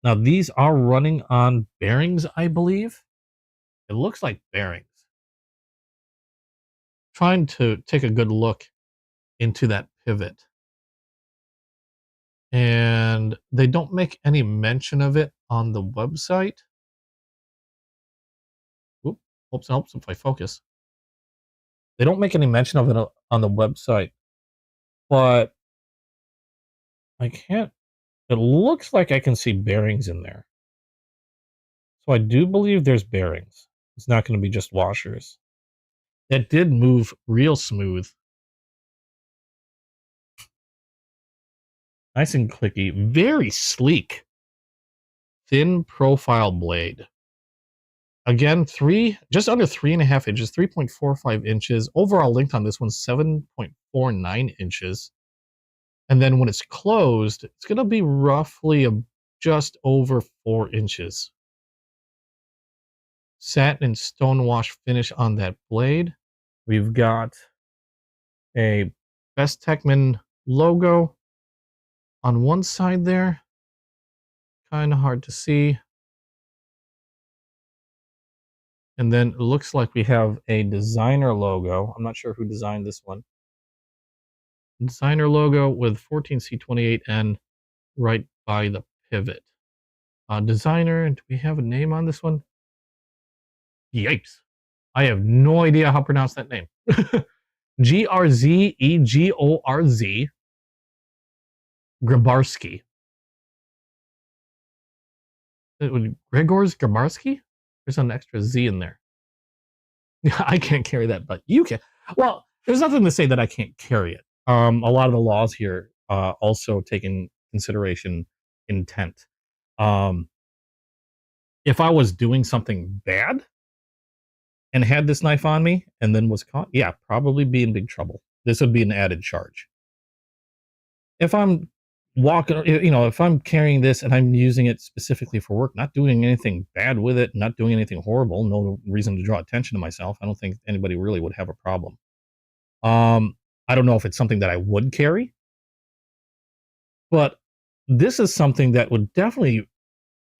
Now, these are running on bearings, I believe. It looks like bearings. Trying to take a good look into that pivot. And they don't make any mention of it on the website. Oop, hopes and helps if I focus. They don't make any mention of it on the website, but I can't. It looks like I can see bearings in there. So I do believe there's bearings. It's not going to be just washers. It did move real smooth. Nice and clicky. Very sleek. Thin profile blade. Again, just under 3.5 inches, 3.45 inches. Overall length on this one's 7.49 inches. And then when it's closed, it's going to be roughly just over 4 inches. Satin and stonewash finish on that blade. We've got a Bestechman logo on one side there. Kind of hard to see. And then it looks like we have a designer logo. I'm not sure who designed this one. Designer logo with 14C28N right by the pivot. Designer, do we have a name on this one? Yipes. I have no idea how to pronounce that name. Grzegorz Grabarsky. Gregorz Grabarsky? There's an extra Z in there. I can't carry that, but you can. Well, there's nothing to say that I can't carry it. A lot of the laws here also take in consideration intent. If I was doing something bad and had this knife on me and then was caught, yeah, probably be in big trouble. This would be an added charge. If I'm walking, if I'm carrying this and I'm using it specifically for work, not doing anything bad with it, not doing anything horrible, no reason to draw attention to myself, I don't think anybody really would have a problem. I don't know if it's something that I would carry, but this is something that would definitely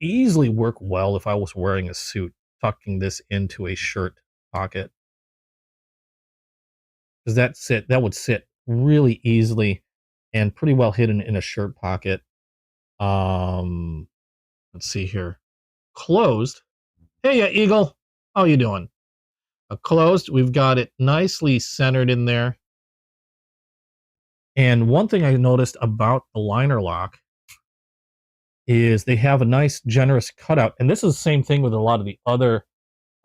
easily work well if I was wearing a suit, tucking this into a shirt pocket. because that would sit really easily and pretty well hidden in a shirt pocket. Let's see here. Closed. Hey, Eagle. How you doing? Closed. We've got it nicely centered in there. And one thing I noticed about the liner lock is they have a nice, generous cutout. And this is the same thing with a lot of the other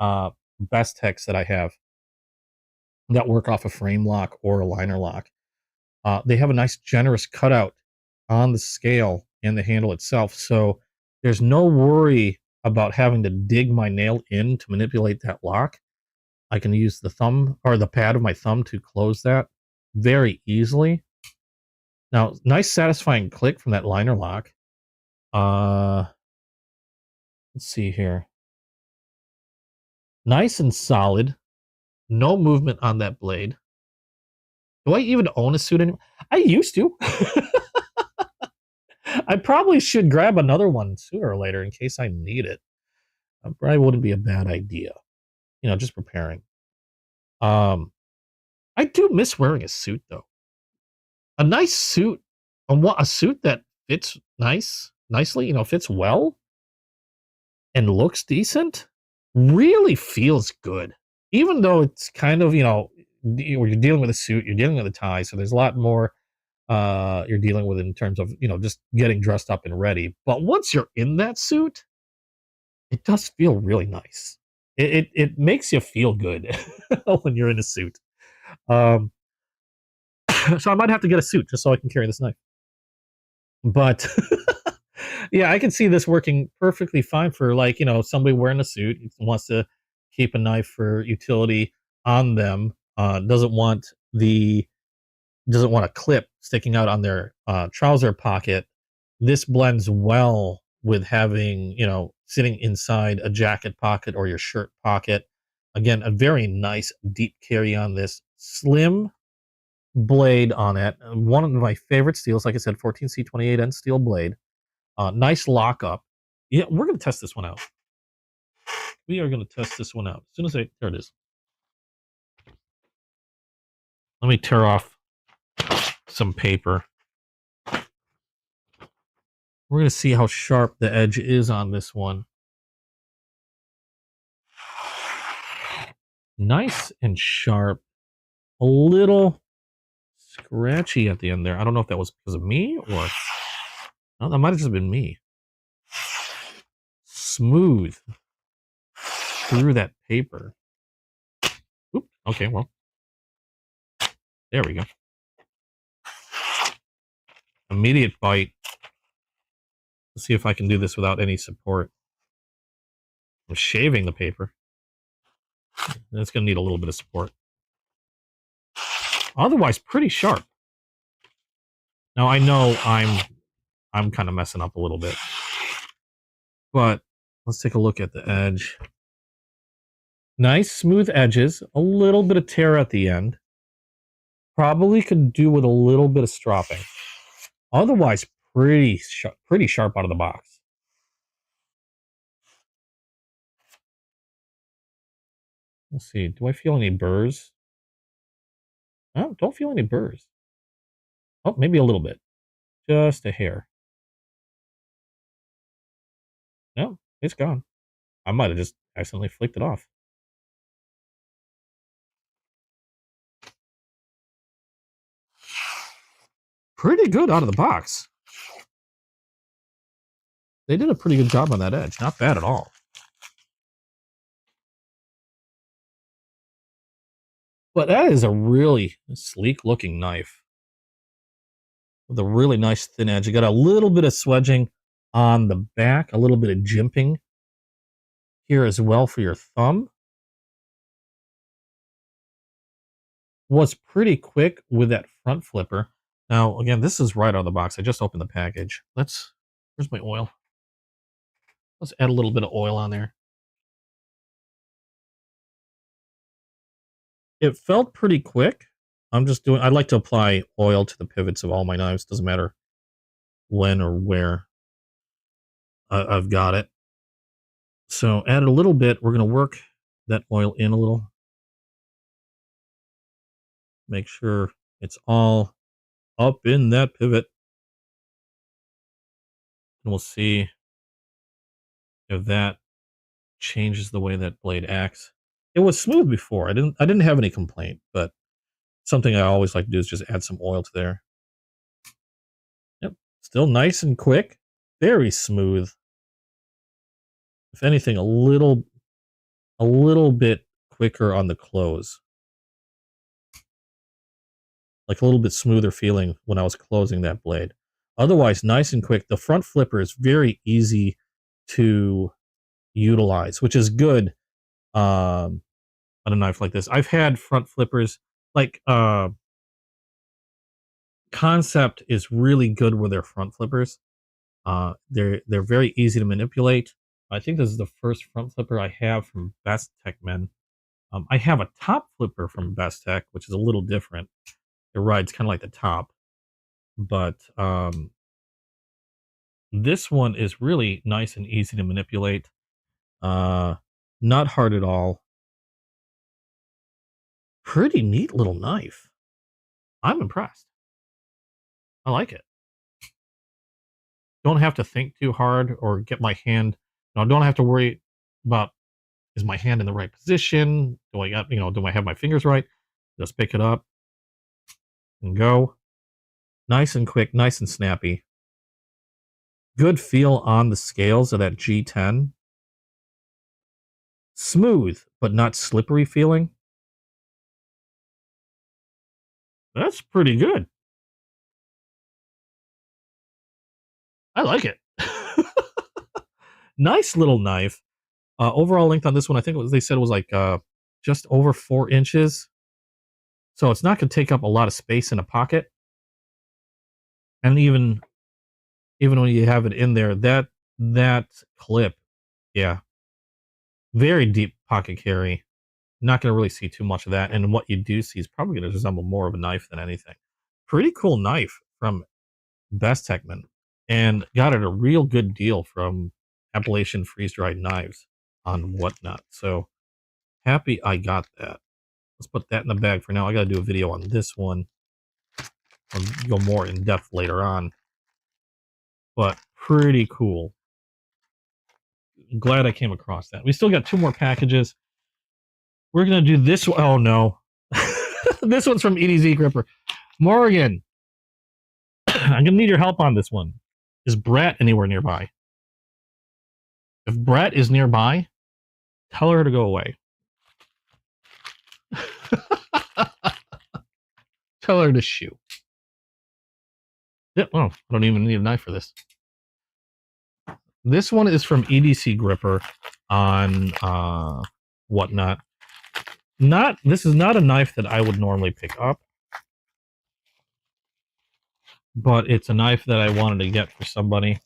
Bestechs that I have that work off a frame lock or a liner lock. They have a nice, generous cutout on the scale and the handle itself. So there's no worry about having to dig my nail in to manipulate that lock. I can use the thumb or the pad of my thumb to close that very easily. Now, nice satisfying click from that liner lock. Let's see here. Nice and solid. No movement on that blade. Do I even own a suit anymore? I used to. I probably should grab another one sooner or later in case I need it. Probably wouldn't be a bad idea. You know, just preparing. I do miss wearing a suit though. A nice suit, a suit that fits nicely, you know, fits well and looks decent, really feels good. Even though it's kind of, you know, you're dealing with a suit, you're dealing with a tie, so there's a lot more you're dealing with in terms of, you know, just getting dressed up and ready. But once you're in that suit, it does feel really nice. It makes you feel good when you're in a suit. So I might have to get a suit just so I can carry this knife. But yeah, I can see this working perfectly fine for, like, you know, somebody wearing a suit wants to keep a knife for utility on them. Doesn't want a clip sticking out on their trouser pocket. This blends well with having, you know, sitting inside a jacket pocket or your shirt pocket. Again, a very nice deep carry on this. Slim blade on it. One of my favorite steels, like I said, 14C28N steel blade. Nice lockup. Yeah, we're going to test this one out. We are going to test this one out. As soon as there it is. Let me tear off some paper. We're going to see how sharp the edge is on this one. Nice and sharp. A little scratchy at the end there. I don't know if that was because of me or... No, that might have just been me. Smooth through that paper. Oop, okay, well. There we go. Immediate bite. Let's see if I can do this without any support. I'm shaving the paper. It's going to need a little bit of support. Otherwise, pretty sharp. Now, I know I'm kind of messing up a little bit. But let's take a look at the edge. Nice smooth edges. A little bit of tear at the end. Probably could do with a little bit of stropping. Otherwise, pretty sharp out of the box. Let's see. Do I feel any burrs? Oh, don't feel any burrs. Oh, maybe a little bit. Just a hair. No, it's gone. I might have just accidentally flicked it off. Pretty good out of the box. They did a pretty good job on that edge. Not bad at all. But that is a really sleek looking knife. With a really nice thin edge. You got a little bit of swedging on the back. A little bit of jimping here as well for your thumb. Was pretty quick with that front flipper. Now, again, this is right out of the box. I just opened the package. Where's my oil? Let's add a little bit of oil on there. It felt pretty quick. I like to apply oil to the pivots of all my knives. Doesn't matter when or where I've got it. So add a little bit. We're going to work that oil in a little. Make sure it's all up in that pivot. And we'll see if that changes the way that blade acts. It was smooth before. I didn't have any complaint, but something I always like to do is just add some oil to there. Yep. Still nice and quick. Very smooth. If anything, a little bit quicker on the close. Like a little bit smoother feeling when I was closing that blade. Otherwise, nice and quick. The front flipper is very easy to utilize, which is good on a knife like this. I've had front flippers, like Concept is really good with their front flippers. They're very easy to manipulate. I think this is the first front flipper I have from Bestechman. I have a top flipper from Bestech, which is a little different. It rides kind of like the top, but this one is really nice and easy to manipulate. Not hard at all. Pretty neat little knife. I'm impressed. I like it. Don't have to think too hard or get my hand. No, don't have to worry about, is my hand in the right position? Do I have my fingers right? Just pick it up and go. Nice and quick, nice and snappy. Good feel on the scales of that G10. Smooth, but not slippery feeling. That's pretty good. I like it. Nice little knife. Overall length on this one, I think they said it was like just over 4 inches. So it's not going to take up a lot of space in a pocket. And even when you have it in there, that clip, yeah, very deep pocket carry. Not going to really see too much of that. And what you do see is probably going to resemble more of a knife than anything. Pretty cool knife from Bestechman. And got it a real good deal from Appalachian freeze-dried knives on Whatnot. So happy I got that. Let's put that in the bag for now. I got to do a video on this one. I'll go more in depth later on. But pretty cool. Glad I came across that. We still got 2 more packages. We're going to do this one. Oh, no. This one's from EDC Gripper. Morgan, I'm going to need your help on this one. Is Brett anywhere nearby? If Brett is nearby, tell her to go away. Tell her to shoo. Yeah, well, I don't even need a knife for this. This one is from EDC Gripper on Whatnot. This is not a knife that I would normally pick up, but it's a knife that I wanted to get for somebody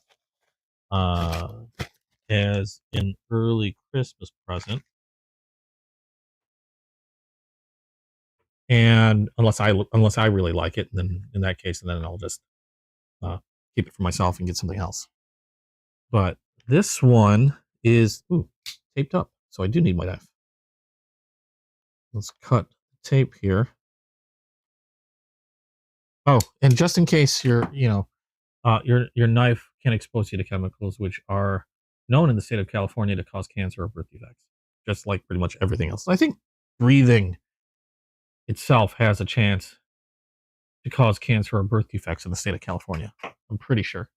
as an early Christmas present. And unless I really like it, then in that case, then I'll just keep it for myself and get something else. But this one is taped up, so I do need my knife. Let's cut the tape here. Oh, and just in case your knife can expose you to chemicals which are known in the state of California to cause cancer or birth defects, just like pretty much everything else. I think breathing itself has a chance to cause cancer or birth defects in the state of California. I'm pretty sure.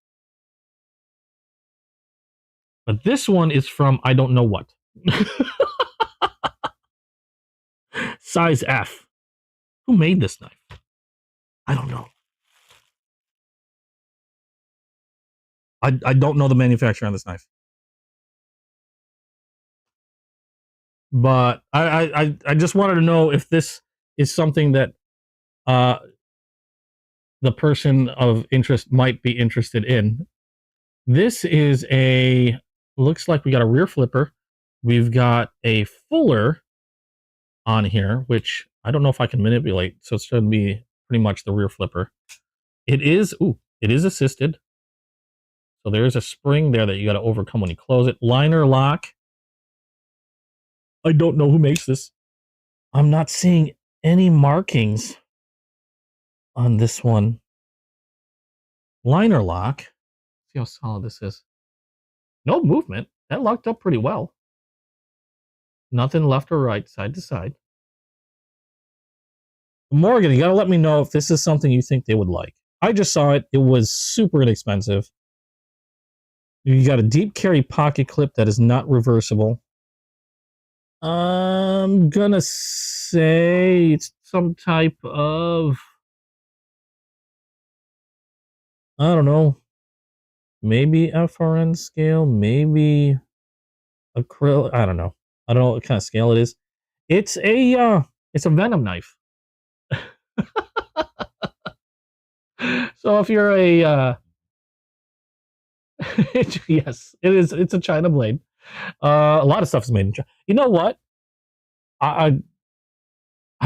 But this one is from I don't know what. Size F. Who made this knife? I don't know. I don't know the manufacturer on this knife. But I just wanted to know if this is something that the person of interest might be interested in. This is looks like we got a rear flipper. We've got a fuller on here, which I don't know if I can manipulate. So it's going to be pretty much the rear flipper. It is assisted. So there's a spring there that you got to overcome when you close it. Liner lock. I don't know who makes this. I'm not seeing any markings on this one. Liner lock. See how solid this is. No movement. That locked up pretty well. Nothing left or right, side to side. Morgan, you gotta let me know if this is something you think they would like. I just saw it. It was super inexpensive. You got a deep carry pocket clip that is not reversible. I'm gonna say it's some type of, I don't know, maybe FRN scale, maybe acrylic. I don't know. I don't know what kind of scale it is. It's a venom knife. So if you're a yes, it is. It's a China blade. A lot of stuff is made in China. You know what? I've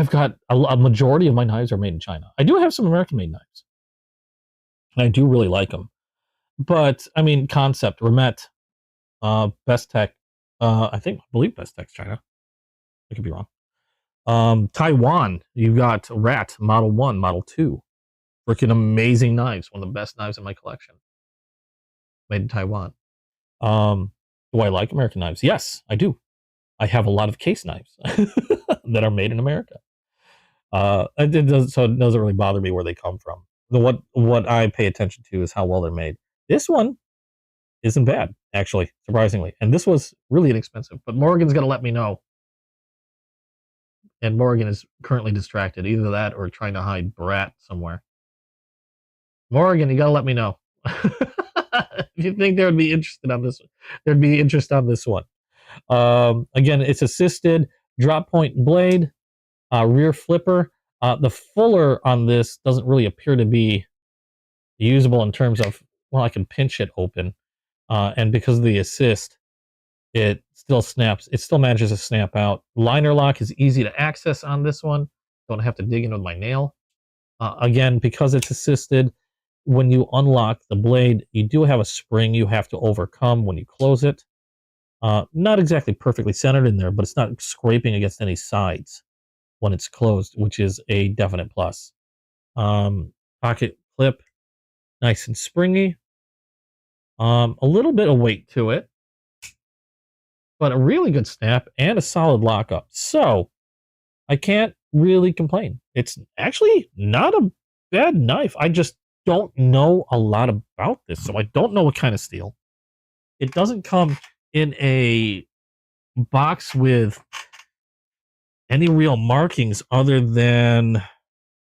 got a majority of my knives are made in China. I do have some American-made knives. I do really like them. But, I mean, concept, Remet, Bestech, I believe Bestech's China. I could be wrong. Taiwan, you've got Rat, Model 1, Model 2. Freaking amazing knives. One of the best knives in my collection. Made in Taiwan. Do I like American knives? Yes, I do. I have a lot of case knives that are made in America. So it doesn't really bother me where they come from. What I pay attention to is how well they're made. This one isn't bad, actually, surprisingly. And this was really inexpensive. But Morgan's going to let me know. And Morgan is currently distracted. Either that or trying to hide Brat somewhere. Morgan, you got to let me know. If you think there would be interested on this one, there'd be interest on this one. Again, it's assisted drop point blade, rear flipper. The fuller on this doesn't really appear to be usable in terms of, well, I can pinch it open. And because of the assist, it still snaps. It still manages to snap out. Liner lock is easy to access on this one. Don't have to dig in with my nail. Again, because it's assisted, when you unlock the blade, you do have a spring you have to overcome when you close it. Not exactly perfectly centered in there, but it's not scraping against any sides when it's closed, which is a definite plus. Pocket clip, nice and springy. A little bit of weight to it, but a really good snap and a solid lockup. So I can't really complain. It's actually not a bad knife. I just don't know a lot about this, so I don't know what kind of steel. It doesn't come in a box with any real markings other than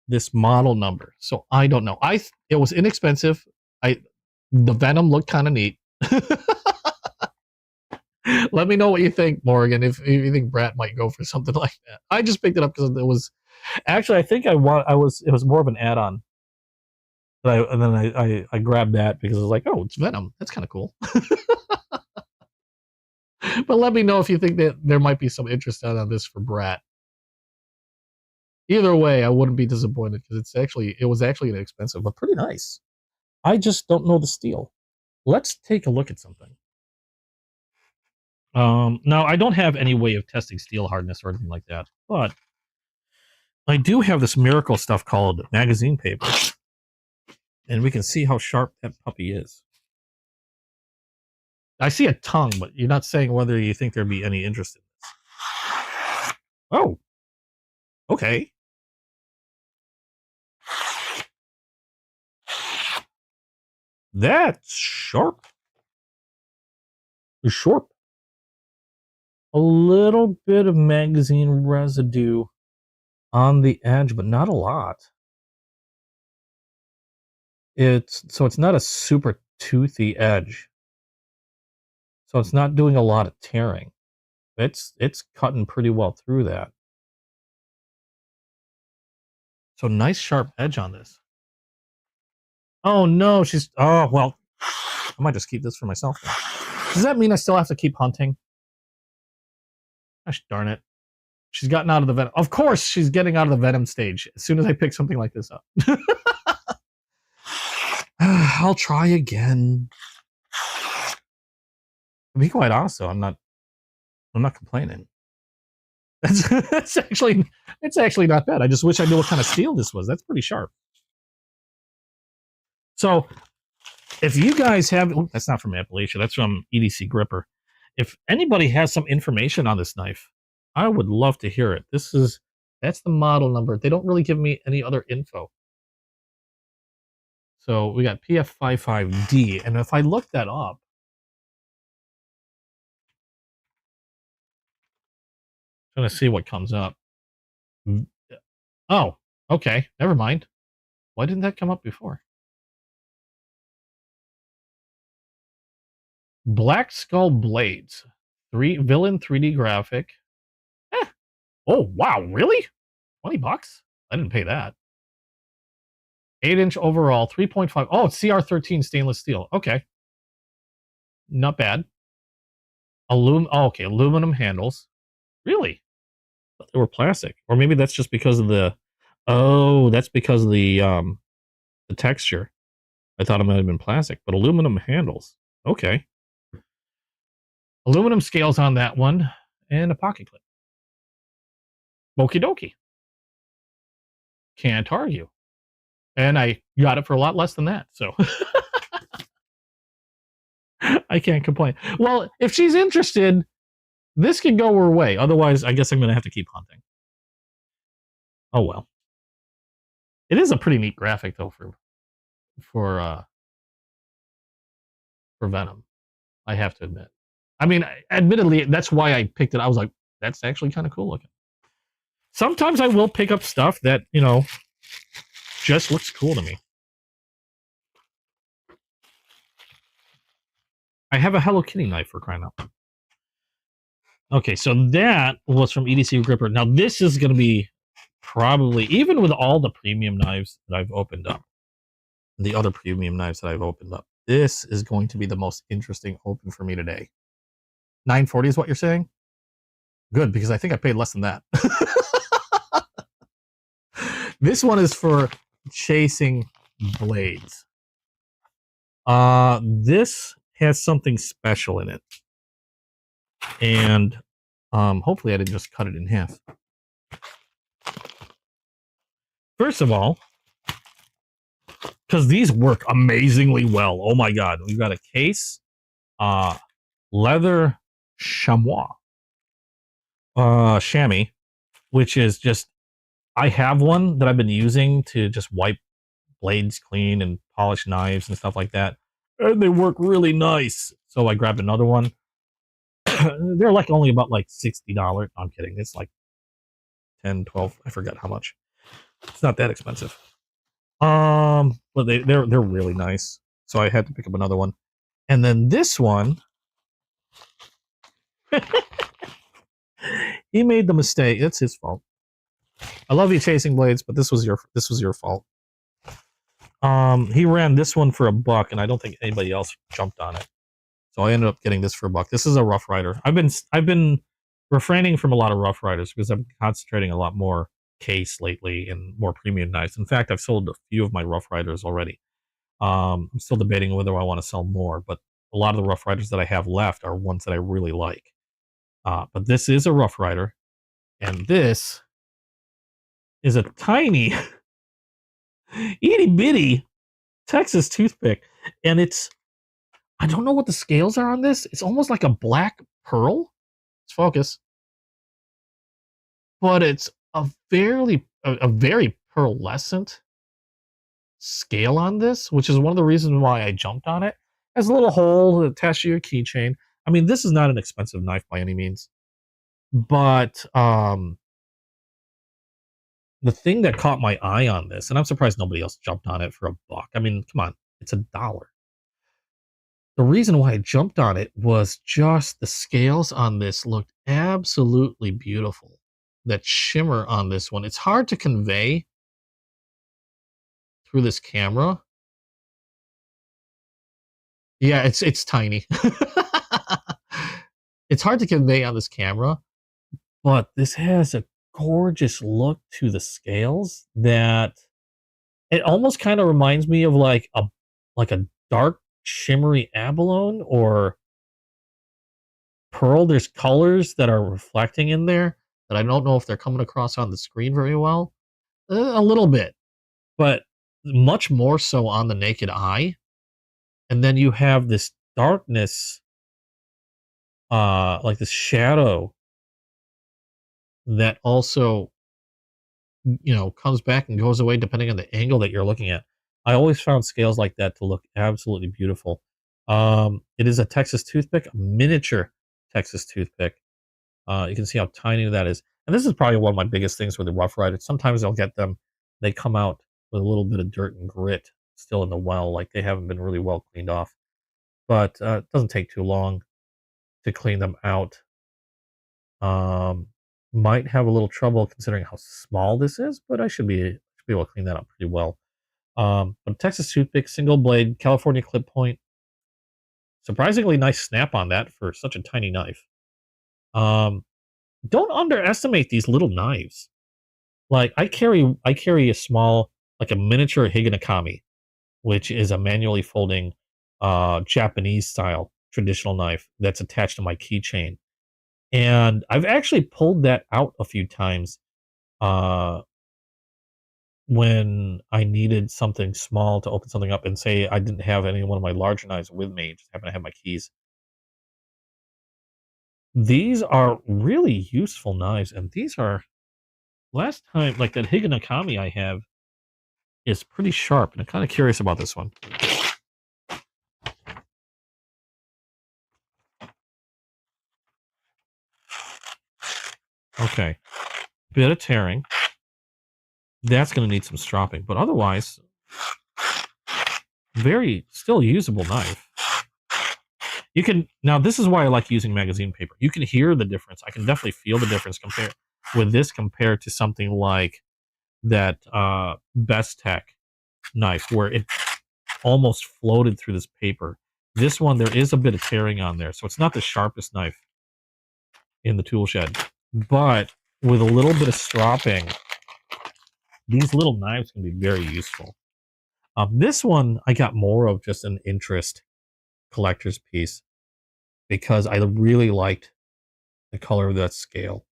this model number, so I don't know. It was inexpensive. The venom looked kind of neat. Let me know what you think, Morgan, if you think Brat might go for something like that. I just picked it up because it was actually, I think it was more of an add-on. And then I grabbed that because I was like, oh, it's Venom. That's kind of cool. But let me know if you think that there might be some interest on this for Brat. Either way, I wouldn't be disappointed because it was actually inexpensive, but pretty nice. I just don't know the steel. Let's take a look at something. Now, I don't have any way of testing steel hardness or anything like that, but I do have this miracle stuff called magazine paper. And we can see how sharp that puppy is. I see a tongue, but you're not saying whether you think there'd be any interest in this. Oh. Okay. That's sharp. Sharp. A little bit of magazine residue on the edge, but not a lot. So it's not a super toothy edge. So it's not doing a lot of tearing. It's cutting pretty well through that. So nice sharp edge on this. Oh no, oh well, I might just keep this for myself now. Does that mean I still have to keep hunting? Gosh darn it. She's gotten out of the venom. Of course she's getting out of the venom stage as soon as I pick something like this up. I'll try again. To be quite honest though, I'm not complaining. It's actually not bad. I just wish I knew what kind of steel this was. That's pretty sharp. So if you guys have, oh, that's not from Appalachia, that's from EDC Gripper. If anybody has some information on this knife, I would love to hear it. That's the model number. They don't really give me any other info. So we got PF55D, and if I look that up, I'm going to see what comes up. Oh, okay, never mind. Why didn't that come up before? Black Skull Blades, villain 3D graphic. Oh wow, really? $20? I didn't pay that. 8-inch overall, 3.5. Oh, it's CR13 stainless steel. Okay, not bad. Okay, aluminum handles. Really? They were plastic, or maybe that's just because of the. Oh, that's because of the texture. I thought it might have been plastic, but aluminum handles. Okay. Aluminum scales on that one, and a pocket clip. Okie dokie. Can't argue. And I got it for a lot less than that, so I can't complain. Well, if she's interested, this could go her way. Otherwise, I guess I'm going to have to keep hunting. Oh well. It is a pretty neat graphic though for Venom. I have to admit. I mean, admittedly, that's why I picked it. I was like, that's actually kind of cool looking. Sometimes I will pick up stuff that, just looks cool to me. I have a Hello Kitty knife for crying out loud. Okay, so that was from EDC Gripper. Now this is going to be probably, even with all the premium knives that I've opened up, the other premium knives that I've opened up, this is going to be the most interesting open for me today. $9.40 is what you're saying? Good, because I think I paid less than that. This one is for chasing blades. This has something special in it. And hopefully I didn't just cut it in half. First of all, because these work amazingly well. Oh my god. We've got a case, leather chamois, chamois, which is just, I have one that I've been using to just wipe blades clean and polish knives and stuff like that. And they work really nice. So I grabbed another one. They're like only about like $60. I'm kidding. It's like 10, 12. I forgot how much. It's not that expensive. But they're really nice. So I had to pick up another one. And then this one, he made the mistake. It's his fault. I love you, Chasing Blades, but this was your fault. He ran this one for $1, and I don't think anybody else jumped on it. So I ended up getting this for $1. This is a Rough Rider. I've been refraining from a lot of Rough Riders because I'm concentrating a lot more case lately and more premium knives. In fact, I've sold a few of my Rough Riders already. I'm still debating whether I want to sell more, but a lot of the Rough Riders that I have left are ones that I really like. But this is a Rough Rider, and this is a tiny, itty bitty Texas toothpick, and I don't know what the scales are on this. It's almost like a black pearl. Let's focus. But it's a very pearlescent scale on this, which is one of the reasons why I jumped on it. It has a little hole attached to your keychain. I mean, this is not an expensive knife by any means. But the thing that caught my eye on this, and I'm surprised nobody else jumped on it for $1. I mean, come on, it's $1. The reason why I jumped on it was just the scales on this looked absolutely beautiful. That shimmer on this one, it's hard to convey through this camera. Yeah, it's tiny. It's hard to convey on this camera, but this has a gorgeous look to the scales that it almost kind of reminds me of like a dark shimmery abalone or pearl. There's colors that are reflecting in there that I don't know if they're coming across on the screen very well. A little bit, but much more so on the naked eye. And then you have this darkness, like this shadow that also, comes back and goes away depending on the angle that you're looking at. I always found scales like that to look absolutely beautiful. It is a Texas toothpick, a miniature Texas toothpick. You can see how tiny that is. And this is probably one of my biggest things with the Rough Riders. Sometimes I'll get them, they come out with a little bit of dirt and grit still in the well, like they haven't been really well cleaned off. But it doesn't take too long to clean them out. Um, might have a little trouble considering how small this is, but I should be able to clean that up pretty well. But Texas toothpick, single blade, California clip point. Surprisingly nice snap on that for such a tiny knife. Don't underestimate these little knives. Like I carry a small, like a miniature Higanakami, which is a manually folding Japanese style traditional knife that's attached to my keychain. And I've actually pulled that out a few times uh, when I needed something small to open something up, and say I didn't have any one of my larger knives with me, just happen to have my keys. These are really useful knives, and these are last time, like that Higanakami I have is pretty sharp, and I'm kind of curious about this one. Okay, bit of tearing. That's going to need some stropping, but otherwise, very still usable knife. You can, now this is why I like using magazine paper. You can hear the difference. I can definitely feel the difference compared to something like that Bestech knife, where it almost floated through this paper. This one, there is a bit of tearing on there, so it's not the sharpest knife in the tool shed, but with a little bit of stropping, these little knives can be very useful. This one I got more of just an interest collector's piece because I really liked the color of that scale.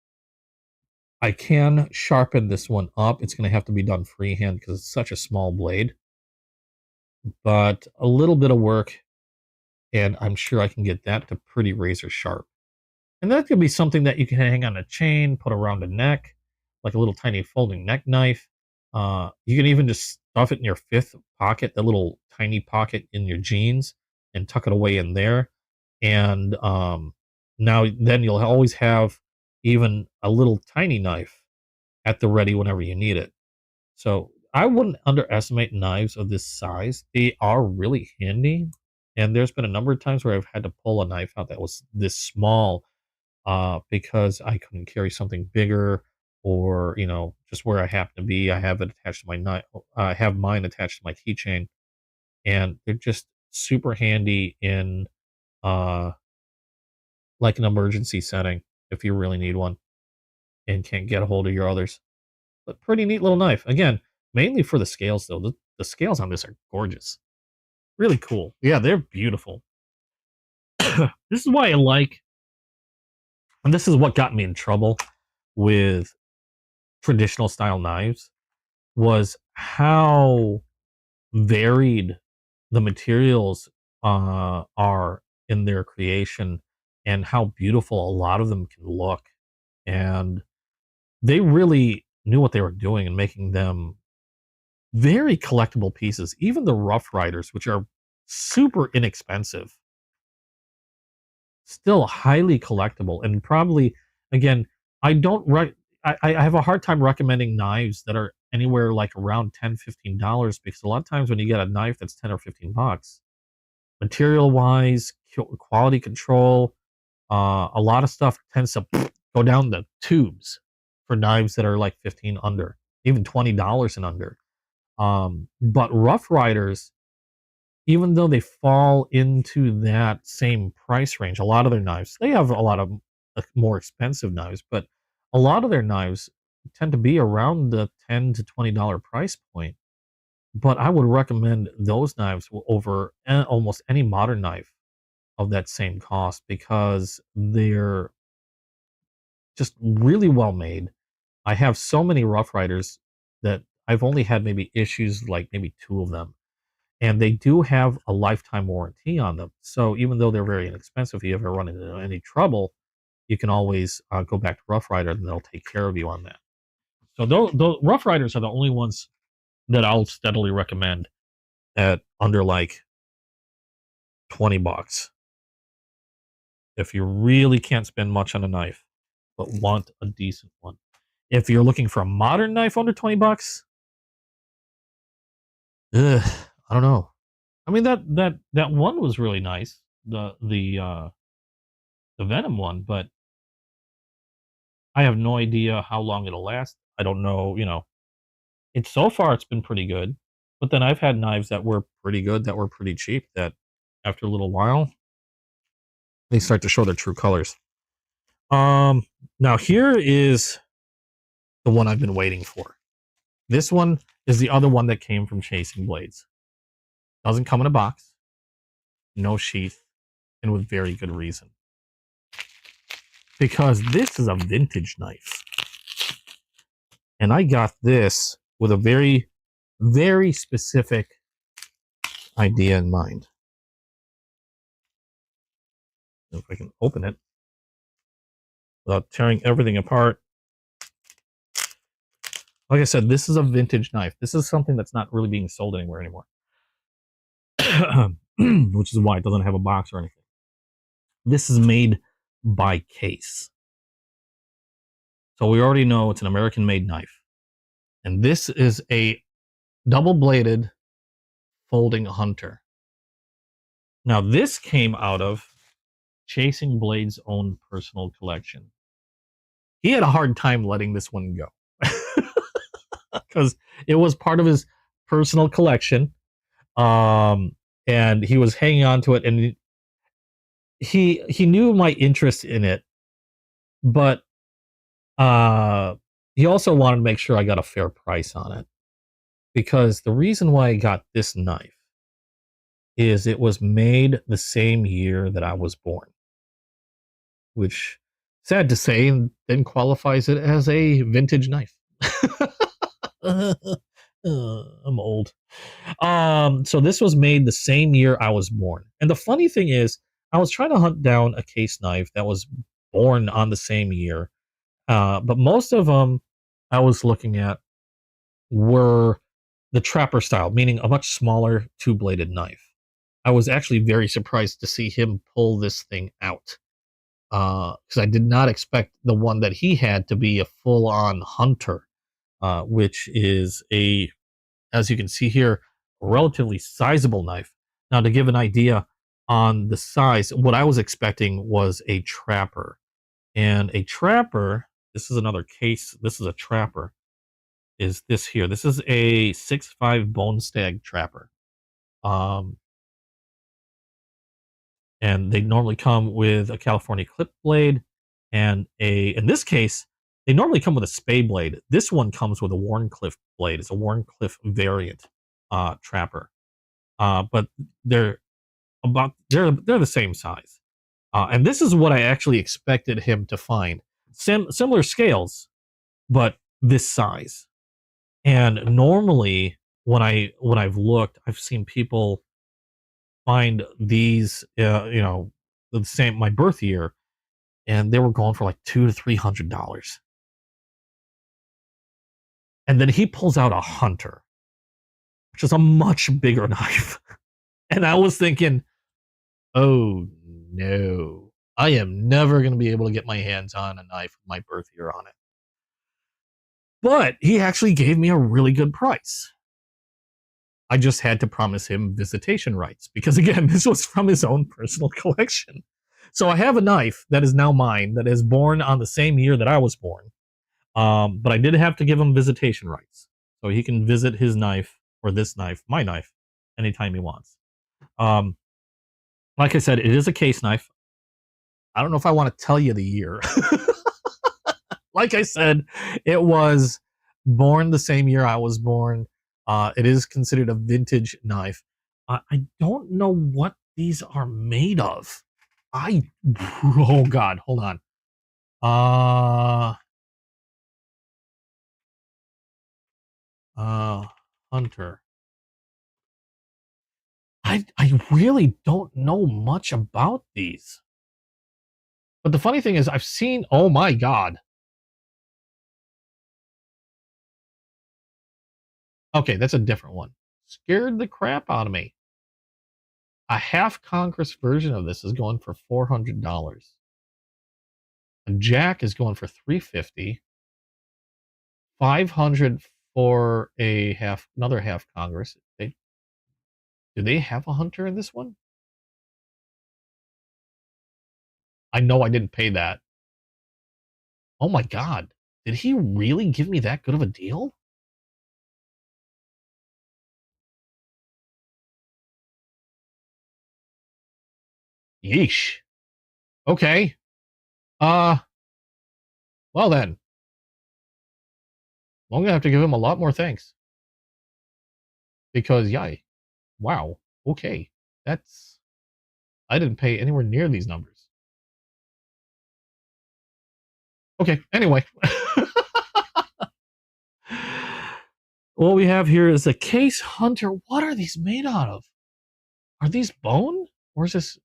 I can sharpen this one up. It's going to have to be done freehand because it's such a small blade, but a little bit of work and I'm sure I can get that to pretty razor sharp. And that could be something that you can hang on a chain, put around a neck, like a little tiny folding neck knife. You can even just stuff it in your fifth pocket, the little tiny pocket in your jeans, and tuck it away in there. And now then you'll always have even a little tiny knife at the ready whenever you need it. So I wouldn't underestimate knives of this size. They are really handy. And there's been a number of times where I've had to pull a knife out that was this small because I couldn't carry something bigger, or just where I happen to be. I have it attached to my knife. I have mine attached to my keychain, and they're just super handy in uh, like an emergency setting if you really need one and can't get a hold of your others. But pretty neat little knife. Again, mainly for the scales though. The scales on this are gorgeous. Really cool. Yeah, they're beautiful. This is why I like, and this is what got me in trouble with traditional style knives, was how varied the materials are in their creation and how beautiful a lot of them can look. And they really knew what they were doing and making them very collectible pieces. Even the Rough Riders, which are super inexpensive, still highly collectible. And probably, again, I don't I have a hard time recommending knives that are anywhere like around $10-15, because a lot of times when you get a knife that's 10 or 15 bucks, material wise, quality control, a lot of stuff tends to go down the tubes for knives that are like 15 under, even $20 and under. But Rough Riders, even though they fall into that same price range, a lot of their knives, they have a lot of more expensive knives, but a lot of their knives tend to be around the $10 to $20 price point. But I would recommend those knives over almost any modern knife of that same cost, because they're just really well made. I have so many Rough Riders that I've only had maybe issues like maybe 2 of them. And they do have a lifetime warranty on them. So even though they're very inexpensive, if you ever run into any trouble, you can always go back to Rough Rider and they'll take care of you on that. So those Rough Riders are the only ones that I'll steadily recommend at under like $20. If you really can't spend much on a knife, but want a decent one. If you're looking for a modern knife under $20, I don't know. I mean that one was really nice, the Venom one, but I have no idea how long it'll last. I don't know, it's so far it's been pretty good, but then I've had knives that were pretty good, that were pretty cheap, that after a little while they start to show their true colors. Now here is the one I've been waiting for. This one is the other one that came from Chasing Blades. Doesn't come in a box, no sheath, and with very good reason. Because this is a vintage knife. And I got this with a very, very specific idea in mind. If I can open it without tearing everything apart. Like I said, this is a vintage knife. This is something that's not really being sold anywhere anymore. Which is why it doesn't have a box or anything. This is made by Case. So we already know it's an American-made knife. And this is a double-bladed folding hunter. Now, this came out of Chasing Blade's own personal collection. He had a hard time letting this one go. Because it was part of his personal collection. And he was hanging on to it, and he knew my interest in it, but he also wanted to make sure I got a fair price on it. Because the reason why I got this knife is it was made the same year that I was born. Which, sad to say, then qualifies it as a vintage knife. I'm old. So this was made the same year I was born. And the funny thing is, I was trying to hunt down a Case knife that was born on the same year. But most of them I was looking at were the trapper style, meaning a much smaller two-bladed knife. I was actually very surprised to see him pull this thing out. Because I did not expect the one that he had to be a full-on hunter, which is as you can see here, a relatively sizable knife. Now, to give an idea on the size, what I was expecting was a trapper. And a trapper, this is another Case, this is a trapper, is this here. This is a 6.5 bone stag trapper. And they normally come with a California clip blade and in this case, they normally come with a spay blade. This one comes with a Warncliffe blade. It's a Warncliffe variant trapper. But they're the same size. And this is what I actually expected him to find. Similar scales, but this size. And normally when I've looked, I've seen people find these the same my birth year, and they were going for like $200 to $300. And then he pulls out a hunter, which is a much bigger knife. And I was thinking, oh no, I am never going to be able to get my hands on a knife with my birth year on it. But he actually gave me a really good price. I just had to promise him visitation rights because, again, this was from his own personal collection. So I have a knife that is now mine that is born on the same year that I was born. But I did have to give him visitation rights. So he can visit his knife, or this knife, my knife, anytime he wants. Like I said, it is a Case knife. I don't know if I want to tell you the year. Like I said, it was born the same year I was born. It is considered a vintage knife. I don't know what these are made of. Oh God, hold on. Hunter. I really don't know much about these. But the funny thing is, I've seen, oh my god. Okay, that's a different one. Scared the crap out of me. A half Congress version of this is going for $400. A Jack is going for $350. $500 for another half Congress. Do they have a Hunter in this one? I know I didn't pay that. Oh my god. Did he really give me that good of a deal? Yeesh. Okay. Well then. I'm gonna have to give him a lot more thanks. Because, yay. Wow. Okay. That's... I didn't pay anywhere near these numbers. Okay, anyway. What we have here is a Case Hunter. What are these made out of? Are these bone? Or is this...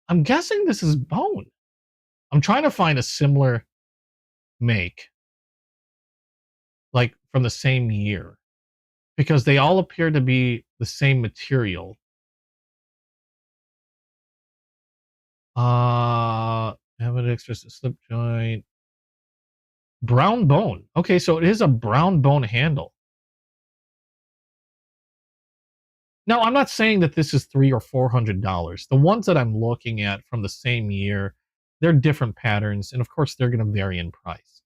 I'm guessing this is bone. I'm trying to find a similar make. Like, from the same year. Because they all appear to be the same material. Have an extra slip joint. Brown bone. Okay, so it is a brown bone handle. Now, I'm not saying that this is $300 or $400. The ones that I'm looking at from the same year, they're different patterns, and of course, they're going to vary in price.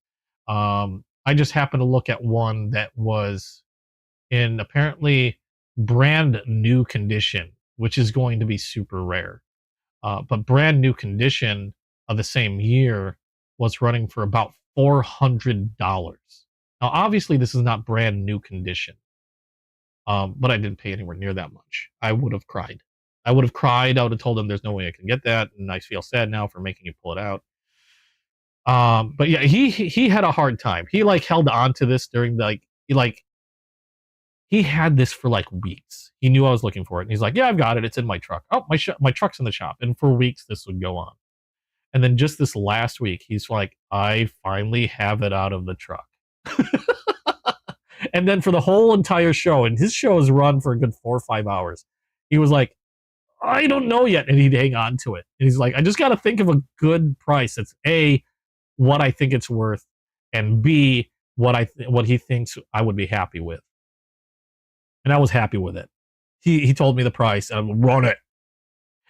I just happened to look at one that was in apparently brand new condition, which is going to be super rare. But brand new condition of the same year was running for about $400. Now, obviously, this is not brand new condition, but I didn't pay anywhere near that much. I would have cried. I would have cried. I would have told them there's no way I can get that, and I feel sad now for making you pull it out. But yeah, he had a hard time. He like held on to this during the, he had this for like weeks. He knew I was looking for it, and he's like, "Yeah, I've got it. It's in my truck. Oh, my truck's in the shop." And for weeks, this would go on. And then just this last week, he's like, "I finally have it out of the truck." And then for the whole entire show, and his show is run for a good 4 or 5 hours, he was like, "I don't know yet," and he'd hang on to it. And he's like, "I just got to think of a good price. It's A, what I think it's worth, and B, what he thinks I would be happy with." And I was happy with it. He told me the price, and I'm run it.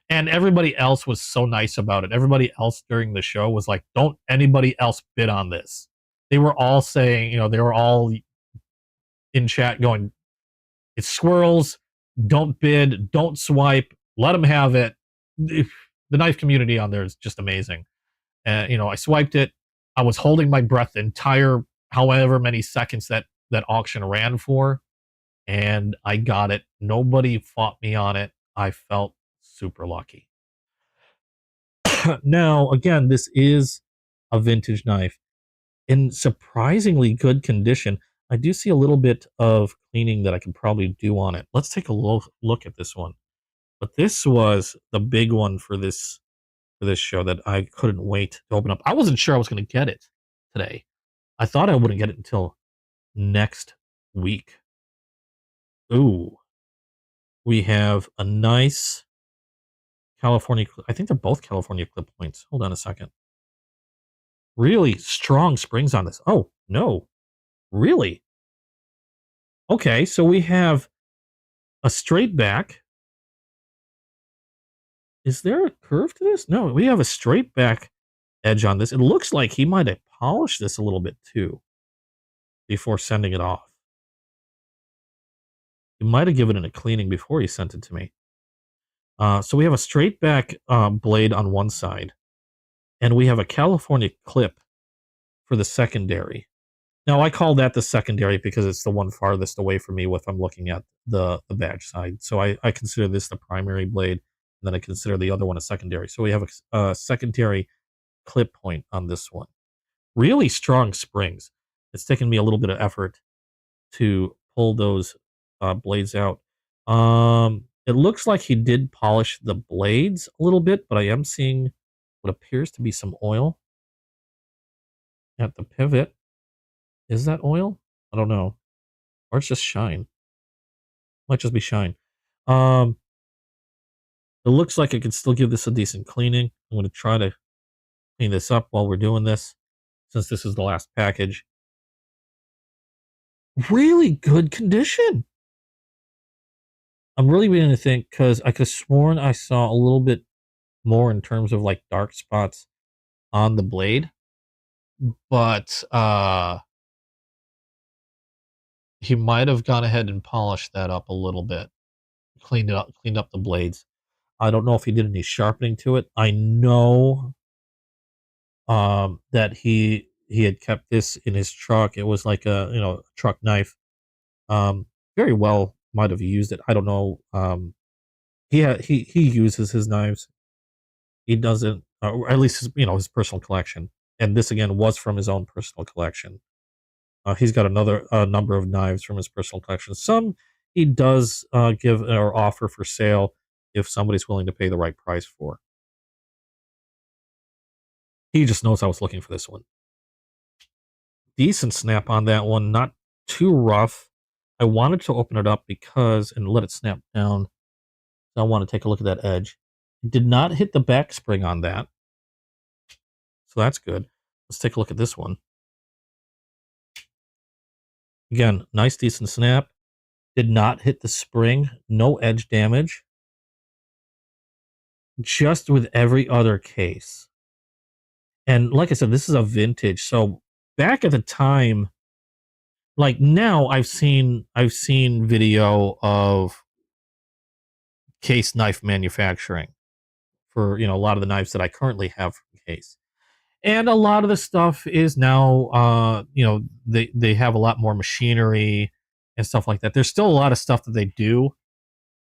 And everybody else was so nice about it. Everybody else during the show was like, "Don't anybody else bid on this." They were all saying, they were all in chat going, "It's squirrels. Don't bid. Don't swipe. Let them have it." The knife community on there is just amazing. And I swiped it. I was holding my breath the entire however many seconds that auction ran for, and I got it. Nobody fought me on it. I felt super lucky. Now, again, this is a vintage knife in surprisingly good condition. I do see a little bit of cleaning that I could probably do on it. Let's take a look at this one. But this was the big one for this show that I couldn't wait to open up. I wasn't sure I was going to get it today. I thought I wouldn't get it until next week. Ooh. We have a nice California, I think they're both California clip points. Hold on a second. Really strong springs on this. Oh, no. Really? Okay, so we have a straight back. Is there a curve to this? No, we have a straight back edge on this. It looks like he might have polished this a little bit too before sending it off. He might have given it a cleaning before he sent it to me. So we have a straight back blade on one side, and we have a California clip for the secondary. Now, I call that the secondary because it's the one farthest away from me if I'm looking at the badge side. So I consider this the primary blade, and then I consider the other one a secondary. So we have a secondary clip point on this one. Really strong springs. It's taken me a little bit of effort to pull those blades out. It looks like he did polish the blades a little bit, but I am seeing what appears to be some oil at the pivot. Is that oil? I don't know. Or it's just shine. Might just be shine. It looks like I can still give this a decent cleaning. I'm going to try to clean this up while we're doing this, since this is the last package. Really good condition. I'm really beginning to think, because I could have sworn I saw a little bit more in terms of like dark spots on the blade, but he might have gone ahead and polished that up a little bit, cleaned up the blades. I don't know if he did any sharpening to it. I know that he had kept this in his truck. It was like a truck knife. Very well might have used it. I don't know. He uses his knives. He doesn't, or at least his personal collection. And this again was from his own personal collection. He's got another number of knives from his personal collection. Some he does give or offer for sale if somebody's willing to pay the right price for. He just knows I was looking for this one. Decent snap on that one, not too rough. I wanted to open it up and let it snap down. So I want to take a look at that edge. It did not hit the back spring on that. So that's good. Let's take a look at this one. Again, nice, decent snap. Did not hit the spring. No edge damage. Just with every other case. And like I said, this is a vintage. So back at the time, like now I've seen video of case knife manufacturing for, a lot of the knives that I currently have from Case. And a lot of the stuff is now, they have a lot more machinery and stuff like that. There's still a lot of stuff that they do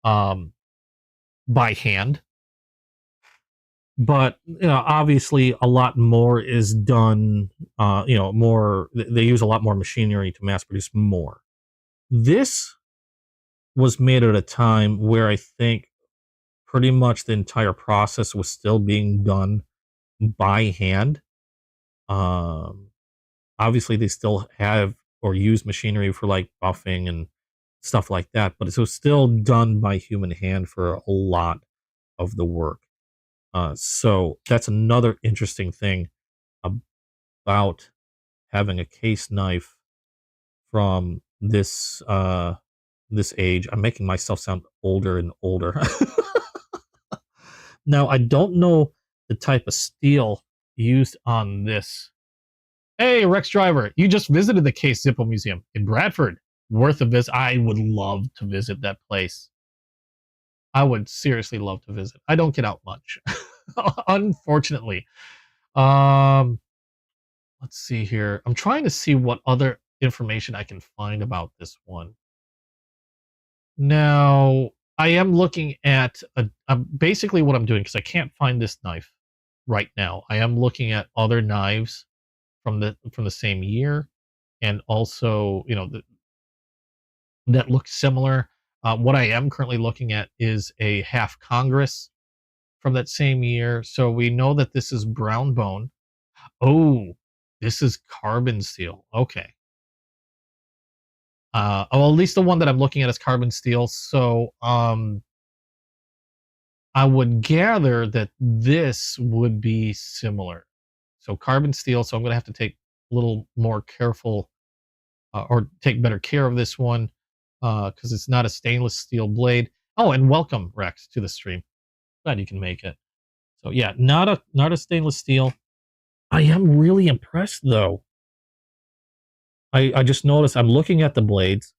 by hand. But, obviously a lot more is done, more, they use a lot more machinery to mass produce more. This was made at a time where I think pretty much the entire process was still being done by hand. Obviously they still have or use machinery for like buffing and stuff like that, but it was still done by human hand for a lot of the work. So that's another interesting thing about having a case knife from this age. I'm making myself sound older and older. Now, I don't know the type of steel used on this. Hey, Rex Driver, you just visited the Case Zippo Museum in Bradford. Worth a visit. I would love to visit that place. I would seriously love to visit. I don't get out much, unfortunately. Let's see here. I'm trying to see what other information I can find about this one. Now, I am looking at basically what I'm doing, because I can't find this knife right now. I am looking at other knives from the same year, and also that look similar. What I am currently looking at is a half Congress from that same year. So we know that this is brown bone. Oh, this is carbon steel. Okay. Well, at least the one that I'm looking at is carbon steel. So I would gather that this would be similar. So carbon steel. So I'm going to have to take a little more careful or take better care of this one because it's not a stainless steel blade. Oh, and welcome, Rex, to the stream. Glad you can make it. So yeah, not a stainless steel. I am really impressed though. I just noticed I'm looking at the blades.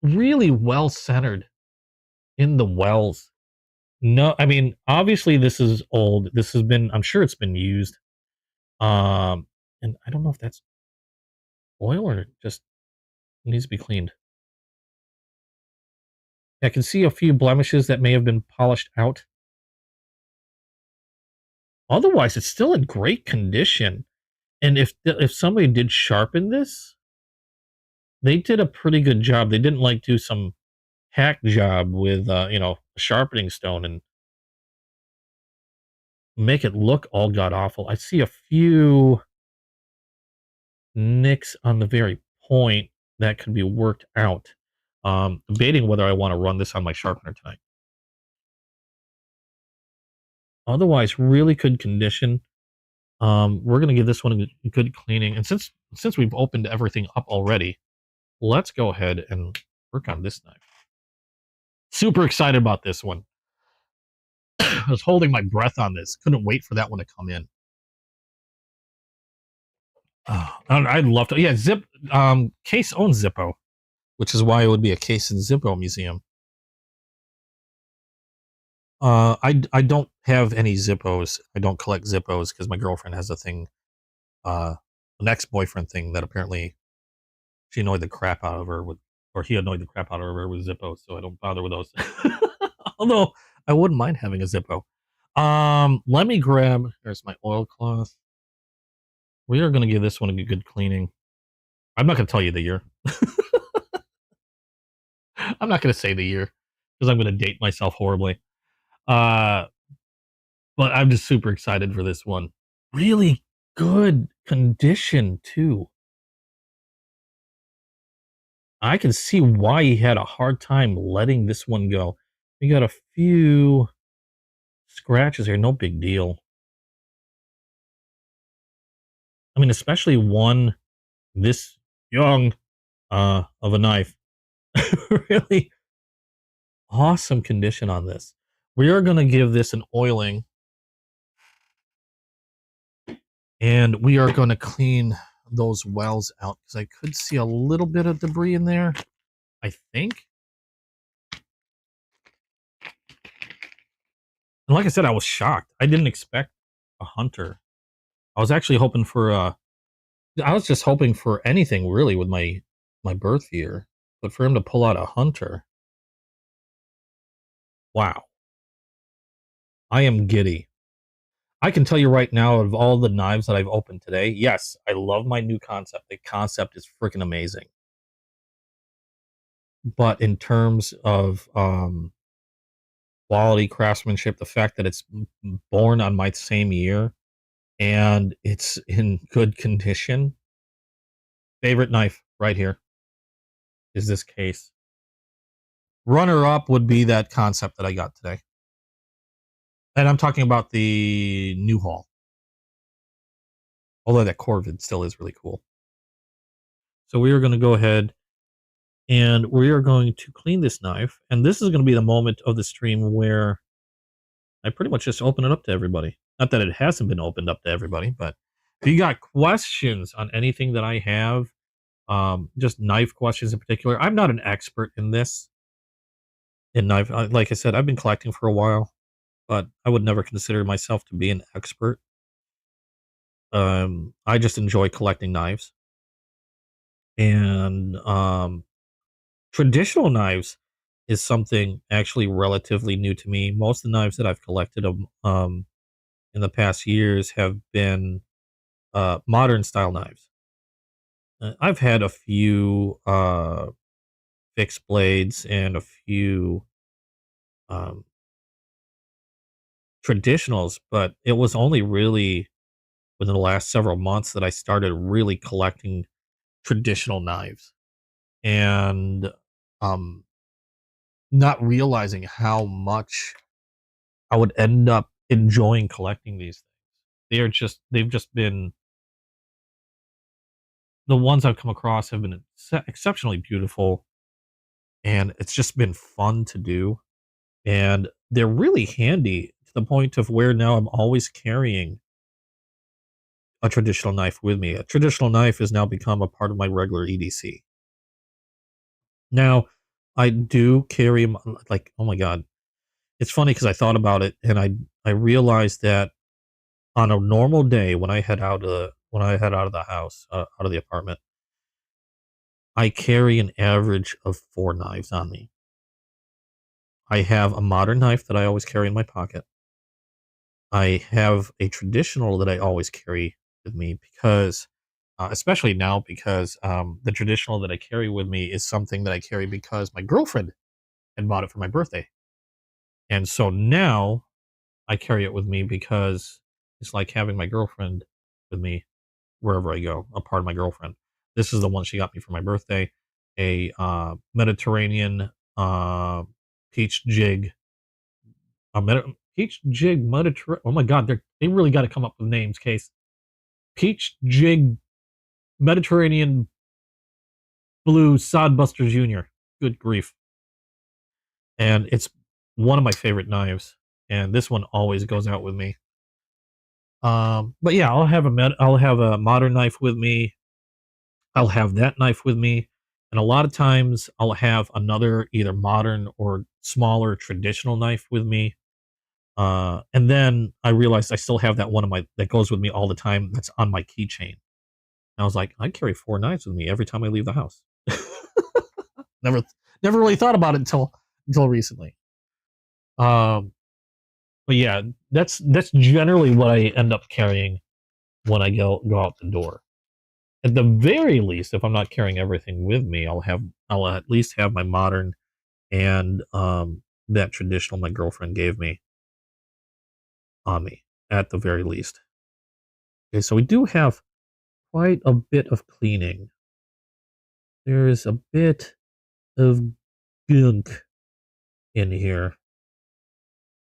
Really well centered in the wells. No, I mean, obviously this is old. This has been, I'm sure it's been used. And I don't know if that's oil or just needs to be cleaned. I can see a few blemishes that may have been polished out. Otherwise, it's still in great condition. And if somebody did sharpen this, they did a pretty good job. They didn't like do some hack job with a sharpening stone and make it look all god awful. I see a few nicks on the very point that could be worked out. Debating whether I want to run this on my sharpener tonight. Otherwise, really good condition. We're gonna give this one a good cleaning, and since we've opened everything up already, let's go ahead and work on this knife. Super excited about this one. I was holding my breath on this. Couldn't wait for that one to come in. Oh, I'd love to. Yeah, Case owns Zippo, which is why it would be a Case and Zippo museum. I don't have any Zippos. I don't collect Zippos because my girlfriend has a thing, an ex-boyfriend thing that apparently she annoyed the crap out of her with, or he annoyed the crap out of her with Zippos. So I don't bother with those. Although I wouldn't mind having a Zippo. Let me grab. Here's my oilcloth. We are going to give this one a good cleaning. I'm not going to tell you the year. I'm not going to say the year because I'm going to date myself horribly. But I'm just super excited for this one. Really good condition too. I can see why he had a hard time letting this one go. We got a few scratches here, no big deal. I mean, especially one this young of a knife. Really awesome condition on this. We are going to give this an oiling. And we are going to clean those wells out because I could see a little bit of debris in there, I think. And like I said, I was shocked. I didn't expect a hunter. I was actually hoping for I was just hoping for anything really with my birth year, but for him to pull out a hunter, wow! I am giddy. I can tell you right now, of all the knives that I've opened today, yes, I love my new concept. The concept is freaking amazing. But in terms of quality craftsmanship, the fact that it's born on my same year and it's in good condition, favorite knife right here is this Case. Runner up would be that concept that I got today. And I'm talking about the Newhall. Although that corvid still is really cool. So we are going to go ahead and we are going to clean this knife. And this is going to be the moment of the stream where I pretty much just open it up to everybody. Not that it hasn't been opened up to everybody, but if you got questions on anything that I have, just knife questions in particular, I'm not an expert in this. In knife, like I said, I've been collecting for a while, but I would never consider myself to be an expert. I just enjoy collecting knives. And traditional knives is something actually relatively new to me. Most of the knives that I've collected in the past years have been modern style knives. I've had a few fixed blades and a few um, traditionals, but it was only really within the last several months that I started really collecting traditional knives and um, not realizing how much I would end up enjoying collecting these things. They've just been the ones I've come across have been exceptionally beautiful, and it's just been fun to do. And they're really handy to the point of where now I'm always carrying a traditional knife with me. A traditional knife has now become a part of my regular EDC. Now, I do carry like, oh my god, it's funny because I thought about it and I realized that on a normal day when I head out of the house, out of the apartment, I carry an average of 4 knives on me. I have a modern knife that I always carry in my pocket. I have a traditional that I always carry with me because especially now because the traditional that I carry with me is something that I carry because my girlfriend had bought it for my birthday. And so now I carry it with me because it's like having my girlfriend with me wherever I go, a part of my girlfriend. This is the one she got me for my birthday, a Mediterranean peach jig, peach jig Mediterranean. Oh my God, they really got to come up with names, Case. Peach jig Mediterranean blue Sodbuster Jr. Good grief. And it's one of my favorite knives. And this one always goes out with me. But yeah, I'll have a modern knife with me. I'll have that knife with me. And a lot of times I'll have another either modern or smaller traditional knife with me. And then I realized I still have that one of my that goes with me all the time that's on my keychain. And I was like, I carry 4 knives with me every time I leave the house. never never really thought about it until recently. But yeah, that's generally what I end up carrying when I go out the door. At the very least, if I'm not carrying everything with me, I'll at least have my modern and that traditional my girlfriend gave me on me at the very least. Okay, so we do have quite a bit of cleaning. There is a bit of gunk in here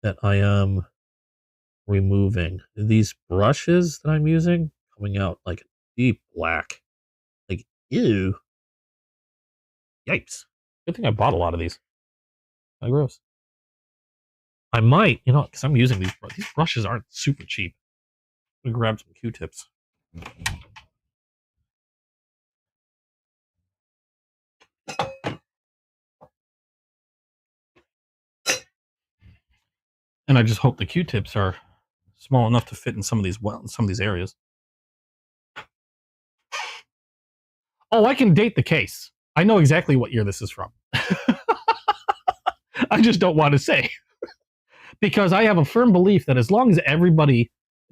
that I am removing. These brushes that I'm using coming out like a deep black. Like, ew. Yipes. Good thing I bought a lot of these. How gross. I might, because I'm using these brushes aren't super cheap. I'm gonna grab some Q-tips. And I just hope the Q-tips are small enough to fit in some of these areas. Oh, I can date the case. I know exactly what year this is from. I just don't want to say. Because I have a firm belief that as long as the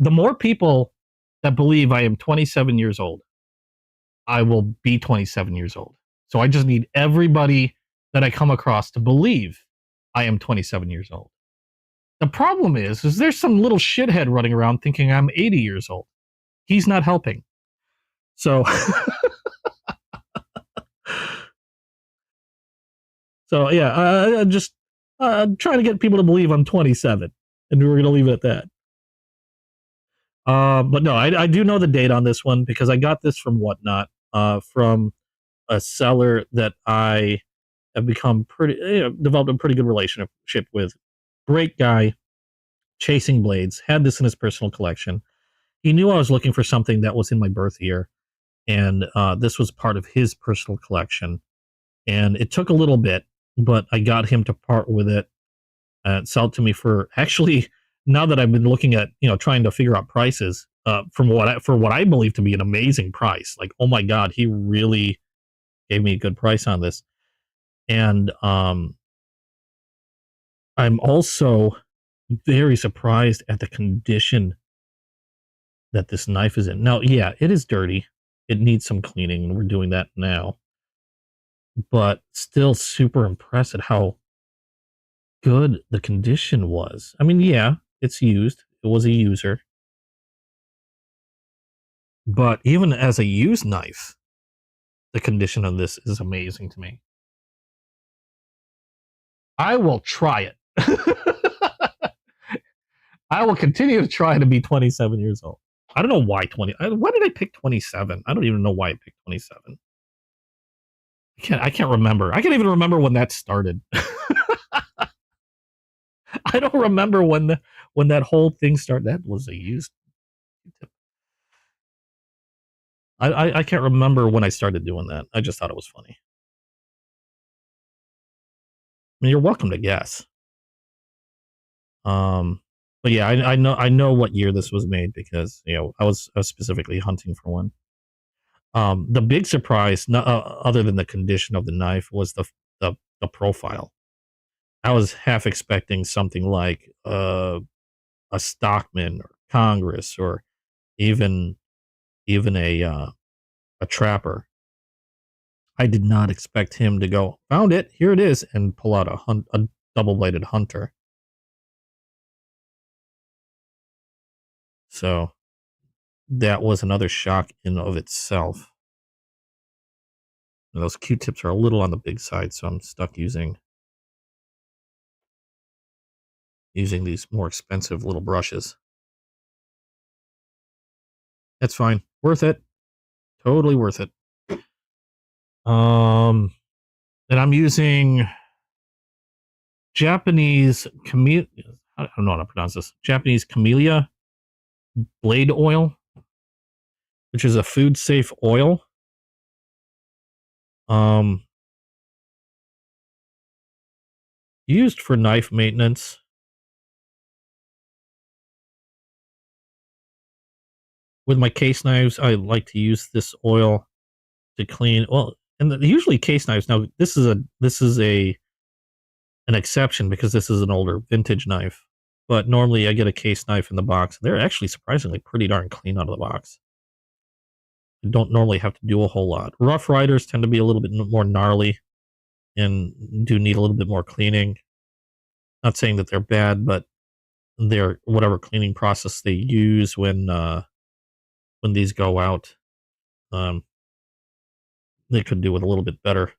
more people that believe I am 27 years old, I will be 27 years old. So I just need everybody that I come across to believe I am 27 years old. The problem is there's some little shithead running around thinking I'm 80 years old. He's not helping. So, yeah, just trying to get people to believe I'm 27, and we're going to leave it at that. But no, I do know the date on this one because I got this from Whatnot, from a seller that I have developed a pretty good relationship with. Great guy, chasing blades, had this in his personal collection. He knew I was looking for something that was in my birth year, and this was part of his personal collection. And it took a little bit, but I got him to part with it and sell it to me for actually. Now that I've been looking at, trying to figure out prices, for what I believe to be an amazing price. Like, oh my God, he really gave me a good price on this. And I'm also very surprised at the condition that this knife is in. Now, yeah, it is dirty. It needs some cleaning, and we're doing that now. But still super impressed at how good the condition was. I mean, yeah, it's used. It was a user. But even as a used knife, the condition of this is amazing to me. I will try it. I will continue to try to be 27 years old. I don't know why 20. Why did I pick 27? I don't even know why I picked 27. I can't remember. I can't even remember when that started. I don't remember when that whole thing started. That was a used tip. I can't remember when I started doing that. I just thought it was funny. I mean, you're welcome to guess. But yeah, I know what year this was made because I was specifically hunting for one. The big surprise, other than the condition of the knife, was the profile. I was half expecting something like a Stockman or Congress or even a a trapper. I did not expect him to go, found it, here it is, and pull out a double-bladed hunter. So that was another shock in of itself. And those Q-tips are a little on the big side, so I'm stuck using these more expensive little brushes. That's fine. Worth it. Totally worth it. And I'm using Japanese camellia. I don't know how to pronounce this. Japanese camellia blade oil, which is a food safe oil. Used for knife maintenance. With my case knives, I like to use this oil to clean. Well, and usually case knives. Now this is an exception because this is an older vintage knife. But normally I get a case knife in the box. They're actually surprisingly pretty darn clean out of the box. You don't normally have to do a whole lot. Rough Riders tend to be a little bit more gnarly and do need a little bit more cleaning. Not saying that they're bad, but they're whatever cleaning process they use when these go out, they could do it a little bit better,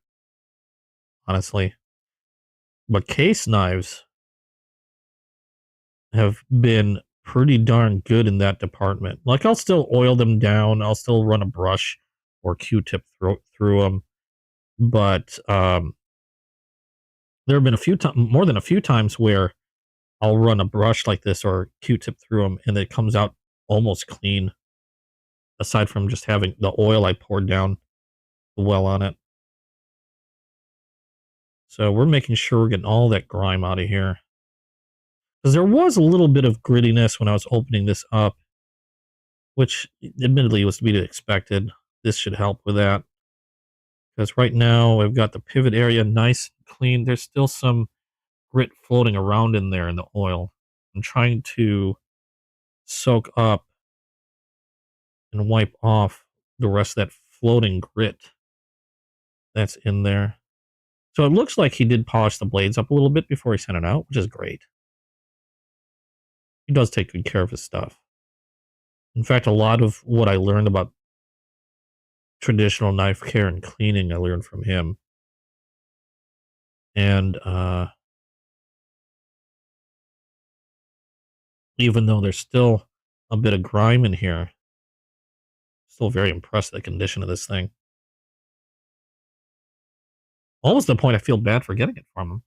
honestly. But case knives have been pretty darn good in that department. Like, I'll still oil them down. I'll still run a brush or Q-tip through them. But there have been more than a few times where I'll run a brush like this or Q-tip through them, and it comes out almost clean, aside from just having the oil I poured down the well on it. So we're making sure we're getting all that grime out of here. Because there was a little bit of grittiness when I was opening this up, which admittedly was to be expected. This should help with that. Because right now I've got the pivot area nice and clean. There's still some grit floating around in there in the oil. I'm trying to soak up and wipe off the rest of that floating grit that's in there. So it looks like he did polish the blades up a little bit before he sent it out, which is great. He does take good care of his stuff. In fact, a lot of what I learned about traditional knife care and cleaning, I learned from him. And even though there's still a bit of grime in here, still very impressed with the condition of this thing. Almost to the point I feel bad for getting it from him.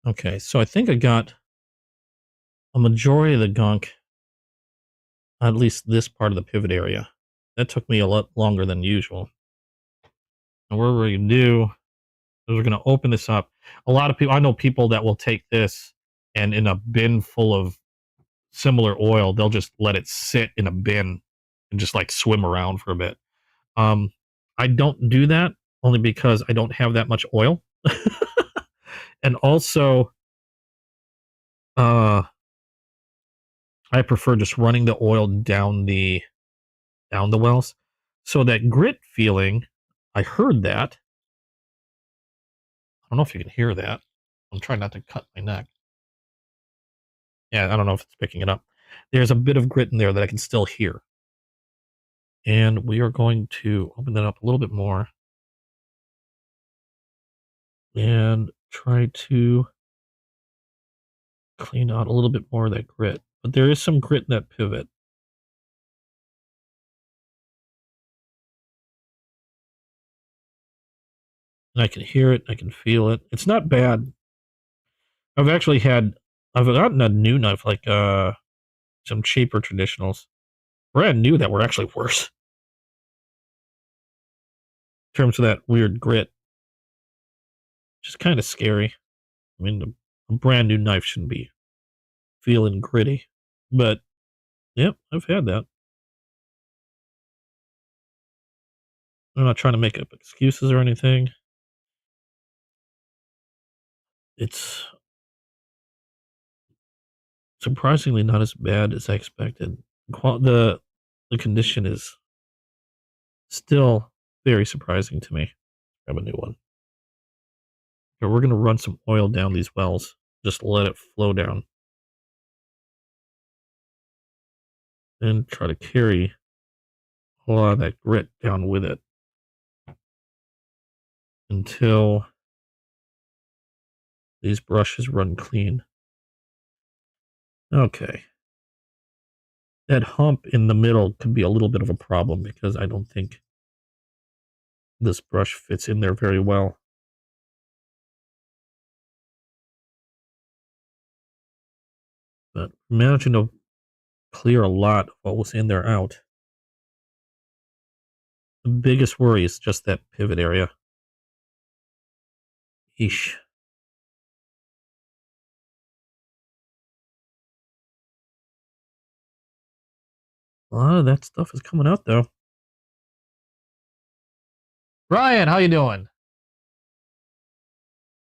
Okay, so I think I got a majority of the gunk, at least this part of the pivot area. That took me a lot longer than usual. And what we're going to do is we're going to open this up. A lot of people, I know people that will take this and in a bin full of similar oil, they'll just let it sit in a bin and just like swim around for a bit. I don't do that only because I don't have that much oil. And also, I prefer just running the oil down the wells. So that grit feeling, I heard that. I don't know if you can hear that. I'm trying not to cut my neck. Yeah, I don't know if it's picking it up. There's a bit of grit in there that I can still hear. And we are going to open that up a little bit more and try to clean out a little bit more of that grit. But there is some grit in that pivot. And I can hear it. I can feel it. It's not bad. I've gotten a new knife, like some cheaper traditionals, brand new, that were actually worse in terms of that weird grit. Just kind of scary. I mean, a brand new knife shouldn't be feeling gritty, but yep, I've had that. I'm not trying to make up excuses or anything. It's surprisingly not as bad as I expected. The condition is still very surprising to me. Grab a new one. Okay, we're gonna run some oil down these wells. Just let it flow down. And try to carry a lot of that grit down with it. Until these brushes run clean. Okay. That hump in the middle could be a little bit of a problem because I don't think this brush fits in there very well. But managing to clear a lot of what was in there out. The biggest worry is just that pivot area. Eesh. A lot of that stuff is coming out though. Brian, how you doing?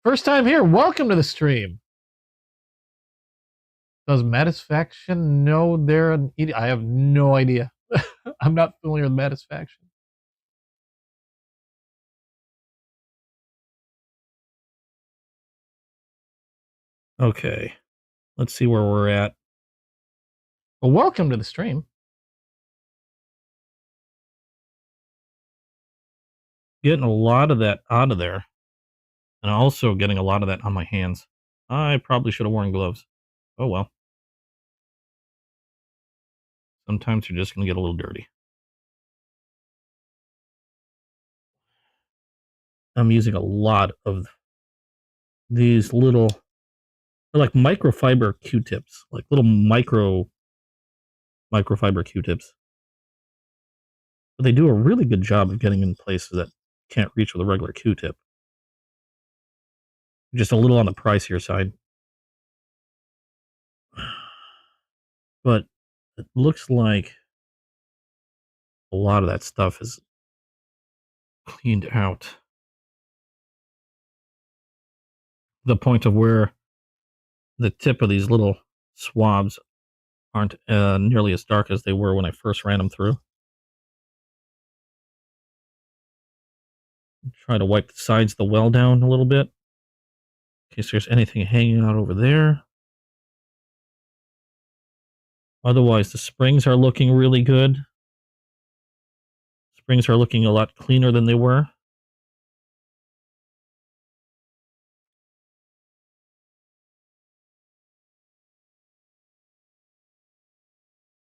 First time here. Welcome to the stream. Does Matisfaction know they're an ED? I have no idea. I'm not familiar with Matisfaction. Okay. Let's see where we're at. Well, welcome to the stream. Getting a lot of that out of there. And also getting a lot of that on my hands. I probably should have worn gloves. Oh well. Sometimes you're just going to get a little dirty. I'm using a lot of these little, they're like microfiber Q-tips, like little microfiber Q-tips. But they do a really good job of getting in places that can't reach with a regular Q-tip. Just a little on the pricier side. But it looks like a lot of that stuff is cleaned out. To the point of where the tip of these little swabs aren't nearly as dark as they were when I first ran them through. Try to wipe the sides of the well down a little bit in case there's anything hanging out over there. Otherwise, the springs are looking really good. Springs are looking a lot cleaner than they were.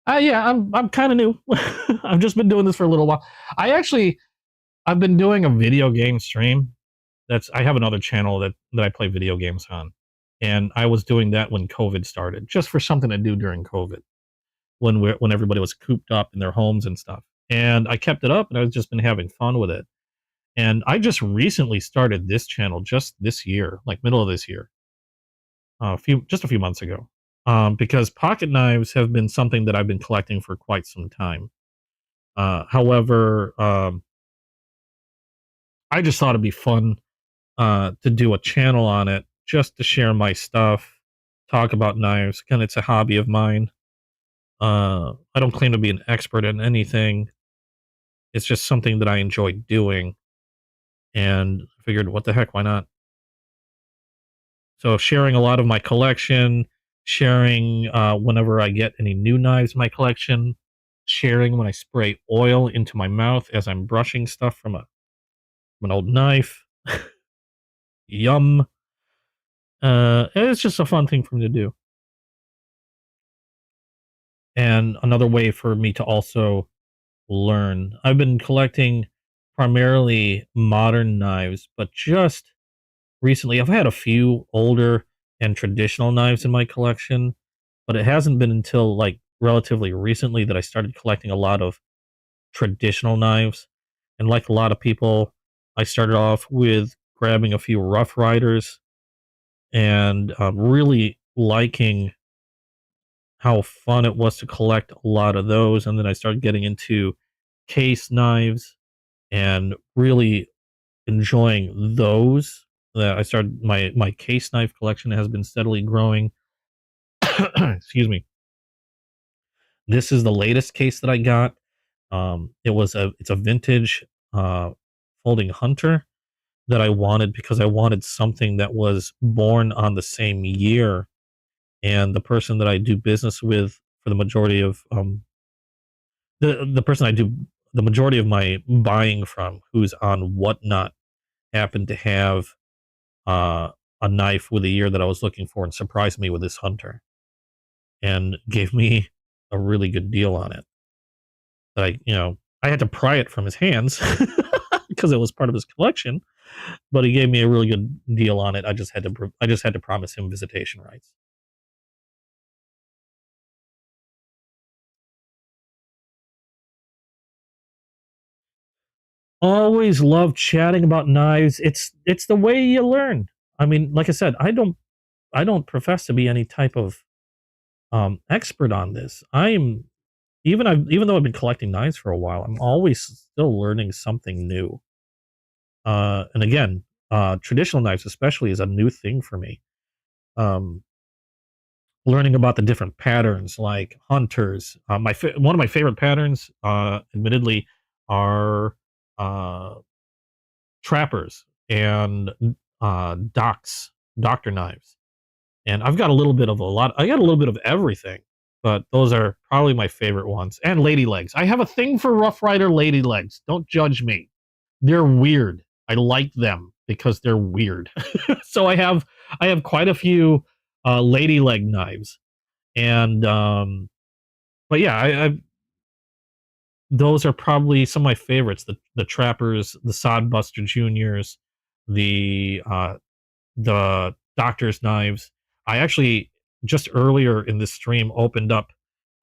Yeah, I'm kind of new. I've just been doing this for a little while. I've been doing a video game stream. I have another channel that I play video games on, and I was doing that when COVID started, just for something to do during COVID, when everybody was cooped up in their homes and stuff. And I kept it up, and I've just been having fun with it. And I just recently started this channel just this year, like middle of this year, just a few months ago, because pocket knives have been something that I've been collecting for quite some time. However, I just thought it'd be fun to do a channel on it, just to share my stuff, talk about knives. And it's a hobby of mine. I don't claim to be an expert in anything. It's just something that I enjoy doing, and I figured, what the heck, why not? So sharing a lot of my collection, sharing whenever I get any new knives in my collection, sharing when I spray oil into my mouth as I'm brushing stuff from an old knife. Yum. It's just a fun thing for me to do. And another way for me to also learn. I've been collecting primarily modern knives, but just recently I've had a few older and traditional knives in my collection, but it hasn't been until like relatively recently that I started collecting a lot of traditional knives. And like a lot of people, I started off with grabbing a few Rough Riders and really liking how fun it was to collect a lot of those. And then I started getting into case knives and really enjoying those. That I started my case knife collection has been steadily growing. Excuse me. This is the latest case that I got. It's a vintage folding hunter that I wanted because I wanted something that was born on the same year. And the person that I do business with for the majority of the person I do the majority of my buying from, who's on Whatnot, happened to have uh, a knife with a year that I was looking for and surprised me with this hunter and gave me a really good deal on it. That I had to pry it from his hands because it was part of his collection, but he gave me a really good deal on it. I just had to promise him visitation rights. Always love chatting about knives. It's the way you learn. I mean, like I said, I don't profess to be any type of expert on this. Even though I've been collecting knives for a while, I'm always still learning something new. And again, traditional knives especially is a new thing for me. Um, Learning about the different patterns, like hunters. One of my favorite patterns, admittedly, are uh, trappers and doctor knives. And I've got a little bit of a lot. I got a little bit of everything, but those are probably my favorite ones. And lady legs. I have a thing for Rough Rider lady legs. Don't judge me. They're weird. I like them because they're weird. So I have quite a few lady leg knives, and but yeah, those are probably some of my favorites. The trappers, the Sodbuster Juniors, the doctor's knives. I actually just earlier in this stream opened up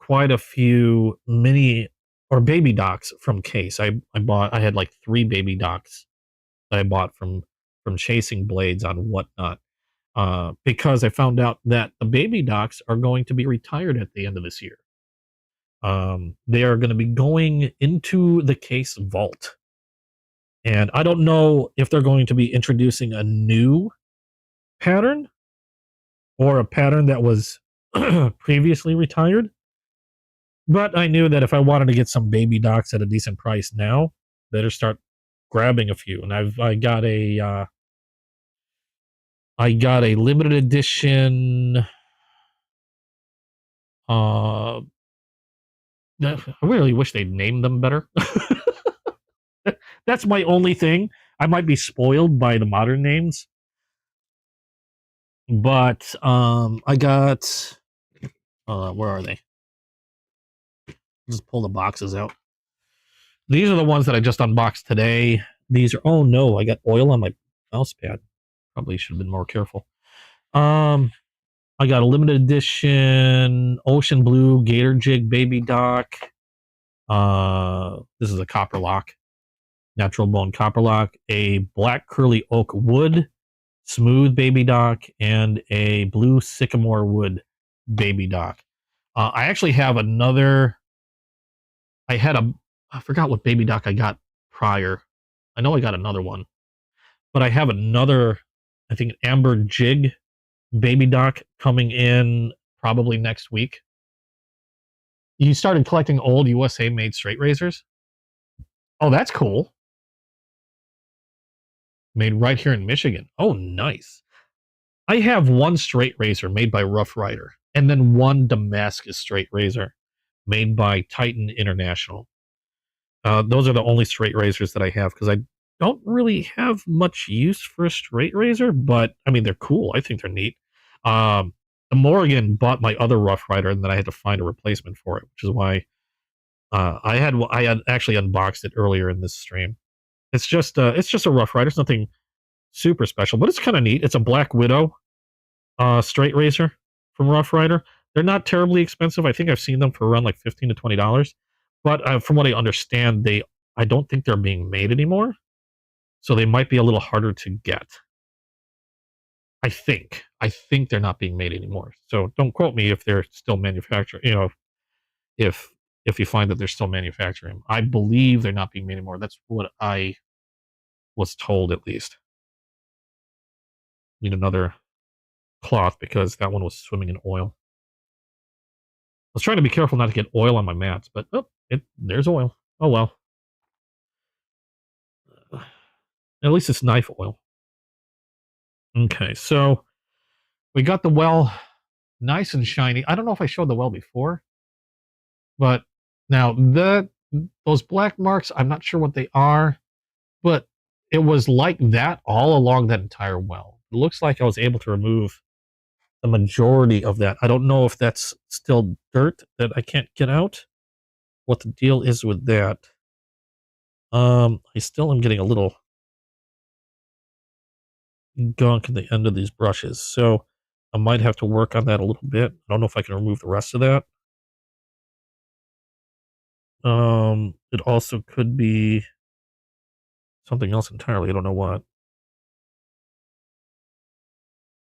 quite a few mini or baby docks from Case. I had like 3 baby docks that I bought from Chasing Blades on Whatnot, because I found out that the baby docks are going to be retired at the end of this year. They are going to be going into the Case vault, and I don't know if they're going to be introducing a new pattern or a pattern that was previously retired. But I knew that if I wanted to get some baby docks at a decent price now, better start grabbing a few. And I got a limited edition. I really wish they'd named them better. That's my only thing. I might be spoiled by the modern names, but I got. Where are they? Just pull the boxes out. These are the ones that I just unboxed today. These are. Oh no, I got oil on my mouse pad. Probably should have been more careful. Um, I got a limited edition ocean blue gator jig baby dock. This is a copperlock, natural bone copperlock, a black curly oak wood smooth baby dock, and a blue sycamore wood baby dock. I actually have another. I forgot what baby dock I got prior. I know I got another one, but I have another, I think, an amber jig baby dock coming in probably next week. You started collecting old USA made straight razors? Oh, that's cool. Made right here in Michigan. Oh, nice. I have one straight razor made by Rough Rider, and then one Damascus straight razor made by Titan International. Those are the only straight razors that I have because I don't really have much use for a straight razor, but I mean, they're cool. I think they're neat. The Morrigan bought my other Rough Rider, and then I had to find a replacement for it, which is why I had actually unboxed it earlier in this stream. It's just a Rough Rider. It's nothing super special, but it's kind of neat. It's a Black Widow straight razor from Rough Rider. They're not terribly expensive. I think I've seen them for around like $15 to $20. But from what I understand, I don't think they're being made anymore, so they might be a little harder to get. I think they're not being made anymore. So don't quote me if they're still manufacturing. If you find that they're still manufacturing, I believe they're not being made anymore. That's what I was told, at least. Need another cloth because that one was swimming in oil. was trying to be careful not to get oil on my mats, but there's oil. Oh well. At least it's knife oil. Okay, so we got the well nice and shiny. I don't know if I showed the well before, but now those black marks, I'm not sure what they are, but it was like that all along that entire well. It looks like I was able to remove the majority of that. I don't know if that's still dirt that I can't get out. What the deal is with that. I still am getting a little gunk at the end of these brushes, so I might have to work on that a little bit. I don't know if I can remove the rest of that. It also could be something else entirely. I don't know what.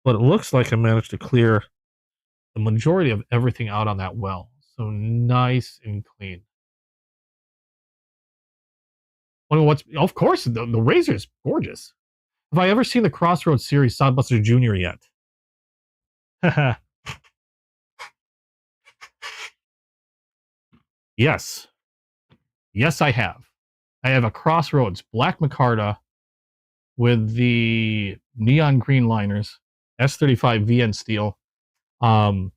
But it looks like I managed to clear the majority of everything out on that well. So nice and clean. Well, of course, the razor is gorgeous. Have I ever seen the Crossroads series Sodbuster Jr. yet? Yes. Yes, I have. I have a Crossroads Black Micarta with the neon green liners, S35 VN steel. I'm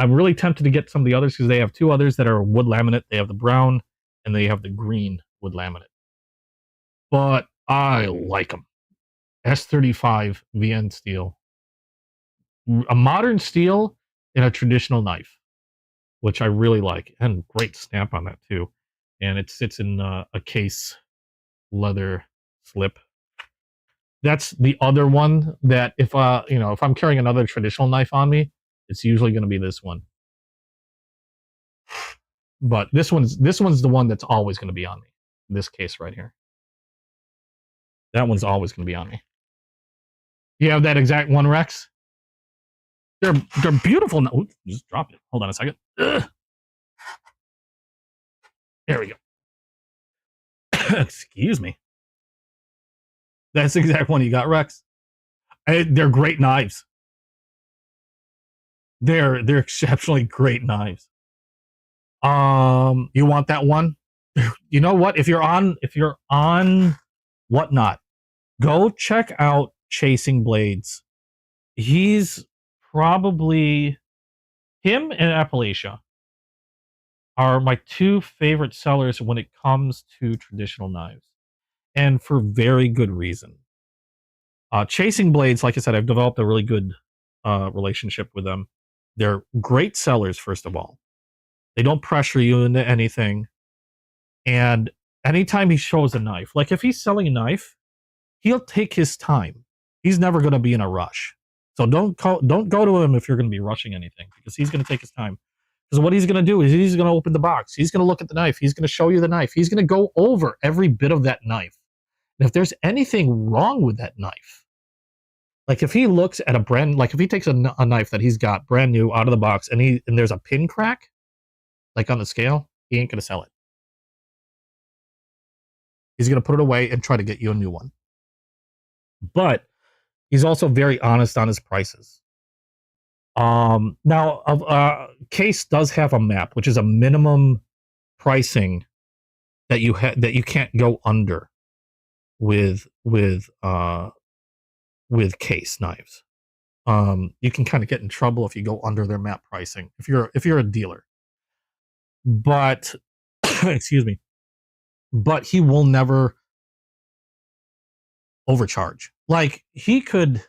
really tempted to get some of the others because they have two others that are wood laminate. They have the brown and they have the green wood laminate. But I like them. S35 VN steel. A modern steel in a traditional knife, which I really like. And great snap on that too. And it sits in a case leather slip. That's the other one that if I'm carrying another traditional knife on me, it's usually going to be this one. But this one's the one that's always going to be on me. This case right here. That one's always going to be on me. You have that exact one, Rex? They're beautiful. Oops, just drop it. Hold on a second. Ugh. There we go. Excuse me. That's the exact one you got, Rex. They're great knives. They're exceptionally great knives. You want that one? You know what? If you're on Whatnot, go check out Chasing Blades. He's probably him and Appalachia are my two favorite sellers when it comes to traditional knives, and for very good reason. Chasing Blades, like I said, I've developed a really good relationship with them. They're great sellers, first of all. They don't pressure you into anything. And anytime he shows a knife, like if he's selling a knife, he'll take his time. He's never going to be in a rush. So don't go to him if you're going to be rushing anything, because he's going to take his time. Because what he's going to do is he's going to open the box. He's going to look at the knife. He's going to show you the knife. He's going to go over every bit of that knife. And if there's anything wrong with that knife, like if he looks at if he takes a knife that he's got brand new out of the box and there's a pin crack, like on the scale, he ain't going to sell it. He's going to put it away and try to get you a new one. But he's also very honest on his prices. Now, Case does have a map, which is a minimum pricing that you can't go under with Case knives. You can kind of get in trouble if you go under their map pricing if you're a dealer. But excuse me. But he will never overcharge. Like he could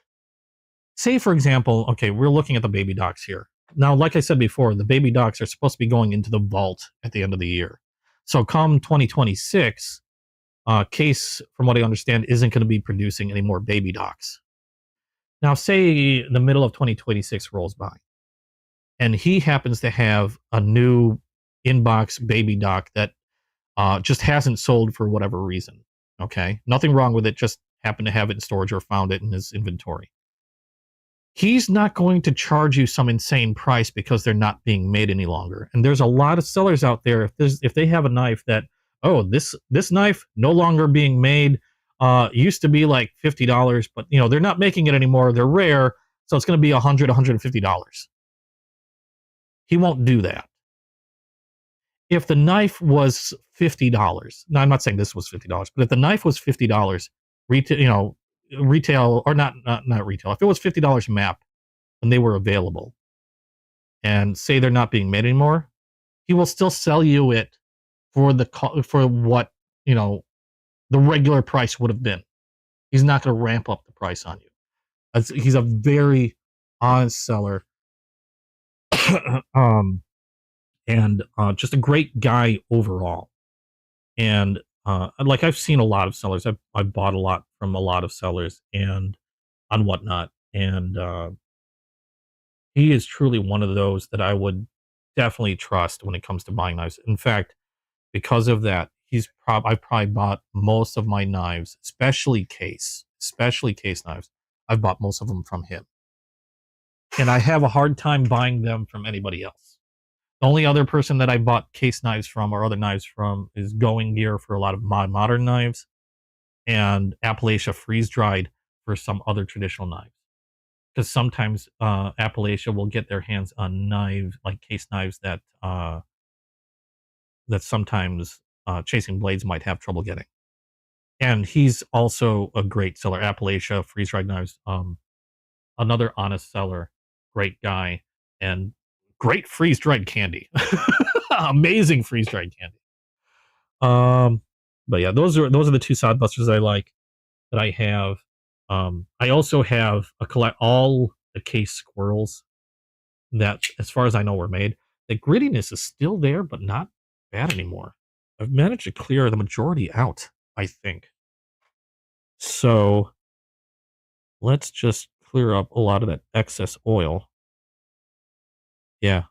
say, for example, okay, we're looking at the baby docks here. Now, like I said before, the baby docks are supposed to be going into the vault at the end of the year. So come 2026, Case, from what I understand, isn't going to be producing any more baby docks. Now, say the middle of 2026 rolls by, and he happens to have a new inbox baby dock that just hasn't sold for whatever reason. Okay, nothing wrong with it, just happened to have it in storage or found it in his inventory. He's not going to charge you some insane price because they're not being made any longer. And there's a lot of sellers out there, if they have a knife that, oh, this knife no longer being made, used to be like $50, but they're not making it anymore. They're rare, so it's going to be $100, $150. He won't do that. if the knife was $50, now I'm not saying this was $50, but if the knife was $50 retail, retail or not retail, if it was $50 map when they were available, and say they're not being made anymore, he will still sell you it for what the regular price would have been. He's not going to ramp up the price on you. He's a very honest seller, and just a great guy overall. And like I've seen a lot of sellers. I've bought a lot from a lot of sellers and on whatnot, and he is truly one of those that I would definitely trust when it comes to buying knives. In fact, because of that, I've probably bought most of my knives, especially case knives. I've bought most of them from him, and I have a hard time buying them from anybody else. The only other person that I bought case knives from or other knives from is Going Gear for a lot of modern knives, and Appalachia freeze dried for some other traditional knives. Because sometimes Appalachia will get their hands on knives, like case knives that sometimes Chasing Blades might have trouble getting. And he's also a great seller. Appalachia freeze dried knives, another honest seller, great guy, and great freeze dried candy. Amazing freeze dried candy. But yeah, those are the two sodbusters I like that I have. I also have all the case squirrels that, as far as I know, were made. The grittiness is still there, but not bad anymore. I've managed to clear the majority out, I think. So let's just clear up a lot of that excess oil. Yeah,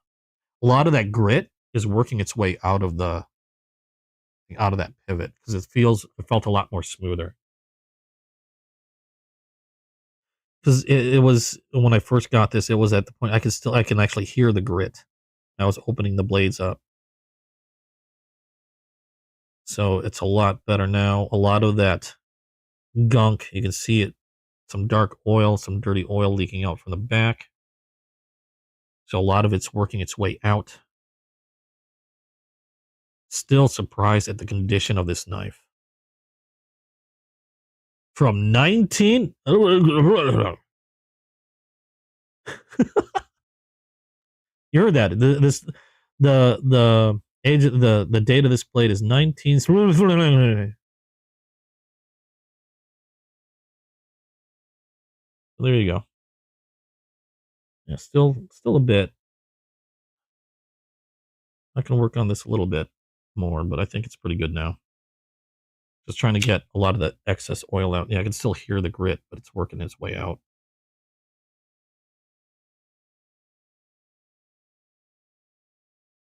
a lot of that grit is working its way out of that pivot because it felt a lot more smoother. Because it was, when I first got this, it was at the point I can actually hear the grit. I was opening the blades up. So it's a lot better now. A lot of that gunk, you can see it, some dark oil, some dirty oil leaking out from the back. So a lot of it's working its way out. Still surprised at the condition of this knife. From 19... You heard that. The age of the date of this blade is 19... There you go. Yeah, still a bit. I can work on this a little bit more, but I think it's pretty good now. Just trying to get a lot of that excess oil out. Yeah, I can still hear the grit, but it's working its way out.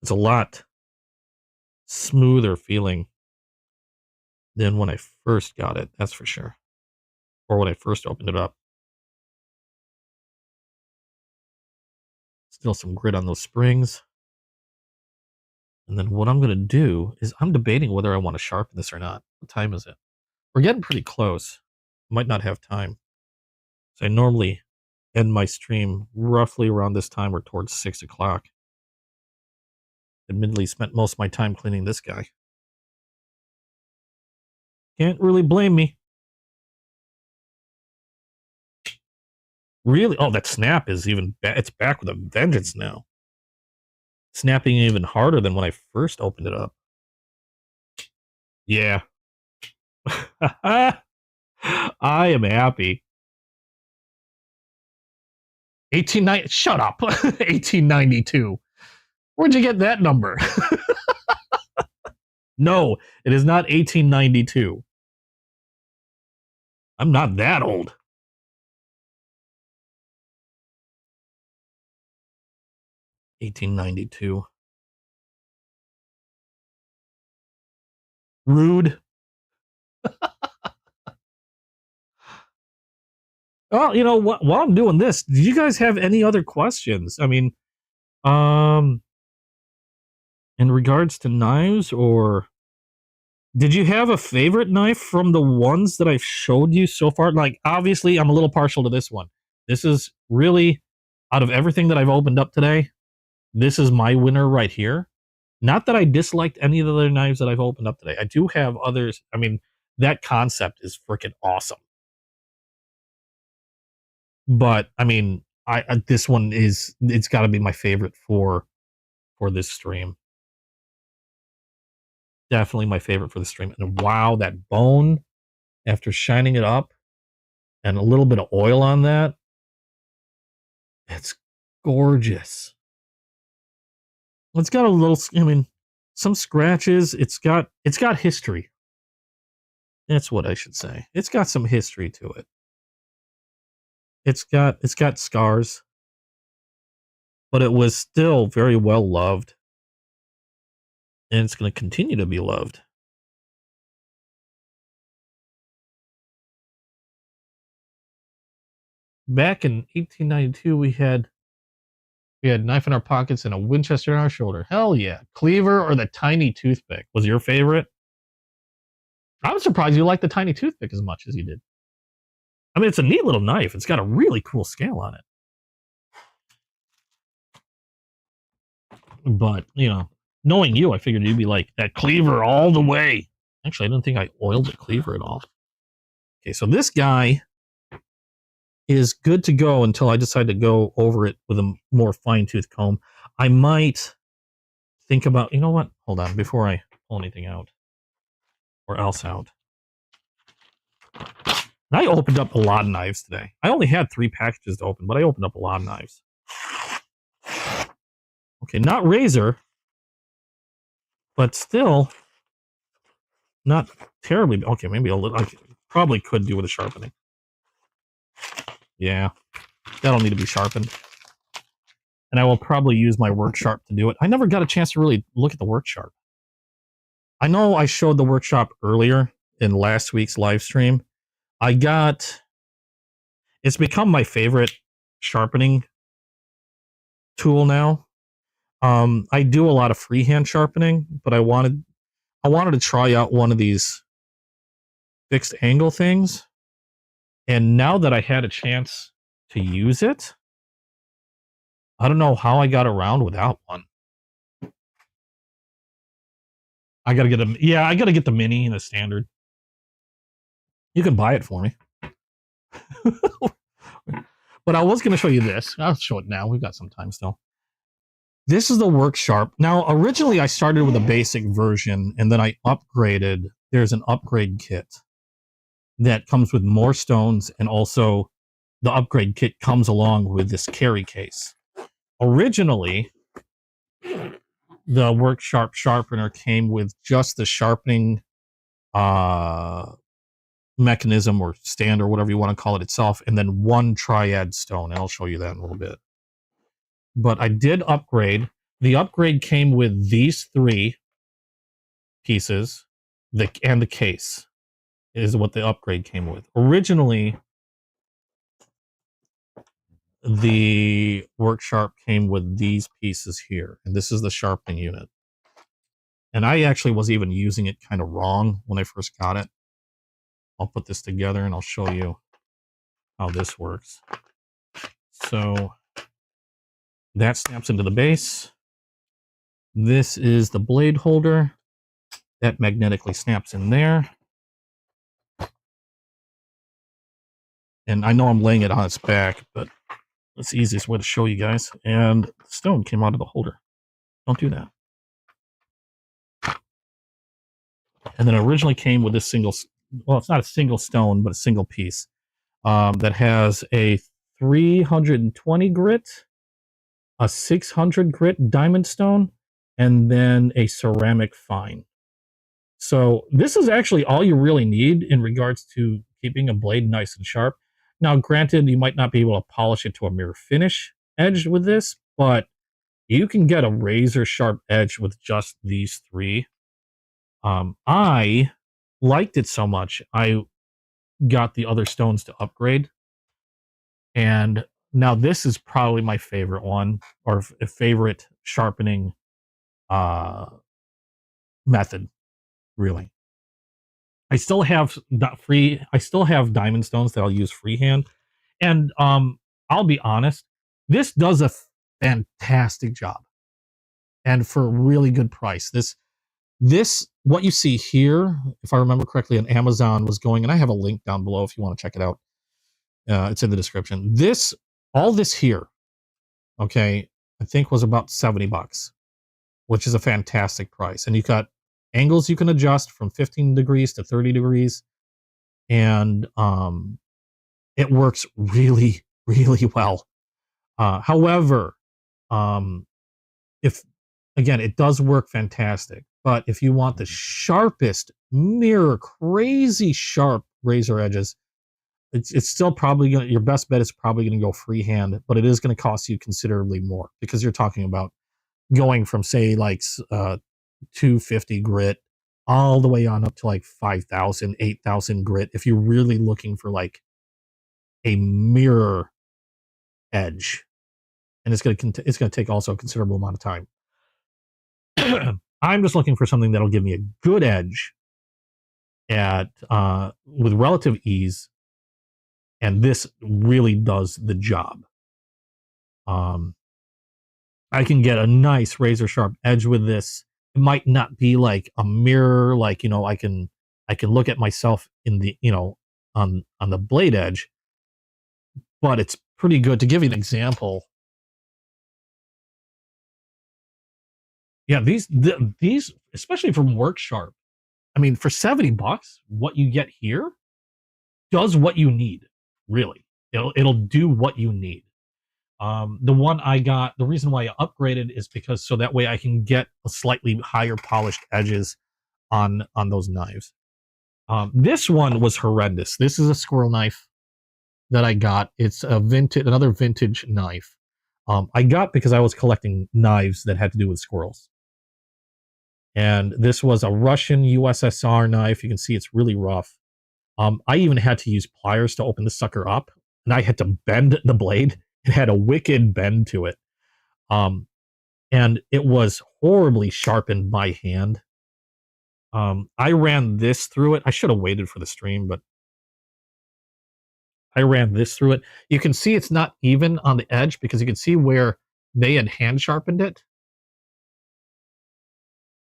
It's a lot smoother feeling than when I first got it, that's for sure. Or when I first opened it up. Still some grit on those springs. And then what I'm going to do is I'm debating whether I want to sharpen this or not. What time is it? We're getting pretty close. Might not have time. So I normally end my stream roughly around this time or towards 6 o'clock. Admittedly spent most of my time cleaning this guy. Can't really blame me. Really? Oh, that snap is it's back with a vengeance now. Snapping even harder than when I first opened it up. Yeah. I am happy. 1890. Shut up. 1892. Where'd you get that number? No, it is not 1892. I'm not that old. $1892. Rude. Well, you know what? While I'm doing this, do you guys have any other questions? I mean, in regards to knives, or did you have a favorite knife from the ones that I've showed you so far? Like, obviously, I'm a little partial to this one. This is really, out of everything that I've opened up today, this is my winner right here. Not that I disliked any of the other knives that I've opened up today. I do have others. I mean, that concept is freaking awesome. But I mean, this one is, it's got to be my favorite for this stream. Definitely my favorite for the stream. And wow, that bone, after shining it up and a little bit of oil on that, it's gorgeous. It's got a little, I mean, some scratches. It's got history. That's what I should say. It's got some history to it. It's got scars, but it was still very well loved, and it's going to continue to be loved. Back in 1892, we had a knife in our pockets and a Winchester on our shoulder. Hell yeah. Cleaver or the tiny toothpick was your favorite? I'm surprised you liked the tiny toothpick as much as you did. I mean, it's a neat little knife. It's got a really cool scale on it. But, you know, knowing you, I figured you'd be like, that cleaver all the way. Actually, I didn't think I oiled the cleaver at all. Okay, so this guy is good to go until I decide to go over it with a more fine-tooth comb. I might think about, you know what? Hold on, before I pull anything out or else out. I opened up a lot of knives today. I only had 3 packages to open, but I opened up a lot of knives. Okay, not razor, but still not terribly. Okay, maybe a little. I probably could do with a sharpening. Yeah, that'll need to be sharpened. And I will probably use my work sharp to do it. I never got a chance to really look at the work sharp. I know I showed the workshop earlier in last week's live stream. It's become my favorite sharpening tool now. I do a lot of freehand sharpening, but I wanted to try out one of these fixed angle things. And now that I had a chance to use it, I don't know how I got around without one. I gotta get the mini and the standard. You can buy it for me. But I was going to show you this. I'll show it now. We've got some time still. This is the work sharp. Now, originally I started with a basic version and then I upgraded. There's an upgrade kit that comes with more stones, and also the upgrade kit comes along with this carry case. Originally, the work sharp sharpener came with just the sharpening mechanism or stand or whatever you want to call it itself, and then 1 triad stone, and I'll show you that in a little bit. But I did upgrade. The upgrade came with these 3 pieces, and the case is what the upgrade came with. Originally, the work sharp came with these pieces here, and this is the sharpening unit. And I actually was even using it kind of wrong when I first got it. I'll put this together and I'll show you how this works. So that snaps into the base. This is the blade holder. That magnetically snaps in there. And I know I'm laying it on its back, but that's the easiest way to show you guys. And the stone came out of the holder. Don't do that. And then it originally came with this single, well, it's not a single stone, but a single piece that has a 320 grit, a 600 grit diamond stone, and then a ceramic fine. So this is actually all you really need in regards to keeping a blade nice and sharp. Now, granted, you might not be able to polish it to a mirror finish edge with this, but you can get a razor sharp edge with just these 3. I liked it so much, I got the other stones to upgrade. And now this is probably my favorite one, or favorite sharpening method, really. I still have diamond stones that I'll use freehand. And I'll be honest, this does a fantastic job. and for a really good price. This what you see here, if I remember correctly, on Amazon was going, and I have a link down below if you want to check it out. It's in the description. All this here, okay, I think was about $70, which is a fantastic price. And you got angles you can adjust from 15 degrees to 30 degrees, and it works really, really well. However, if again, it does work fantastic, but if you want the sharpest, mirror, crazy sharp razor edges, it's still probably going to, your best bet is probably going to go freehand, but it is going to cost you considerably more because you're talking about going from, say, like 250 grit all the way on up to like 5,000, 8,000 grit if you're really looking for like a mirror edge. And it's going to take also a considerable amount of time. I'm just looking for something that'll give me a good edge at with relative ease, and this really does the job. I can get a nice razor sharp edge with this. It might not be like a mirror, like, you know, I can look at myself in the, you know, on the blade edge, but it's pretty good. To give you an example, yeah, these especially from Work Sharp, I mean, for $70, what you get here does what you need. Really, it'll do what you need. The one I got, the reason why I upgraded is because so that way I can get a slightly higher polished edges on those knives. This one was horrendous. This is a squirrel knife that I got. It's another vintage knife. I got because I was collecting knives that had to do with squirrels. And this was a Russian USSR knife. You can see it's really rough. I even had to use pliers to open the sucker up, and I had to bend the blade. It had a wicked bend to it. And it was horribly sharpened by hand. I ran this through it. I should have waited for the stream, but I ran this through it. You can see it's not even on the edge because you can see where they had hand sharpened it.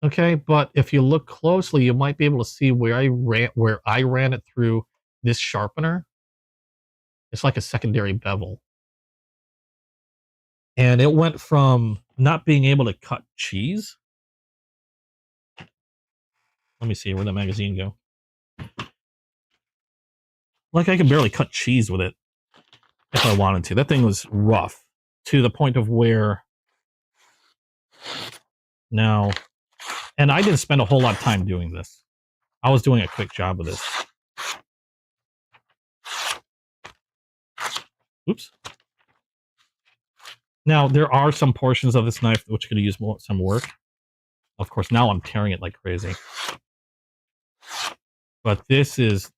Okay, but if you look closely, you might be able to see where I ran it through this sharpener. It's like a secondary bevel. And it went from not being able to cut cheese. Let me see, where'd the magazine go? Like, I could barely cut cheese with it if I wanted to. That thing was rough to the point of where now, and I didn't spend a whole lot of time doing this. I was doing a quick job of this. Oops. Now, there are some portions of this knife which could use some work. Of course, now I'm tearing it like crazy. But this is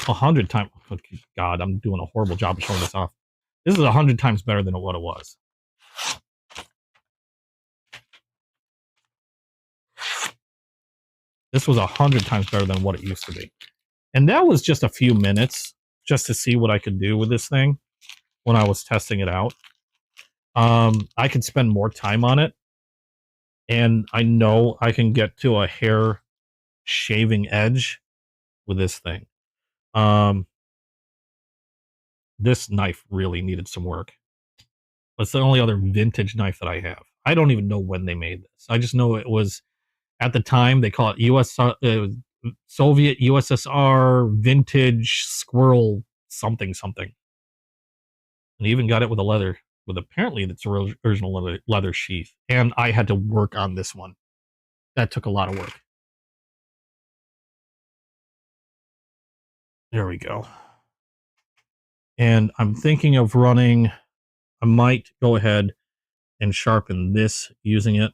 100 times... Oh, God, I'm doing a horrible job of showing this off. This is 100 times better than what it was. This was 100 times better than what it used to be. And that was just a few minutes just to see what I could do with this thing when I was testing it out. I could spend more time on it, and I know I can get to a hair shaving edge with this thing. This knife really needed some work. It's the only other vintage knife that I have. I don't even know when they made this. I just know it was, at the time, they call it Soviet USSR vintage squirrel something something. And even got it with a leather, with apparently its original leather sheath. And I had to work on this one. That took a lot of work. There we go. And I'm thinking of running, I might go ahead and sharpen this using it.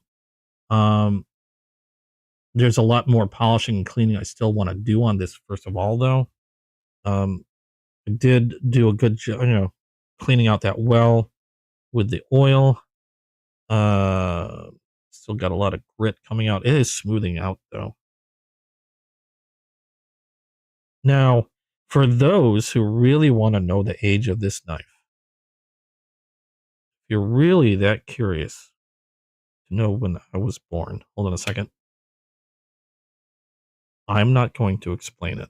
There's a lot more polishing and cleaning I still want to do on this, first of all, though. I did do a good job, you know, cleaning out that well with the oil. Still got a lot of grit coming out. It is smoothing out, though. Now, for those who really want to know the age of this knife, if you're really that curious know when I was born. Hold on a second. I'm not going to explain it,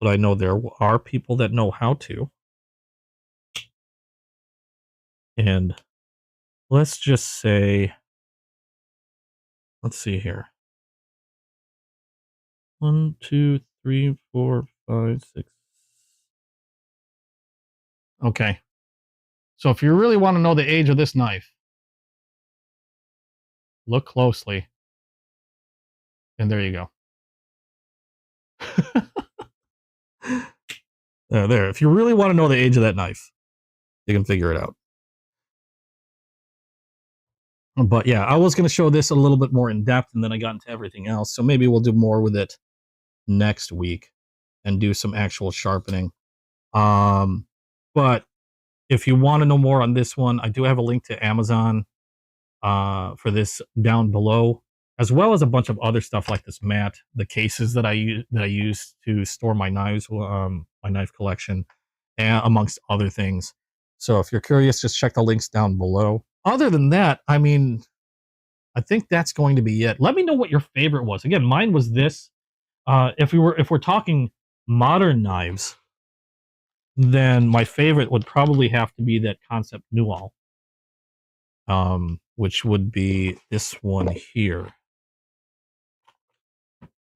but I know there are people that know how to. And let's just say, let's see here. 1, 2, 3, 4, 5, 6. Okay. So if you really want to know the age of this knife, look closely. And there you go. There. If you really want to know the age of that knife, you can figure it out. But yeah, I was going to show this a little bit more in depth, and then I got into everything else. So maybe we'll do more with it next week and do some actual sharpening. But if you want to know more on this one, I do have a link to Amazon for this down below, as well as a bunch of other stuff like this mat, the cases that I use to store my knives, my knife collection, and amongst other things. So if you're curious, just check the links down below. Other than that, I mean, I think that's going to be it. Let me know what your favorite was. Again, mine was this. If we're talking modern knives, then my favorite would probably have to be that Concept Newhall, which would be this one here.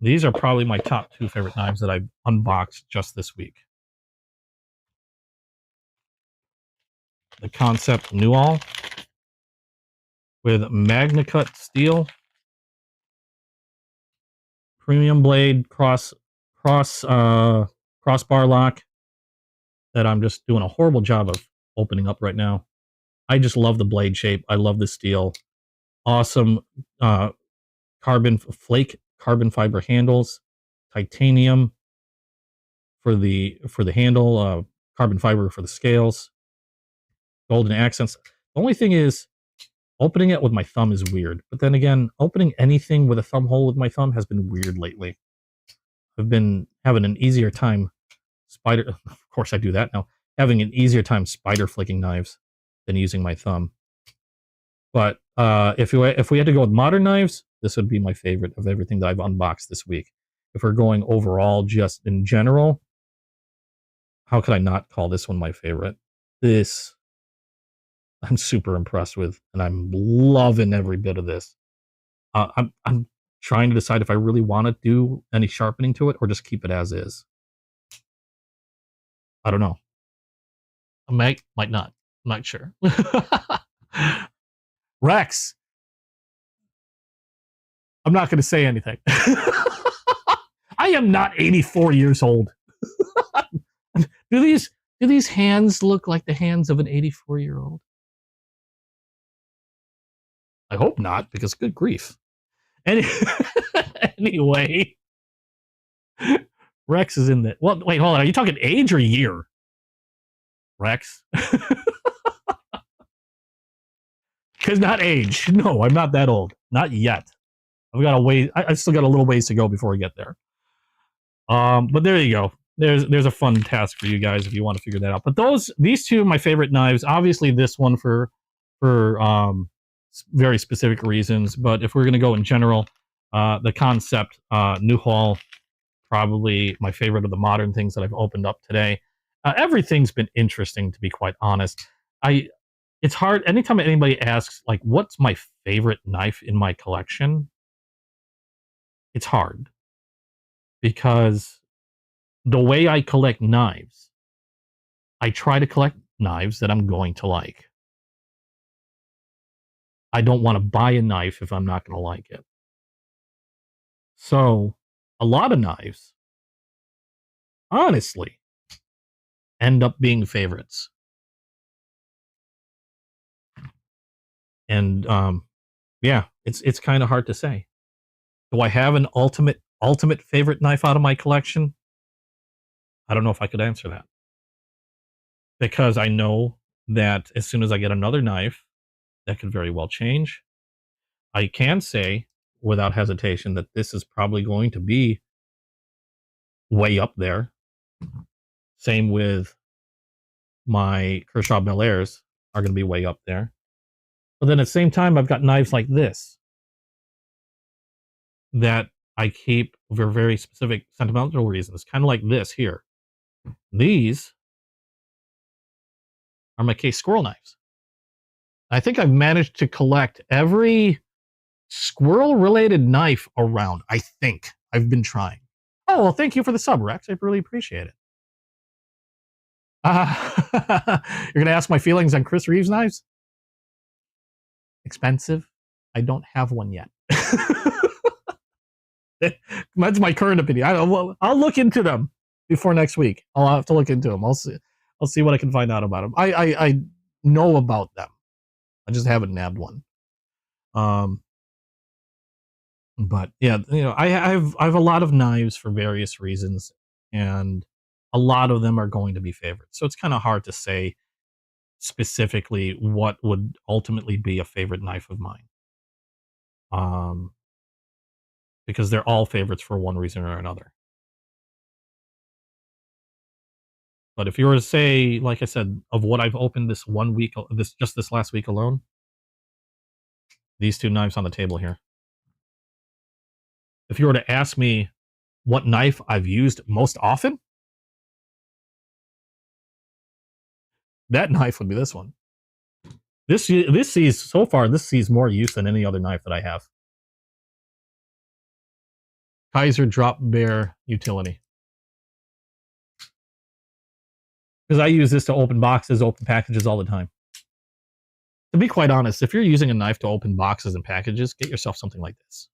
These are probably my top 2 favorite knives that I've unboxed just this week. The Concept Newhall with MagnaCut steel, premium blade crossbar lock that I'm just doing a horrible job of opening up right now. I just love the blade shape. I love the steel. Awesome carbon fiber handles, titanium for the handle, carbon fiber for the scales, golden accents. The only thing is, opening it with my thumb is weird. But then again, opening anything with a thumb hole with my thumb has been weird lately. I've been having an easier time of course I do that now, having an easier time spider flicking knives than using my thumb. But if we had to go with modern knives, this would be my favorite of everything that I've unboxed this week. If we're going overall, just in general, how could I not call this one my favorite? This, I'm super impressed with, and I'm loving every bit of this. I'm trying to decide if I really want to do any sharpening to it or just keep it as is. I don't know. I might not. I'm not sure. Rex, I'm not going to say anything. I am not 84 years old. Do these hands look like the hands of an 84-year-old? I hope not, because good grief. Anyway, Rex is in the... Well, wait, hold on. Are you talking age or year? Rex? Because not age. No, I'm not that old. Not yet. I've got a ways. I still got a little ways to go before we get there. But there you go. There's a fun task for you guys if you want to figure that out. But these 2 are my favorite knives. Obviously, this one for very specific reasons. But if we're going to go in general, the Concept Newhall, probably my favorite of the modern things that I've opened up today. Everything's been interesting, to be quite honest. It's hard anytime anybody asks, like, what's my favorite knife in my collection? It's hard because the way I collect knives, I try to collect knives that I'm going to like. I don't want to buy a knife if I'm not going to like it. So a lot of knives, honestly, end up being favorites. And yeah, it's kind of hard to say. Do I have an ultimate favorite knife out of my collection? I don't know if I could answer that. Because I know that as soon as I get another knife, that could very well change. I can say without hesitation that this is probably going to be way up there. Same with my Kershaw Bel Airs are going to be way up there. But then at the same time, I've got knives like this that I keep for very specific sentimental reasons, kind of like this here. These are my case squirrel knives. I think I've managed to collect every squirrel related knife around. I think I've been trying. Oh, well, thank you for the sub, Rex. I really appreciate it. You're going to ask my feelings on Chris Reeves knives? Expensive. I don't have one yet. That's my current opinion. I'll look into them before next week. I'll have to look into them. I'll see what I can find out about them. I know about them. I just haven't nabbed one. But yeah, I have a lot of knives for various reasons, and a lot of them are going to be favorites. So it's kind of hard to say specifically what would ultimately be a favorite knife of mine. Because they're all favorites for one reason or another. But if you were to say, like I said, of what I've opened this 1 week, this last week alone, these two knives on the table here. If you were to ask me what knife I've used most often, that knife would be this one. This sees more use than any other knife that I have. Kaiser Drop Bear Utility. Because I use this to open boxes, open packages all the time. To be quite honest, if you're using a knife to open boxes and packages, get yourself something like this.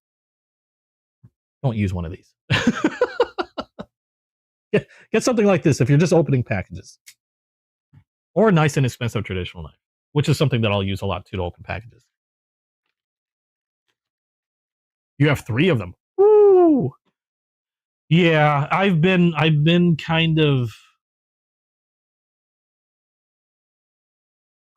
Don't use one of these. Get something like this if you're just opening packages. Or a nice inexpensive traditional knife, which is something that I'll use a lot too to open packages. You have 3 of them. Woo! Yeah, I've been kind of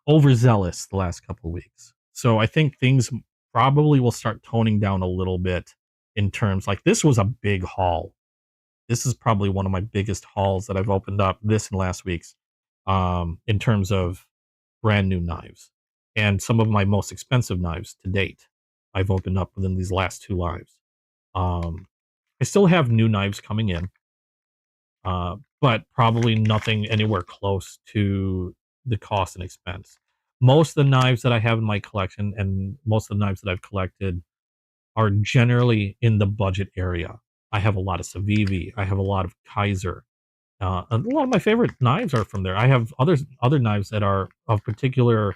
overzealous the last couple of weeks. So I think things probably will start toning down a little bit in terms, like, this was a big haul. This is probably one of my biggest hauls that I've opened up, this and last week's, in terms of brand new knives. And some of my most expensive knives to date, I've opened up within these last 2 lives. I still have new knives coming in, but probably nothing anywhere close to the cost and expense. Most of the knives that I have in my collection and most of the knives that I've collected are generally in the budget area. I have a lot of Cevivi. I have a lot of Kaiser. A lot of my favorite knives are from there. I have other knives that are of particular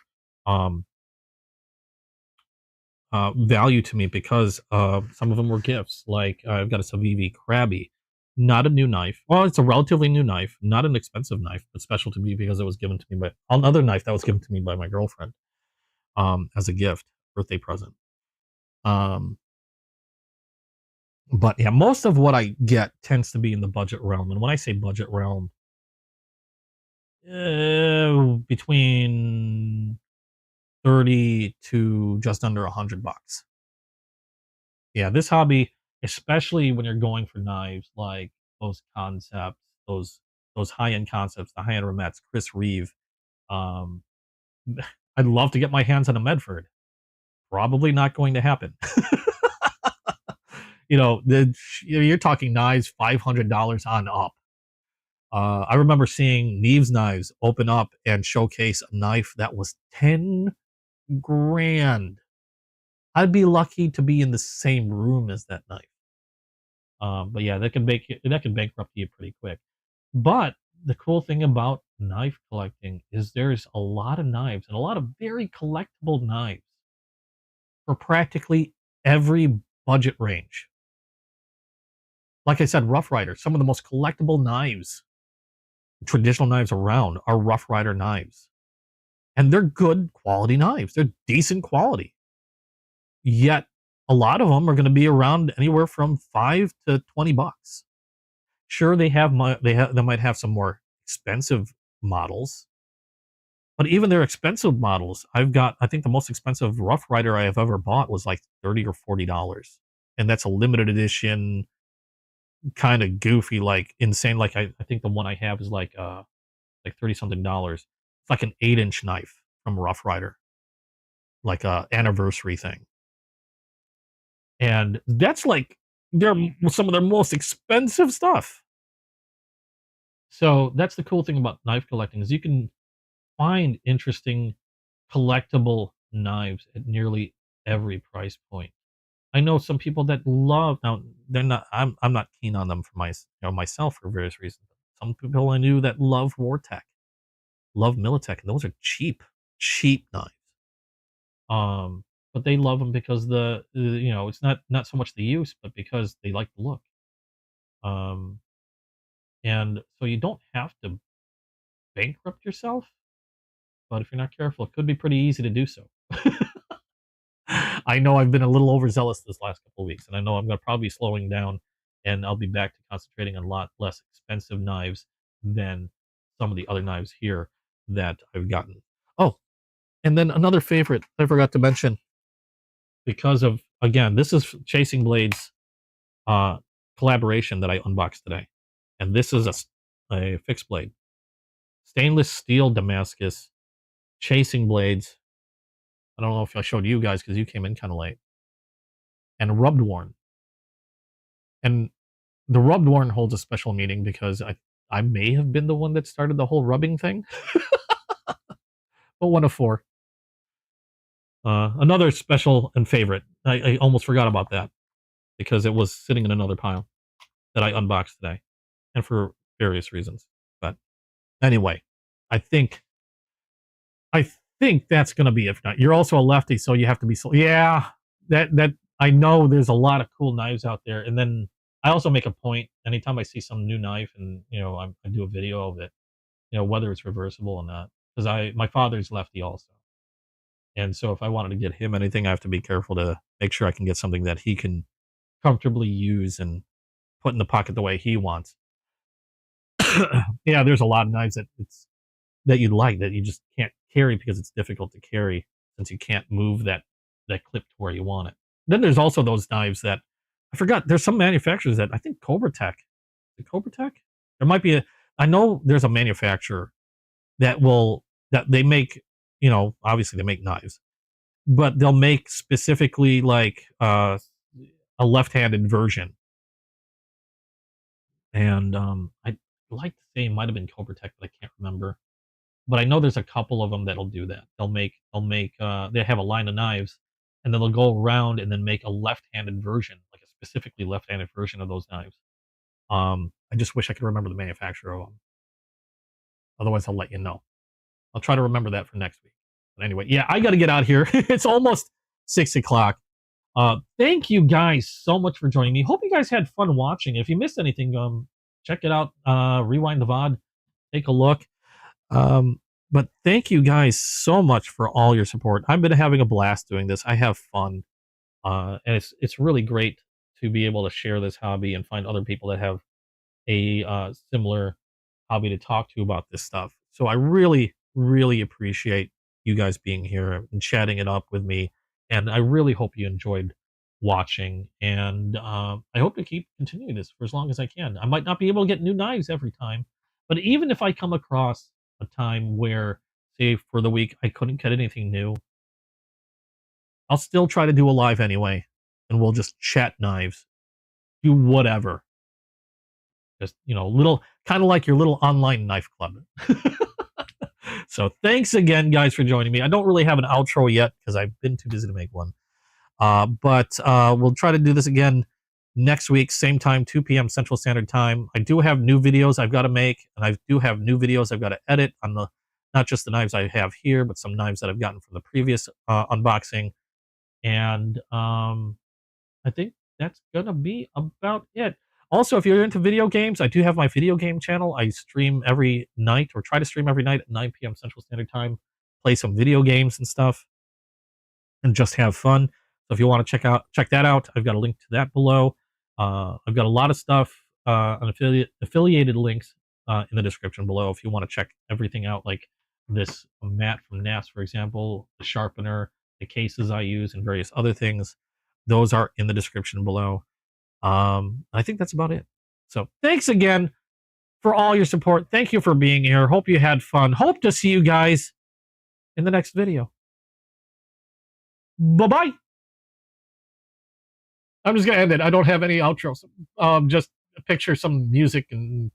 value to me because some of them were gifts. Like I've got a Cevivi Krabby, not a new knife. Well, it's a relatively new knife, not an expensive knife, but special to me because it was given to me by another knife that was given to me by my girlfriend as a gift, birthday present. But yeah, most of what I get tends to be in the budget realm. And when I say budget realm, between 30 to just under $100. Yeah, this hobby, especially when you're going for knives like those concepts, those high-end concepts, the high-end Remets, Chris Reeve. Um, I'd love to get my hands on a Medford. Probably not going to happen. You're talking knives $500 on up. I remember seeing Neves Knives open up and showcase a knife that was 10 grand. I'd be lucky to be in the same room as that knife. But yeah, that can bankrupt you pretty quick. But the cool thing about knife collecting is there's a lot of knives and a lot of very collectible knives for practically every budget range. Like I said, Rough Rider, some of the most collectible knives, traditional knives around are Rough Rider knives. And they're good quality knives. They're decent quality. Yet a lot of them are going to be around anywhere from $5 to $20. Sure, they might have some more expensive models, but even their expensive models, I think the most expensive Rough Rider I have ever bought was like $30 or $40, and that's a limited edition, kind of goofy, like insane. Like I think the one I have is like 30 something dollars. It's like an 8-inch knife from Rough Rider. like a anniversary thing. And that's like they're some of their most expensive stuff. So that's the cool thing about knife collecting is you can find interesting collectible knives at nearly every price point. I know some people that love now they're not I'm not keen on them for myself for various reasons. Some people I knew that love Wartech, love Militech, and those are cheap knives. But they love them because it's not so much the use, but because they like the look. Um, and so you don't have to bankrupt yourself, but if you're not careful, it could be pretty easy to do so. I know I've been a little overzealous this last couple of weeks, and I know I'm going to probably be slowing down, and I'll be back to concentrating on a lot less expensive knives than some of the other knives here that I've gotten. Oh, and then another favorite I forgot to mention because of again, this is Chasing Blades collaboration that I unboxed today, and this is a fixed blade, stainless steel Damascus Chasing Blades. I don't know if I showed you guys because you came in kind of late. And rubbed worn. And the rubbed worn holds a special meaning because I may have been the one that started the whole rubbing thing. But one of four. Another special and favorite. I almost forgot about that because it was sitting in another pile that I unboxed today, and for various reasons. But anyway, I think that's going to be it. If not, you're also a lefty, so you have to be. Yeah, that I know there's a lot of cool knives out there, and then I also make a point anytime I see some new knife, and I do a video of it, whether it's reversible or not, because my father's lefty also, and so if I wanted to get him anything, I have to be careful to make sure I can get something that he can comfortably use and put in the pocket the way he wants. Yeah, there's a lot of knives that you like that you just can't carry because it's difficult to carry since you can't move that clip to where you want it. Then there's also those knives that I forgot. There's some manufacturers that I think Cobra Tech. The Cobra Tech? There might be I know there's a manufacturer that they make, obviously they make knives, but they'll make specifically like a left-handed version. And I'd like to say it might have been Cobra Tech, but I can't remember. But I know there's a couple of them that'll do that. They have a line of knives, and then they'll go around and then make a left-handed version, like a specifically left-handed version of those knives. I just wish I could remember the manufacturer of them. Otherwise, I'll let you know. I'll try to remember that for next week. But anyway, yeah, I got to get out here. It's almost 6 o'clock. Thank you guys so much for joining me. Hope you guys had fun watching. If you missed anything, check it out. Rewind the VOD. Take a look. But thank you guys so much for all your support. I've been having a blast doing this. I have fun. And it's really great to be able to share this hobby and find other people that have a similar hobby to talk to about this stuff. So I really, really appreciate you guys being here and chatting it up with me. And I really hope you enjoyed watching. And I hope to keep continuing this for as long as I can. I might not be able to get new knives every time, but even if I come across a time where, say, for the week I couldn't get anything new, I'll still try to do a live anyway, and we'll just chat knives, do whatever. Just, little, kind of like your little online knife club. So thanks again, guys, for joining me. I don't really have an outro yet because I've been too busy to make one. But we'll try to do this again next week, same time, 2 p.m. Central Standard Time. I do have new videos I've got to make, and I do have new videos I've got to edit on not just the knives I have here, but some knives that I've gotten from the previous unboxing. And I think that's going to be about it. Also, if you're into video games, I do have my video game channel. I stream every night, or try to stream every night at 9 p.m. Central Standard Time, play some video games and stuff, and just have fun. So if you want to check that out, I've got a link to that below. I've got a lot of stuff on affiliated links in the description below if you want to check everything out, like this mat from NAS, for example, the sharpener, the cases I use, and various other things. Those are in the description below. I think that's about it. So thanks again for all your support. Thank you for being here. Hope you had fun. Hope to see you guys in the next video. Bye-bye. I'm just going to end it. I don't have any outros. Just picture some music and